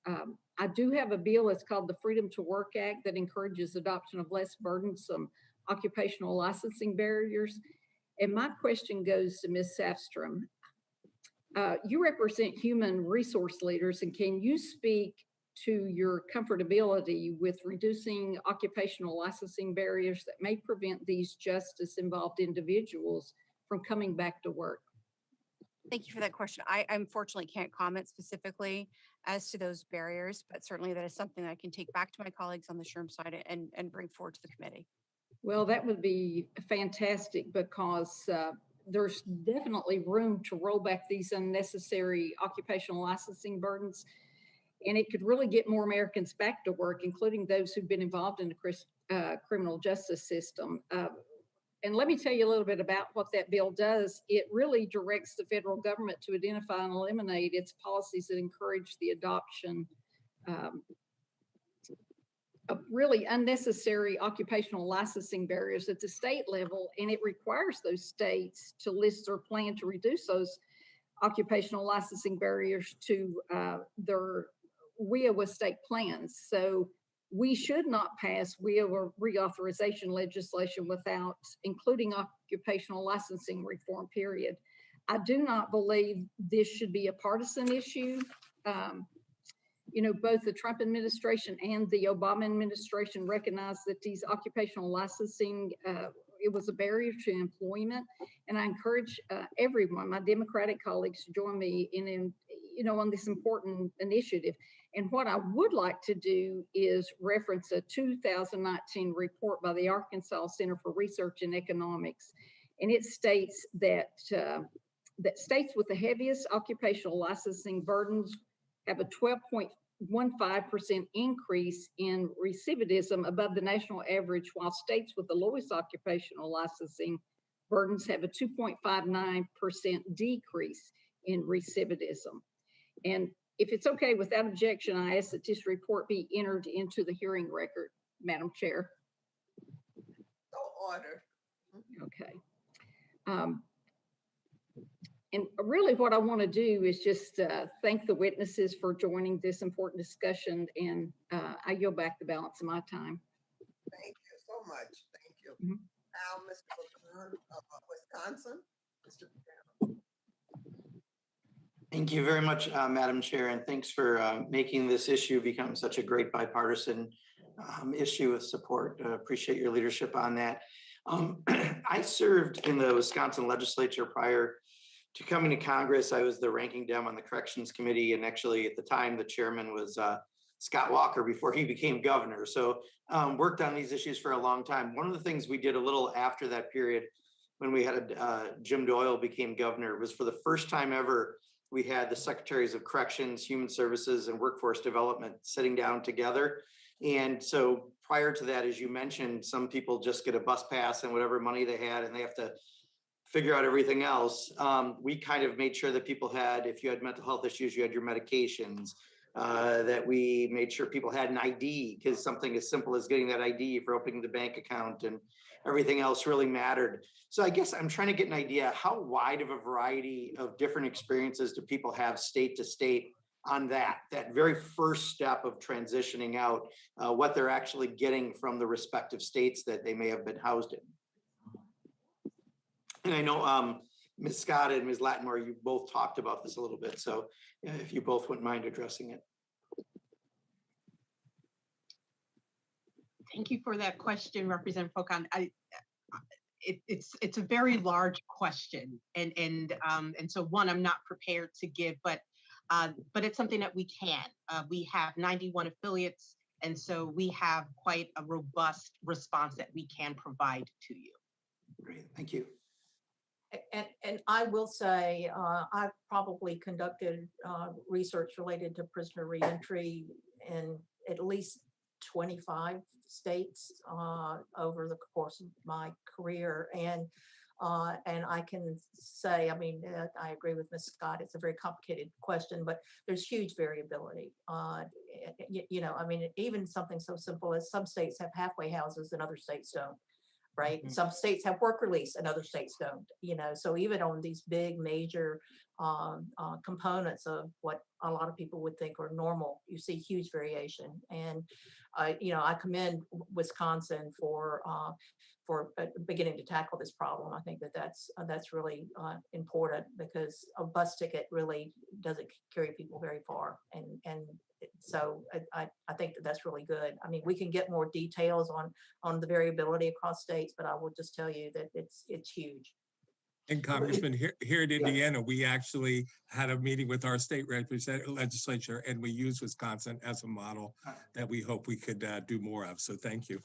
[SPEAKER 19] I do have a bill, it's called the Freedom to Work Act, that encourages adoption of less burdensome occupational licensing barriers. And my question goes to Ms. Safstrom. You represent human resource leaders, and can you speak to your comfortability with reducing occupational licensing barriers that may prevent these justice-involved individuals from coming back to work?
[SPEAKER 14] Thank you for that question. I unfortunately can't comment specifically as to those barriers, but certainly that is something that I can take back to my colleagues on the SHRM side and bring forward to the committee.
[SPEAKER 19] Well, that would be fantastic, because there's definitely room to roll back these unnecessary occupational licensing burdens. And it could really get more Americans back to work, including those who've been involved in the criminal justice system. And let me tell you a little bit about what that bill does. It really directs the federal government to identify and eliminate its policies that encourage the adoption really unnecessary occupational licensing barriers at the state level, and it requires those states to list their plan to reduce those occupational licensing barriers to their WIOA state plans. So we should not pass WIOA reauthorization legislation without including occupational licensing reform, period. I do not believe this should be a partisan issue. You know, both the Trump administration and the Obama administration recognized that these occupational licensing, it was a barrier to employment. And I encourage everyone, my Democratic colleagues, to join me in, you know, on this important initiative. And what I would like to do is reference a 2019 report by the Arkansas Center for Research and Economics. And it states that, that states with the heaviest occupational licensing burdens have a 12.15% increase in recidivism above the national average, while states with the lowest occupational licensing burdens have a 2.59% decrease in recidivism. And if it's okay, without objection, I ask that this report be entered into the hearing record, Madam Chair.
[SPEAKER 1] So ordered.
[SPEAKER 19] Okay. And really what I want to do is just thank the witnesses for joining this important discussion, and I yield back the balance of my time.
[SPEAKER 1] Thank you so much. Thank you.
[SPEAKER 19] Mhm.
[SPEAKER 1] Now, Mr. Buchanan of Wisconsin. Mr.
[SPEAKER 6] Thank you very much, Madam Chair, and thanks for making this issue become such a great bipartisan issue of support. Appreciate your leadership on that. I served in the Wisconsin legislature prior to coming to Congress. I was the ranking Dem on the Corrections Committee, and actually at the time the chairman was Scott Walker before he became governor. So worked on these issues for a long time. One of the things we did a little after that period when we had Jim Doyle became governor was, for the first time ever, we had the Secretaries of Corrections, Human Services, and Workforce Development sitting down together. And so prior to that, as you mentioned, some people just get a bus pass and whatever money they had, and they have to figure out everything else. We kind of made sure that people had, if you had mental health issues, you had your medications, that we made sure people had an ID, because something as simple as getting that ID for opening the bank account and everything else really mattered. So I guess I'm trying to get an idea, how wide of a variety of different experiences do people have state to state on that very first step of transitioning out, what they're actually getting from the respective states that they may have been housed in? And I know Ms. Scott and Ms. Lattimore, you both talked about this a little bit. So if you both wouldn't mind addressing it.
[SPEAKER 11] Thank you for that question, Representative Pocan. It's a very large question, and so one I'm not prepared to give, but it's something that we can. We have 91 affiliates, and so we have quite a robust response that we can provide to you.
[SPEAKER 6] Great, thank you.
[SPEAKER 13] And I will say, I've probably conducted research related to prisoner reentry in at least 25 states over the course of my career. And I can say, I mean, I agree with Ms. Scott, it's a very complicated question, but there's huge variability. You know, I mean, even something so simple as some states have halfway houses and other states don't. Right. Mm-hmm. Some states have work release and other states don't, you know, so even on these big major components of what a lot of people would think are normal, you see huge variation. And, you know, I commend Wisconsin for beginning to tackle this problem. I think that's really important, because a bus ticket really doesn't carry people very far. And so I think that's really good. I mean, we can get more details on the variability across states, but I will just tell you that it's huge.
[SPEAKER 12] And Congressman, here in Indiana, we actually had a meeting with our state legislature, and we used Wisconsin as a model that we hope we could do more of. So thank you.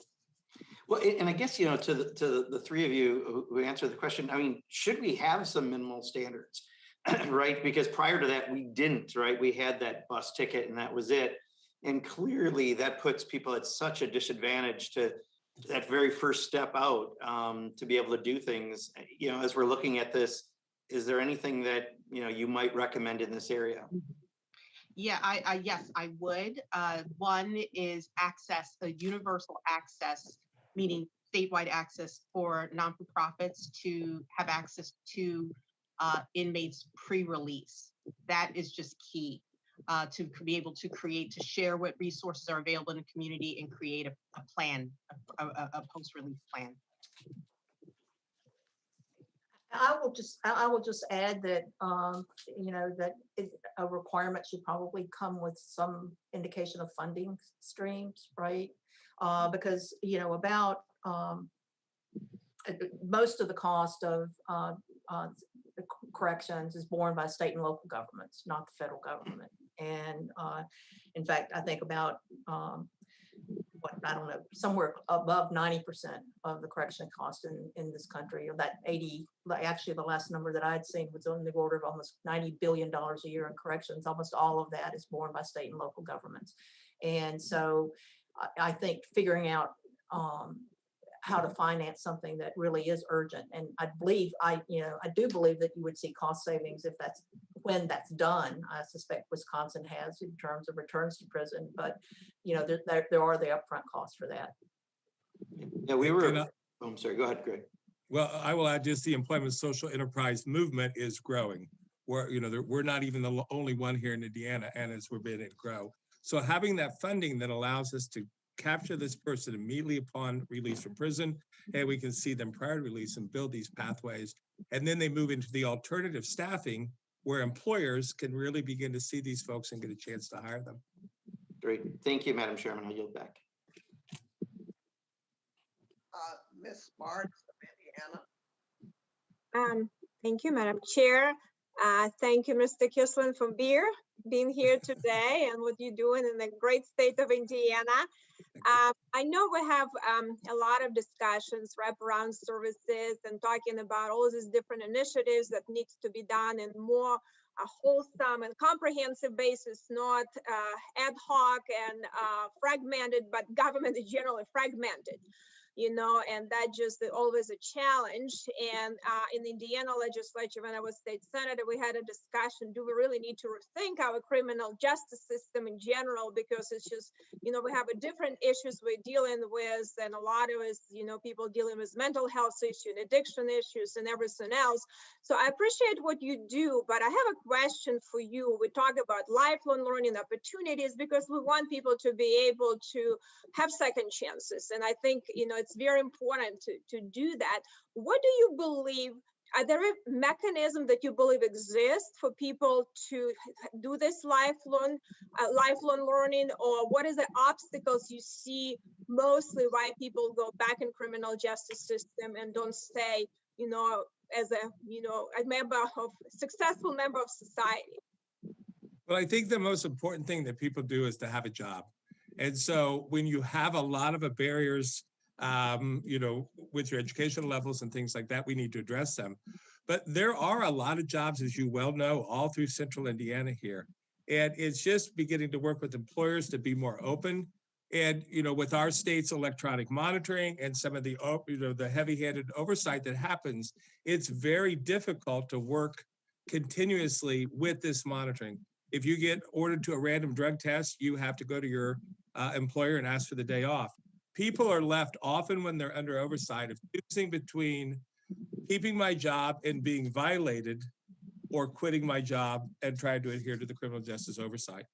[SPEAKER 6] Well, and I guess, you know, to the three of you who answered the question, I mean, should we have some minimal standards? Right? Because prior to that, we didn't, right? We had that bus ticket and that was it. And clearly that puts people at such a disadvantage to that very first step out, to be able to do things. You know, as we're looking at this, is there anything that, you know, you might recommend in this area?
[SPEAKER 11] Yes, I would. One is access, a universal access, meaning statewide access for non-for-profits to have access to inmates pre-release. That is just key to be able to share what resources are available in the community and create a plan, a post-release plan.
[SPEAKER 13] I will just add that, that a requirement should probably come with some indication of funding streams, right? Because, about most of the cost of the corrections is borne by state and local governments, not the federal government. And in fact, I think about I don't know, somewhere above 90% of the correction cost in this country, or that 80, actually the last number that I'd seen was on the order of almost $90 billion a year in corrections. Almost all of that is borne by state and local governments. And so I think figuring out how to finance something that really is urgent. And I do believe that you would see cost savings when that's done. I suspect Wisconsin has in terms of returns to prison, but there are the upfront costs for that.
[SPEAKER 6] Yeah, we were. Oh, I'm sorry. Go ahead, Greg.
[SPEAKER 12] Well, I will add just the employment social enterprise movement is growing. We're not even the only one here in Indiana, and as we're beginning to grow. So having that funding that allows us to capture this person immediately upon release from prison, and we can see them prior to release and build these pathways. And then they move into the alternative staffing where employers can really begin to see these folks and get a chance to hire them.
[SPEAKER 6] Great. Thank you, Madam Chairman. I yield back.
[SPEAKER 1] Ms. Sparks of Indiana.
[SPEAKER 19] Thank you, Madam Chair. Thank you, Mr. Kisland, for being here today and what you're doing in the great state of Indiana. I know we have a lot of discussions, wraparound services, and talking about all these different initiatives that needs to be done in more a wholesome and comprehensive basis, not ad hoc and fragmented, but government is generally fragmented. And that just always a challenge. And in the Indiana legislature, when I was state senator, we had a discussion, do we really need to rethink our criminal justice system in general? Because it's just, we have a different issues we're dealing with, and a lot of us, people dealing with mental health issues, and addiction issues, and everything else. So I appreciate what you do, but I have a question for you. We talk about lifelong learning opportunities because we want people to be able to have second chances. And I think, it's very important to do that. What do you believe? Are there mechanisms that you believe exist for people to do this lifelong learning, or what is the obstacles you see mostly why people go back in criminal justice system and don't stay, as a successful member of society?
[SPEAKER 12] Well, I think the most important thing that people do is to have a job. And so when you have a lot of barriers, with your educational levels and things like that, we need to address them. But there are a lot of jobs, as you well know, all through central Indiana here. And it's just beginning to work with employers to be more open. And, with our state's electronic monitoring and some of the, the heavy-handed oversight that happens, it's very difficult to work continuously with this monitoring. If you get ordered to a random drug test, you have to go to your employer and ask for the day off. People are left often when they're under oversight of choosing between keeping my job and being violated or quitting my job and trying to adhere to the criminal justice oversight.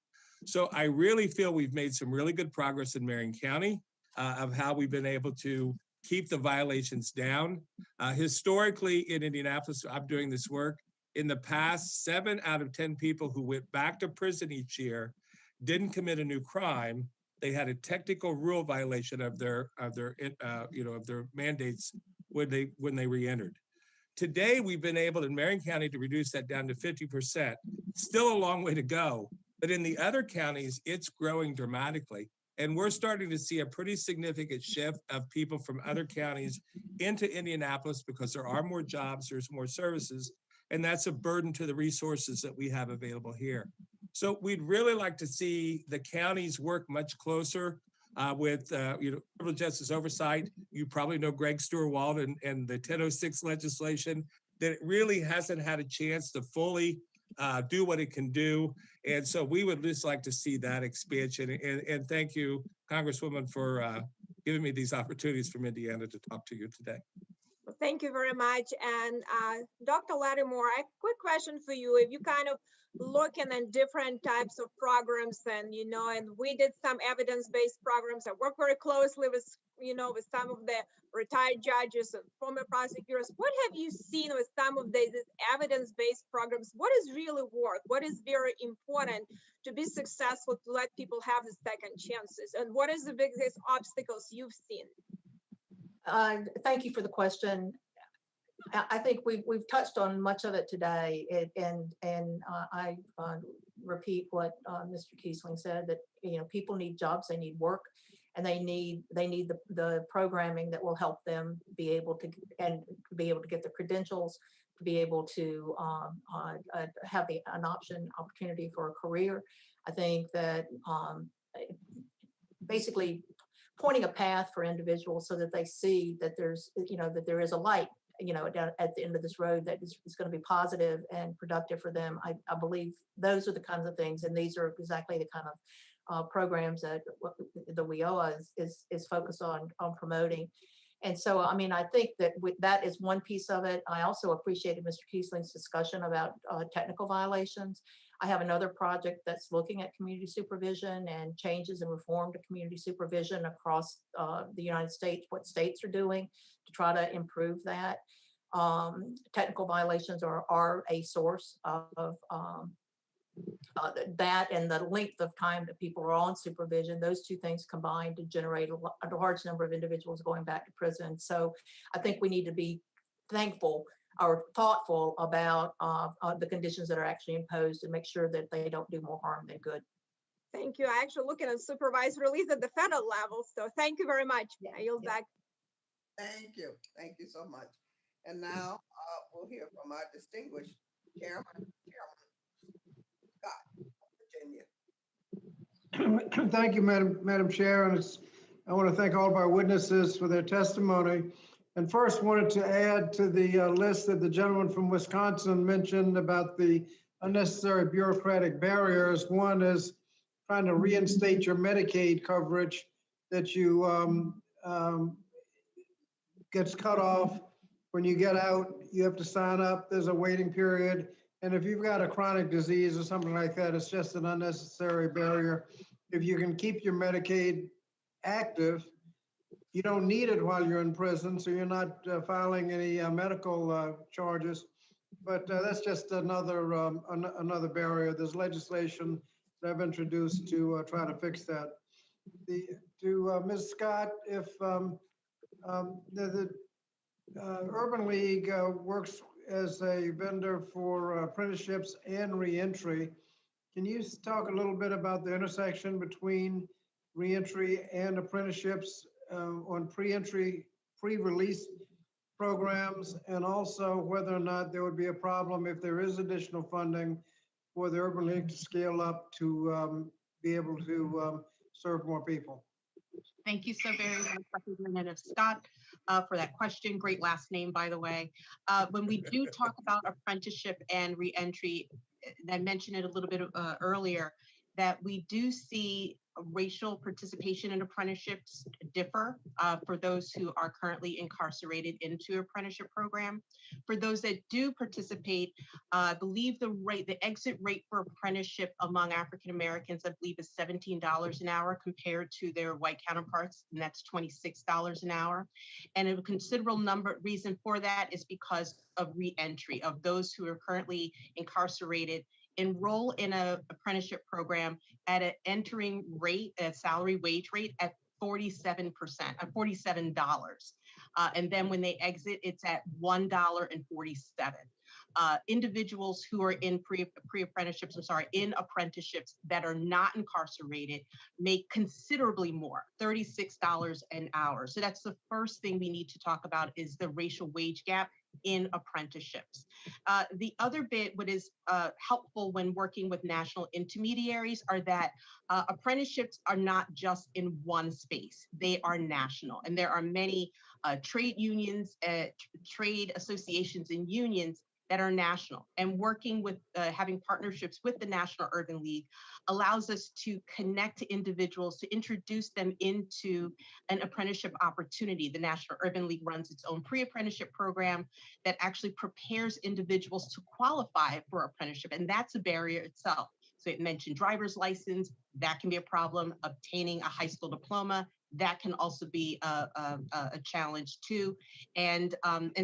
[SPEAKER 12] So I really feel we've made some really good progress in Marion County of how we've been able to keep the violations down. Historically in Indianapolis, I'm doing this work. In the past, 7 out of 10 people who went back to prison each year didn't commit a new crime. They had a technical rule violation of their mandates when they re-entered. Today, we've been able in Marion County to reduce that down to 50%. Still a long way to go, but in the other counties, it's growing dramatically. And we're starting to see a pretty significant shift of people from other counties into Indianapolis because there are more jobs, there's more services, and that's a burden to the resources that we have available here. So we'd really like to see the counties work much closer with criminal justice oversight. You probably know Greg Stewart-Wald and the 1006 legislation that it really hasn't had a chance to fully do what it can do. And so we would just like to see that expansion. And thank you, Congresswoman, for giving me these opportunities from Indiana to talk to you today.
[SPEAKER 19] Well, thank you very much. And Dr. Lattimore, a quick question for you. If you kind of looking at different types of programs and, and we did some evidence-based programs. I work very closely with, with some of the retired judges and former prosecutors. What have you seen with some of these evidence-based programs? What is really worth? What is very important to be successful, to let people have the second chances? And what is the biggest obstacles you've seen?
[SPEAKER 13] Thank you for the question. I think we've touched on much of it today, and I repeat what Mr. Kiesling said, that people need jobs, they need work, and they need the programming that will help them be able to get the credentials, to be able to have an opportunity for a career. I think that basically pointing a path for individuals so that they see that there's that there is a light down at the end of this road that is going to be positive and productive for them. I believe those are the kinds of things, and these are exactly the kind of programs that the WIOA is focused on promoting. And so, I mean, I think that that is one piece of it. I also appreciated Mr. Kiesling's discussion about technical violations. I have another project that's looking at community supervision and changes and reform to community supervision across the United States, what states are doing to try to improve that. Technical violations are a source of that, and the length of time that people are on supervision, those two things combined to generate a large number of individuals going back to prison. So I think we need to be thankful or thoughtful about the conditions that are actually imposed and make sure that they don't do more harm than good.
[SPEAKER 19] Thank you. I actually looking at supervised release at the federal level. So thank you very much. I yield back.
[SPEAKER 1] Thank you. Thank you so much. And now we'll hear from our distinguished Chairman Scott, Virginia.
[SPEAKER 10] Thank you, Madam Chair. And I want to thank all of our witnesses for their testimony. And first wanted to add to the list that the gentleman from Wisconsin mentioned about the unnecessary bureaucratic barriers. One is trying to reinstate your Medicaid coverage that you gets cut off. When you get out, you have to sign up. There's a waiting period. And if you've got a chronic disease or something like that, it's just an unnecessary barrier. If you can keep your Medicaid active, you don't need it while you're in prison, so you're not filing any medical charges. But that's just another barrier. There's legislation that I've introduced to try to fix that. To Ms. Scott, if the Urban League works as a vendor for apprenticeships and reentry, can you talk a little bit about the intersection between reentry and apprenticeships on pre-release programs, and also whether or not there would be a problem if there is additional funding for the Urban League to scale up to be able to serve more people?
[SPEAKER 11] Thank you so very much, Representative Scott, for that question. Great last name, by the way. When we do talk about apprenticeship and reentry, I mentioned it a little bit earlier, that we do see racial participation in apprenticeships differ for those who are currently incarcerated into apprenticeship program. For those that do participate, I believe the exit rate for apprenticeship among African Americans, I believe, is $17 an hour compared to their white counterparts, and that's $26 an hour. And a considerable reason for that is because of reentry of those who are currently incarcerated enroll in an apprenticeship program at an entering rate, a salary wage rate at 47%, $47. And then when they exit, it's at $1.47. Individuals who are in in apprenticeships that are not incarcerated make considerably more, $36 an hour. So that's the first thing we need to talk about, is the racial wage gap in apprenticeships. The other bit, what is helpful when working with national intermediaries, are that apprenticeships are not just in one space, they are national. And there are many trade unions, trade associations and unions that are national, and working with having partnerships with the National Urban League allows us to connect to individuals, to introduce them into an apprenticeship opportunity. The National Urban League runs its own pre-apprenticeship program that actually prepares individuals to qualify for apprenticeship, and that's a barrier itself. So it mentioned driver's license, that can be a problem. Obtaining a high school diploma, that can also be a challenge too. And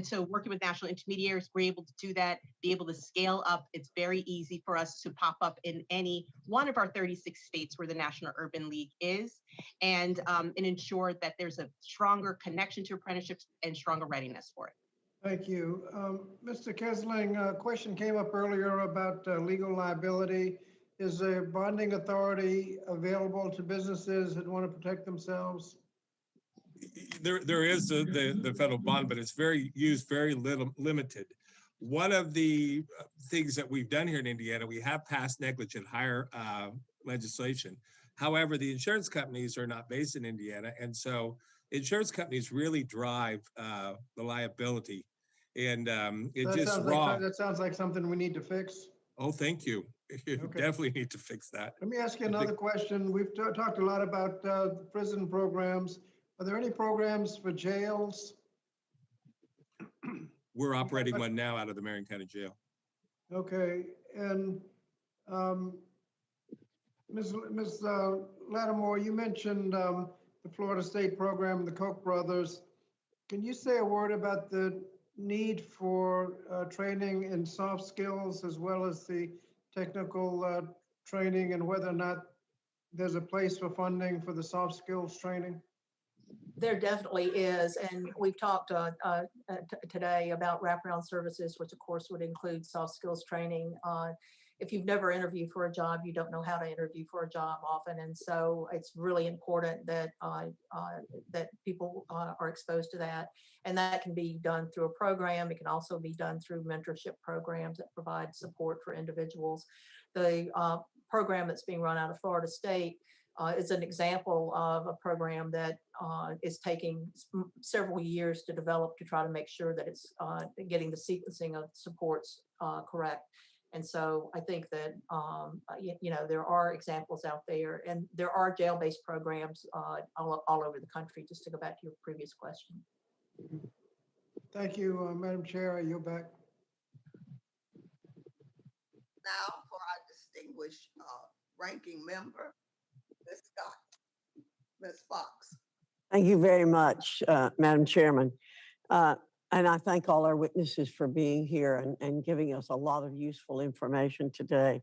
[SPEAKER 11] so working with national intermediaries, we're able to do that, be able to scale up. It's very easy for us to pop up in any one of our 36 states where the National Urban League is, and ensure that there's a stronger connection to apprenticeships and stronger readiness for it.
[SPEAKER 10] Thank you. Mr. Kesling, a question came up earlier about legal liability. Is a bonding authority available to businesses that want to protect themselves?
[SPEAKER 12] There is the federal bond, but it's used very limited. One of the things that we've done here in Indiana, we have passed negligent hire legislation. However, the insurance companies are not based in Indiana, and so insurance companies really drive the liability, and it's just wrong.
[SPEAKER 10] That sounds like something we need to fix.
[SPEAKER 12] Oh, thank you. You definitely need to fix that.
[SPEAKER 10] Let me ask you another question. We've talked a lot about prison programs. Are there any programs for jails?
[SPEAKER 12] We're operating one now out of the Marion County Jail.
[SPEAKER 10] Okay, and Ms. Lattimore, you mentioned the Florida State program, the Koch brothers. Can you say a word about the need for training in soft skills as well as the technical training, and whether or not there's a place for funding for the soft skills training?
[SPEAKER 13] There definitely is, and we've talked today about wraparound services, which of course would include soft skills training. If you've never interviewed for a job, you don't know how to interview for a job often, and so it's really important that that people are exposed to that, and that can be done through a program. It can also be done through mentorship programs that provide support for individuals. The program that's being run out of Florida State is an example of a program that is taking several years to develop to try to make sure that it's getting the sequencing of supports correct. And so I think that, there are examples out there, and there are jail-based programs all over the country, just to go back to your previous question.
[SPEAKER 10] Thank you, Madam Chair. I yield back.
[SPEAKER 1] Now for our distinguished ranking member, Ms. Scott. Ms. Fox.
[SPEAKER 19] Thank you very much, Madam Chairman. And I thank all our witnesses for being here and giving us a lot of useful information today.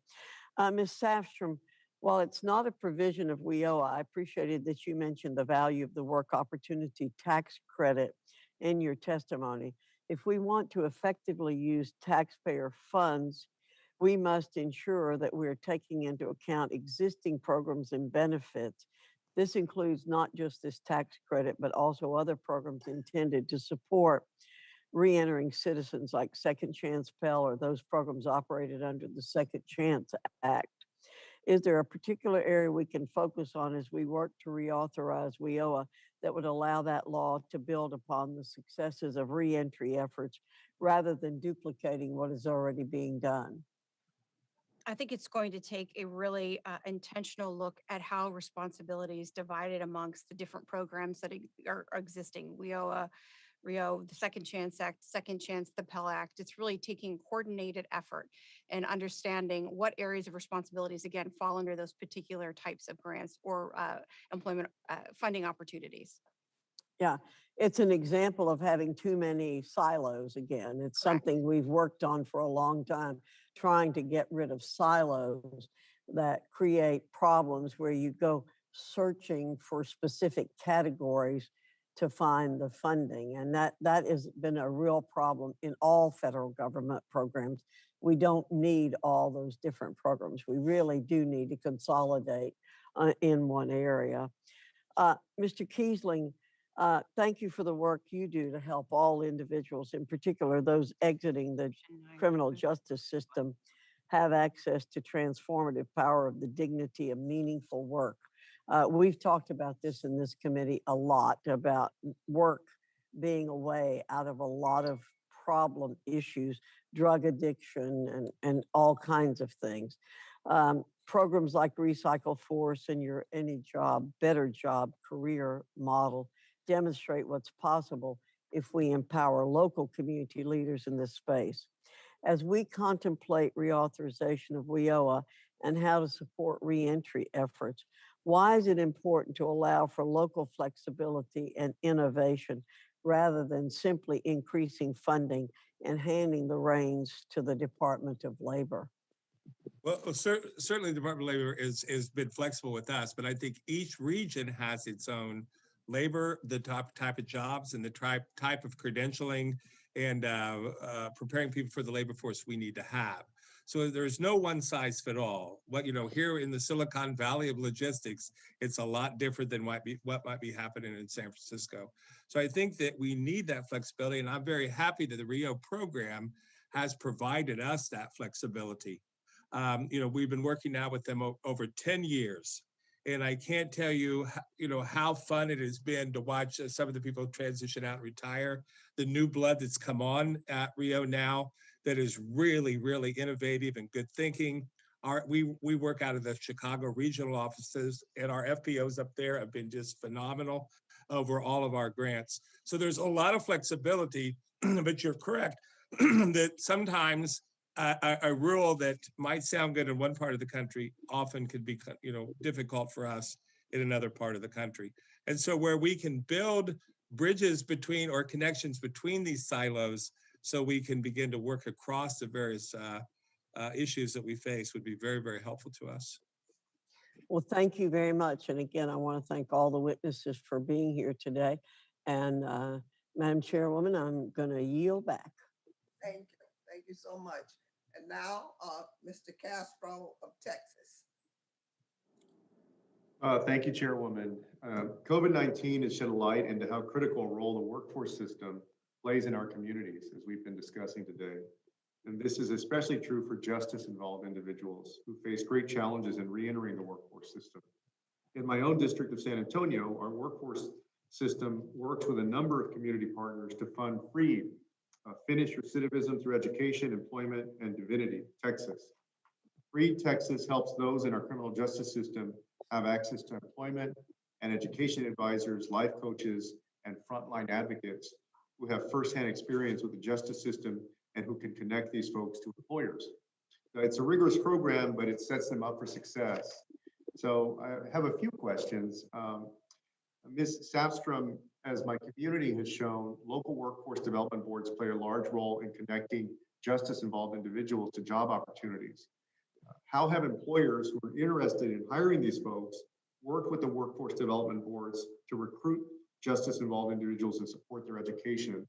[SPEAKER 19] Ms. Safstrom, while it's not a provision of WIOA, I appreciated that you mentioned the value of the work opportunity tax credit in your testimony. If we want to effectively use taxpayer funds, we must ensure that we're taking into account existing programs and benefits. This includes not just this tax credit, but also other programs intended to support re-entering citizens like Second Chance Pell or those programs operated under the Second Chance Act. Is there a particular area we can focus on as we work to reauthorize WIOA that would allow that law to build upon the successes of re-entry efforts rather than duplicating what is already being done?
[SPEAKER 14] I think it's going to take a really intentional look at how responsibility is divided amongst the different programs that are existing. WIOA, Rio, the Second Chance Act, Second Chance, the Pell Act. It's really taking coordinated effort and understanding what areas of responsibilities, again, fall under those particular types of grants or employment funding opportunities.
[SPEAKER 19] Yeah, it's an example of having too many silos again. It's something we've worked on for a long time, trying to get rid of silos that create problems where you go searching for specific categories to find the funding. And that has been a real problem in all federal government programs. We don't need all those different programs. We really do need to consolidate in one area. Mr. Kiesling, thank you for the work you do to help all individuals, in particular those exiting the criminal justice system, have access to transformative power of the dignity of meaningful work. We've talked about this in this committee a lot, about work being a way out of a lot of
[SPEAKER 21] problem issues, drug addiction and all kinds of things. Programs like Recycle Force and your Any Job, Better Job career model demonstrate what's possible if we empower local community leaders in this space. As we contemplate reauthorization of WIOA and how to support reentry efforts, why is it important to allow for local flexibility and innovation rather than simply increasing funding and handing the reins to the Department of Labor?
[SPEAKER 12] Well, certainly the Department of Labor is been flexible with us, but I think each region has its own labor, the type of jobs and the type of credentialing and preparing people for the labor force we need to have. So there's no one size fit all. Here in the Silicon Valley of logistics, it's a lot different than what might be happening in San Francisco. So I think that we need that flexibility, and I'm very happy that the RIO program has provided us that flexibility. We've been working now with them over 10 years. And I can't tell you, how fun it has been to watch some of the people transition out and retire. The new blood that's come on at RIO now that is really, really innovative and good thinking. We work out of the Chicago regional offices, and our FPOs up there have been just phenomenal over all of our grants. So there's a lot of flexibility, but you're correct that sometimes a rule that might sound good in one part of the country often could be, difficult for us in another part of the country. And so where we can build bridges between or connections between these silos so we can begin to work across the various issues that we face would be very, very helpful to us.
[SPEAKER 21] Well, thank you very much. And again, I want to thank all the witnesses for being here today. And Madam Chairwoman, I'm going to yield back.
[SPEAKER 1] Thank you. Thank you so much. And now, Mr. Castro of Texas.
[SPEAKER 22] Thank you, Chairwoman. COVID-19 has shed a light into how critical a role the workforce system plays in our communities, as we've been discussing today. And this is especially true for justice-involved individuals who face great challenges in reentering the workforce system. In my own district of San Antonio, our workforce system works with a number of community partners to fund free Finnish recidivism through education, employment, and divinity, Texas. Free Texas helps those in our criminal justice system have access to employment and education advisors, life coaches, and frontline advocates who have firsthand experience with the justice system and who can connect these folks to employers. It's a rigorous program, but it sets them up for success. So I have a few questions. Ms. Safstrom, as my community has shown, local workforce development boards play a large role in connecting justice-involved individuals to job opportunities. How have employers who are interested in hiring these folks worked with the workforce development boards to recruit justice-involved individuals and support their education?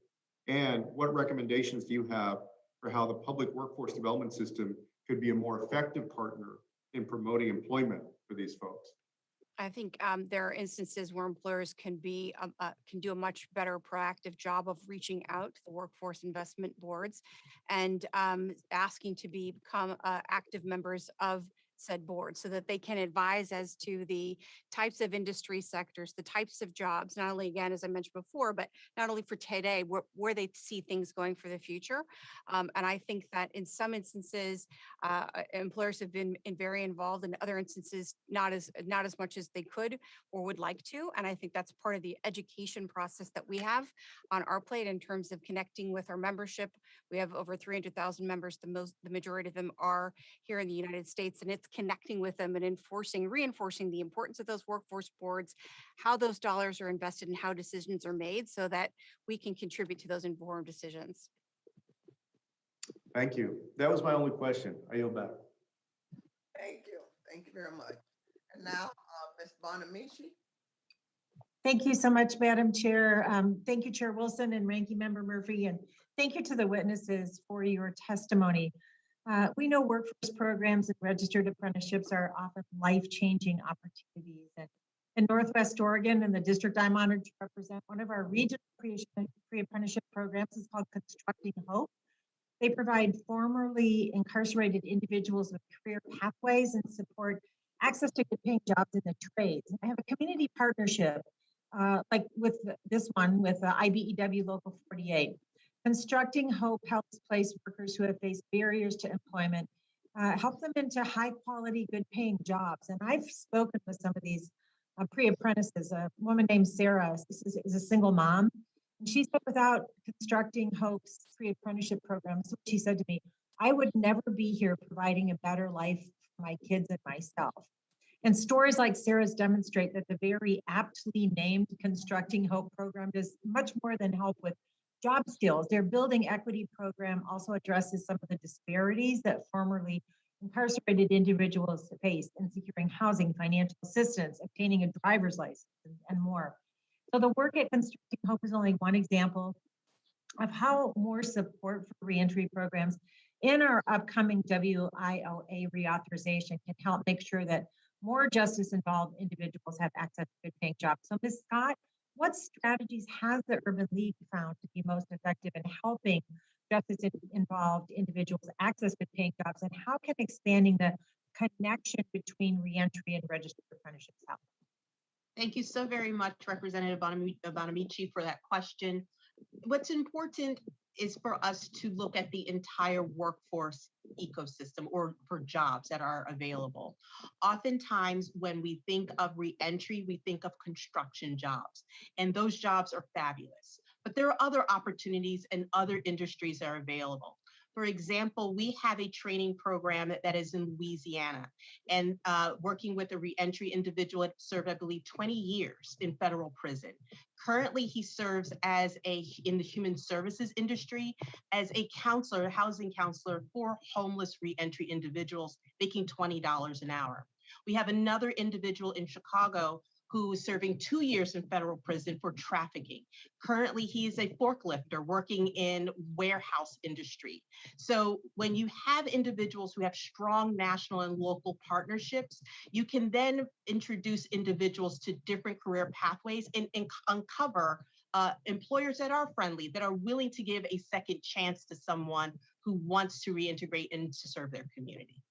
[SPEAKER 22] And what recommendations do you have for how the public workforce development system could be a more effective partner in promoting employment for these folks?
[SPEAKER 14] I think there are instances where employers can do a much better proactive job of reaching out to the workforce investment boards and asking to become active members of said board so that they can advise as to the types of industry sectors, the types of jobs, not only, again, as I mentioned before, but not only for today, where they see things going for the future. And I think that in some instances, employers have been very involved, in other instances, not as much as they could or would like to. And I think that's part of the education process that we have on our plate in terms of connecting with our membership. We have over 300,000 members. The majority of them are here in the United States, and it's connecting with them and reinforcing the importance of those workforce boards, how those dollars are invested and how decisions are made so that we can contribute to those informed decisions.
[SPEAKER 22] Thank you. That was my only question. I yield back.
[SPEAKER 1] Thank you. Thank you very much. And now, Ms. Bonamici.
[SPEAKER 23] Thank you so much, Madam Chair. Thank you, Chair Wilson and Ranking Member Murphy, and thank you to the witnesses for your testimony. We know workforce programs and registered apprenticeships are often life-changing opportunities. And in Northwest Oregon and the district I'm honored to represent, one of our regional pre-apprenticeship programs is called Constructing Hope. They provide formerly incarcerated individuals with career pathways and support access to good paying jobs in the trades. I have a community partnership like with this one with IBEW Local 48. Constructing Hope helps place workers who have faced barriers to employment, help them into high quality, good paying jobs. And I've spoken with some of these pre-apprentices. A woman named Sarah is a single mom. And she said without Constructing Hope's pre-apprenticeship program, so she said to me, I would never be here providing a better life for my kids and myself. And stories like Sarah's demonstrate that the very aptly named Constructing Hope program does much more than help with job skills. Their Building Equity program also addresses some of the disparities that formerly incarcerated individuals face in securing housing, financial assistance, obtaining a driver's license, and more. So the work at Constructing Hope is only one example of how more support for reentry programs in our upcoming WIOA reauthorization can help make sure that more justice-involved individuals have access to good-paying jobs. So, Ms. Scott, what strategies has the Urban League found to be most effective in helping justice-involved individuals access good-paying jobs, and how can expanding the connection between reentry and registered apprenticeships help?
[SPEAKER 11] Thank you so very much, Representative Bonamici, for that question. What's important is for us to look at the entire workforce ecosystem, or for jobs that are available. Oftentimes, when we think of reentry, we think of construction jobs, and those jobs are fabulous. But there are other opportunities and other industries that are available. For example, we have a training program that is in Louisiana, and working with a reentry individual that served, I believe, 20 years in federal prison. Currently, he serves in the human services industry as a counselor, housing counselor for homeless reentry individuals, making $20 an hour. We have another individual in Chicago who is serving 2 years in federal prison for trafficking. Currently, he is a forklifter working in warehouse industry. So when you have individuals who have strong national and local partnerships, you can then introduce individuals to different career pathways and uncover employers that are friendly, that are willing to give a second chance to someone who wants to reintegrate and to serve their community.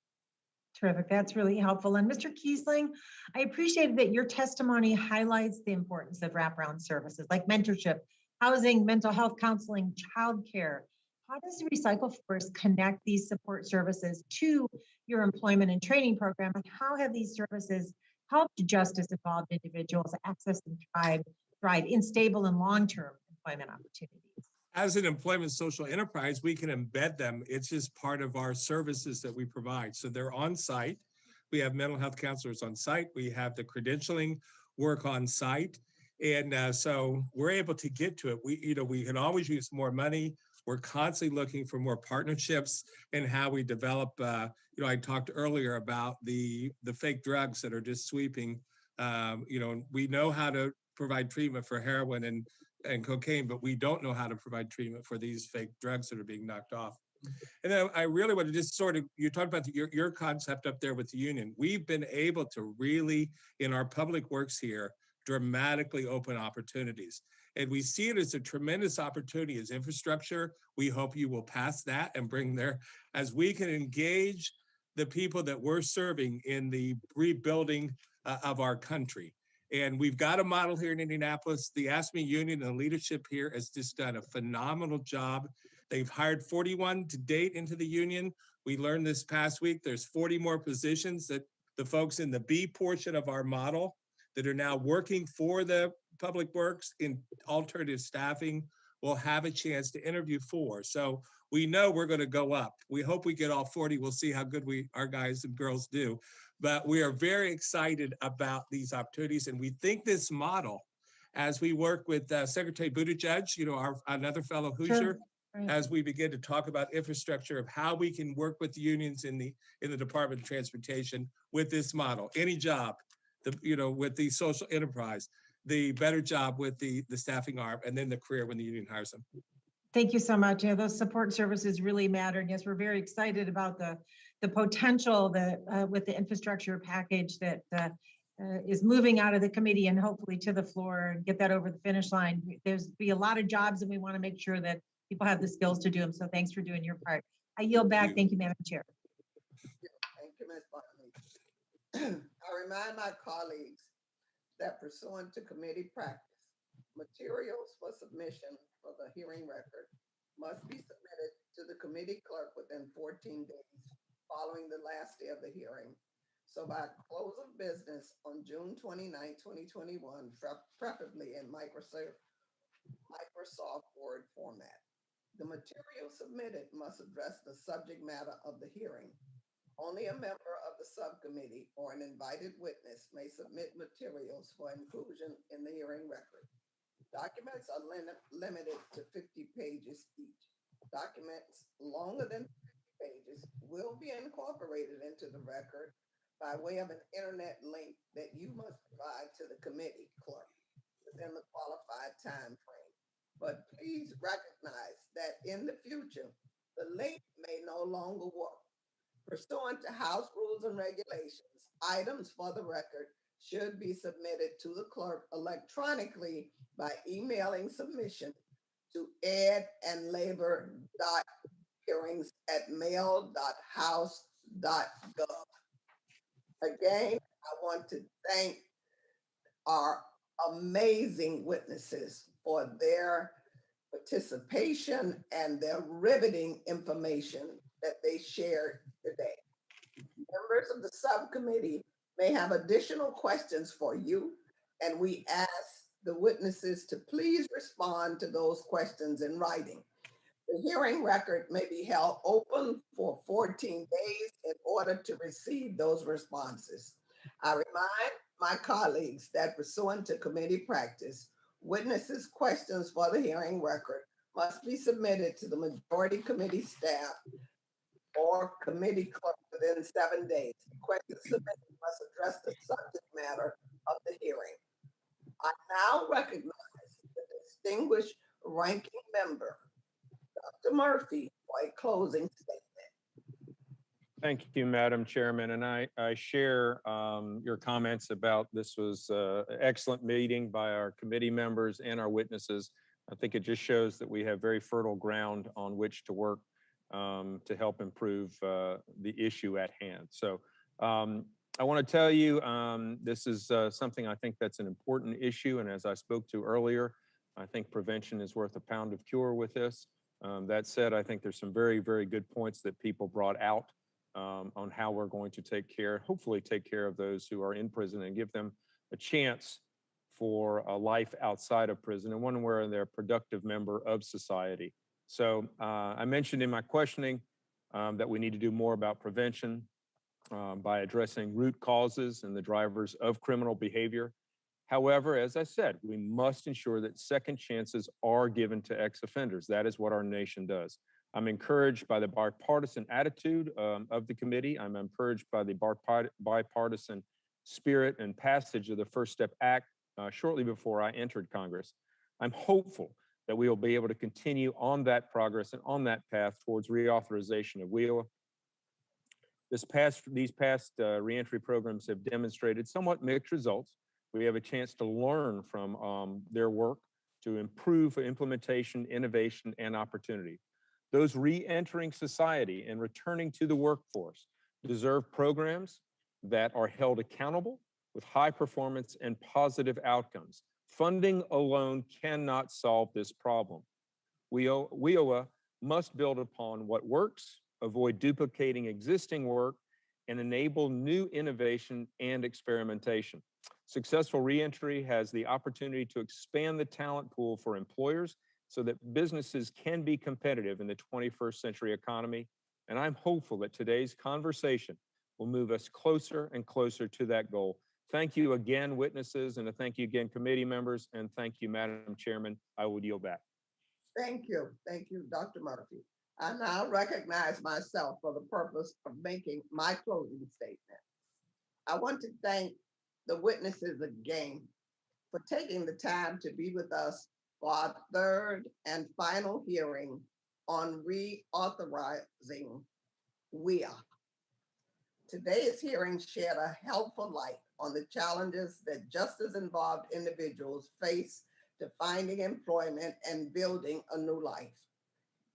[SPEAKER 23] Terrific. That's really helpful. And Mr. Kiesling, I appreciate that your testimony highlights the importance of wraparound services like mentorship, housing, mental health counseling, childcare. How does Recycle Force connect these support services to your employment and training program? And how have these services helped justice-involved individuals access and thrive in stable and long-term employment opportunities?
[SPEAKER 12] As an employment social enterprise, we can embed them. It's just part of our services that we provide. So they're on site. We have mental health counselors on site. We have the credentialing work on site. And so we're able to get to it. We can always use more money. We're constantly looking for more partnerships and how we develop. I talked earlier about the fake drugs that are just sweeping. We know how to provide treatment for heroin and cocaine, but we don't know how to provide treatment for these fake drugs that are being knocked off. And then I really want to just you talked about your concept up there with the union. We've been able to really, in our public works here, dramatically open opportunities. And we see it as a tremendous opportunity as infrastructure. We hope you will pass that and bring as we can engage the people that we're serving in the rebuilding of our country. And we've got a model here in Indianapolis. The ASME union and the leadership here has just done a phenomenal job. They've hired 41 to date into the union. We learned this past week, there's 40 more positions that the folks in the B portion of our model that are now working for the public works in alternative staffing will have a chance to interview for. So we know we're going to go up. We hope we get all 40. We'll see how good our guys and girls do. But we are very excited about these opportunities. And we think this model, as we work with Secretary Buttigieg, another fellow Hoosier,
[SPEAKER 23] Sure. Right.
[SPEAKER 12] as we begin to talk about infrastructure of how we can work with the unions in the Department of Transportation with this model. Any job, with the social enterprise, the better job with the staffing arm, and then the career when the union hires them.
[SPEAKER 23] Thank you so much. Yeah, those support services really matter. And yes, we're very excited about the potential with the infrastructure package that is moving out of the committee and hopefully to the floor and get that over the finish line. There's be a lot of jobs and we want to make sure that people have the skills to do them. So thanks for doing your part. I yield back. Thank you, Madam Chair.
[SPEAKER 1] Thank you, Ms. Bonamici. I remind my colleagues that pursuant to committee practice, materials for submission for the hearing record must be submitted to the committee clerk within 14 days following the last day of the hearing. So by close of business on June 29, 2021, preferably in Microsoft Word format. The material submitted must address the subject matter of the hearing. Only a member of the subcommittee or an invited witness may submit materials for inclusion in the hearing record. Documents are limited to 50 pages each. Documents longer than 50 pages will be incorporated into the record by way of an internet link that you must provide to the committee clerk within the qualified time frame. But please recognize that in the future, the link may no longer work. Pursuant to House rules and regulations, items for the record should be submitted to the clerk electronically by emailing submission to edlandlaborhearings@mail.house.gov. Again, I want to thank our amazing witnesses for their participation and their riveting information that they shared today. Members of the subcommittee may have additional questions for you, and we ask the witnesses to please respond to those questions in writing. The hearing record may be held open for 14 days in order to receive those responses. I remind my colleagues that pursuant to committee practice, witnesses' questions for the hearing record must be submitted to the majority committee staff or committee clerk within 7 days. The questions submitted must address the subject matter of the hearing. I now recognize the distinguished ranking member, Dr. Murphy, for a closing statement.
[SPEAKER 2] Thank you, Madam Chairman. And I share your comments about this was an excellent meeting by our committee members and our witnesses. I think it just shows that we have very fertile ground on which to work to help improve the issue at hand. So I want to tell you, this is something I think that's an important issue. And as I spoke to earlier, I think prevention is worth a pound of cure with this. That said, I think there's some very, very good points that people brought out on how we're going to hopefully take care of those who are in prison and give them a chance for a life outside of prison and one where they're a productive member of society. So I mentioned in my questioning that we need to do more about prevention by addressing root causes and the drivers of criminal behavior. However, as I said, we must ensure that second chances are given to ex-offenders. That is what our nation does. I'm encouraged by the bipartisan attitude of the committee. I'm encouraged by the bipartisan spirit and passage of the First Step Act shortly before I entered Congress. I'm hopeful that we will be able to continue on that progress and on that path towards reauthorization of WIOA. These past reentry programs have demonstrated somewhat mixed results. We have a chance to learn from their work to improve implementation, innovation, and opportunity. Those re-entering society and returning to the workforce deserve programs that are held accountable with high performance and positive outcomes. Funding alone cannot solve this problem. WIOA must build upon what works, avoid duplicating existing work, and enable new innovation and experimentation. Successful reentry has the opportunity to expand the talent pool for employers so that businesses can be competitive in the 21st century economy. And I'm hopeful that today's conversation will move us closer and closer to that goal. Thank you again, witnesses, and thank you again, committee members, and thank you, Madam Chairman. I will yield back.
[SPEAKER 1] Thank you, Dr. Murphy. I now recognize myself for the purpose of making my closing statement. I want to thank the witnesses again for taking the time to be with us for our third and final hearing on reauthorizing WIOA. Today's hearing shed a helpful light on the challenges that justice-involved individuals face to finding employment and building a new life.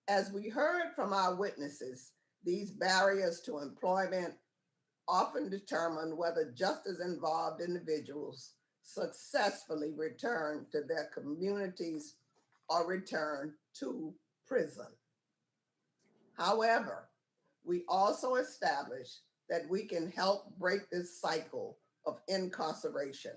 [SPEAKER 1] As we heard from our witnesses, these barriers to employment often determine whether justice-involved individuals successfully return to their communities or return to prison. However, we also established that we can help break this cycle of incarceration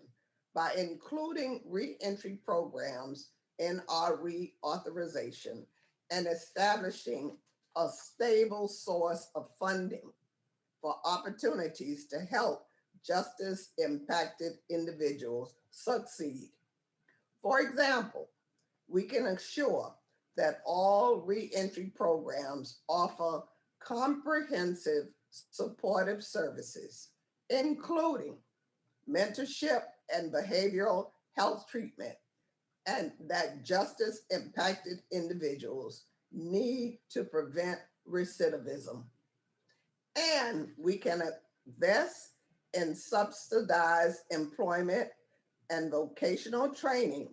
[SPEAKER 1] by including reentry programs in our reauthorization and establishing a stable source of funding for opportunities to help justice impacted individuals succeed. For example, we can assure that all reentry programs offer comprehensive supportive services, including mentorship and behavioral health treatment, and that justice impacted individuals need to prevent recidivism. And we can invest in subsidized employment and vocational training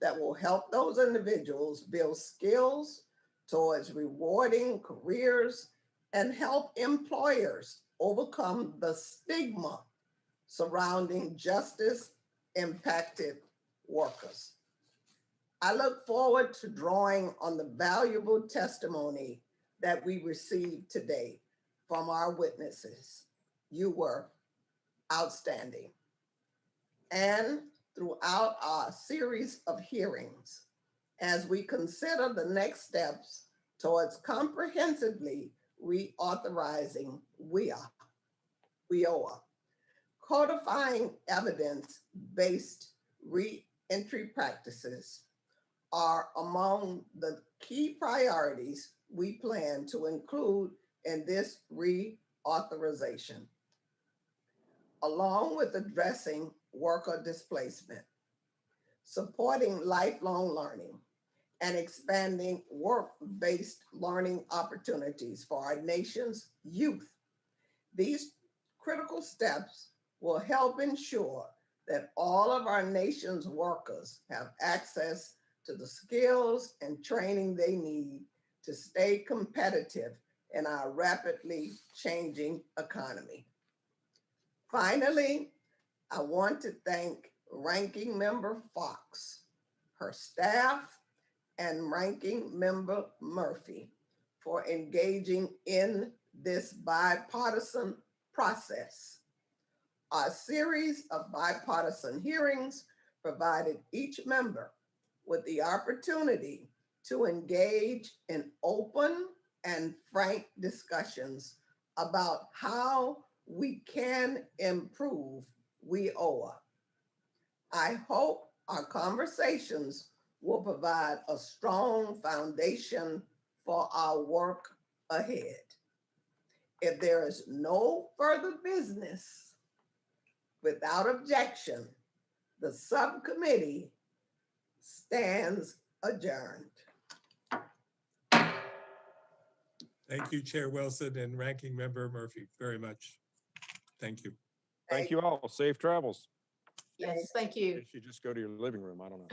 [SPEAKER 1] that will help those individuals build skills towards rewarding careers and help employers overcome the stigma surrounding justice impacted workers. I look forward to drawing on the valuable testimony that we received today from our witnesses. You were outstanding. And throughout our series of hearings, as we consider the next steps towards comprehensively reauthorizing WIOA, codifying evidence-based reentry practices are among the key priorities we plan to include in this reauthorization, along with addressing worker displacement, supporting lifelong learning, and expanding work-based learning opportunities for our nation's youth. These critical steps will help ensure that all of our nation's workers have access to the skills and training they need to stay competitive in our rapidly changing economy. Finally, I want to thank Ranking Member Fox, her staff, and Ranking Member Murphy for engaging in this bipartisan process. Our series of bipartisan hearings provided each member with the opportunity to engage in open and frank discussions about how we can improve WIOA. I hope our conversations will provide a strong foundation for our work ahead. If there is no further business, without objection, the subcommittee stands adjourned.
[SPEAKER 12] Thank you, Chair Wilson and Ranking Member Murphy, very much. Thank you.
[SPEAKER 2] Thank you all. Safe travels.
[SPEAKER 13] Yes, thank you.
[SPEAKER 2] You should just go to your living room. I don't know.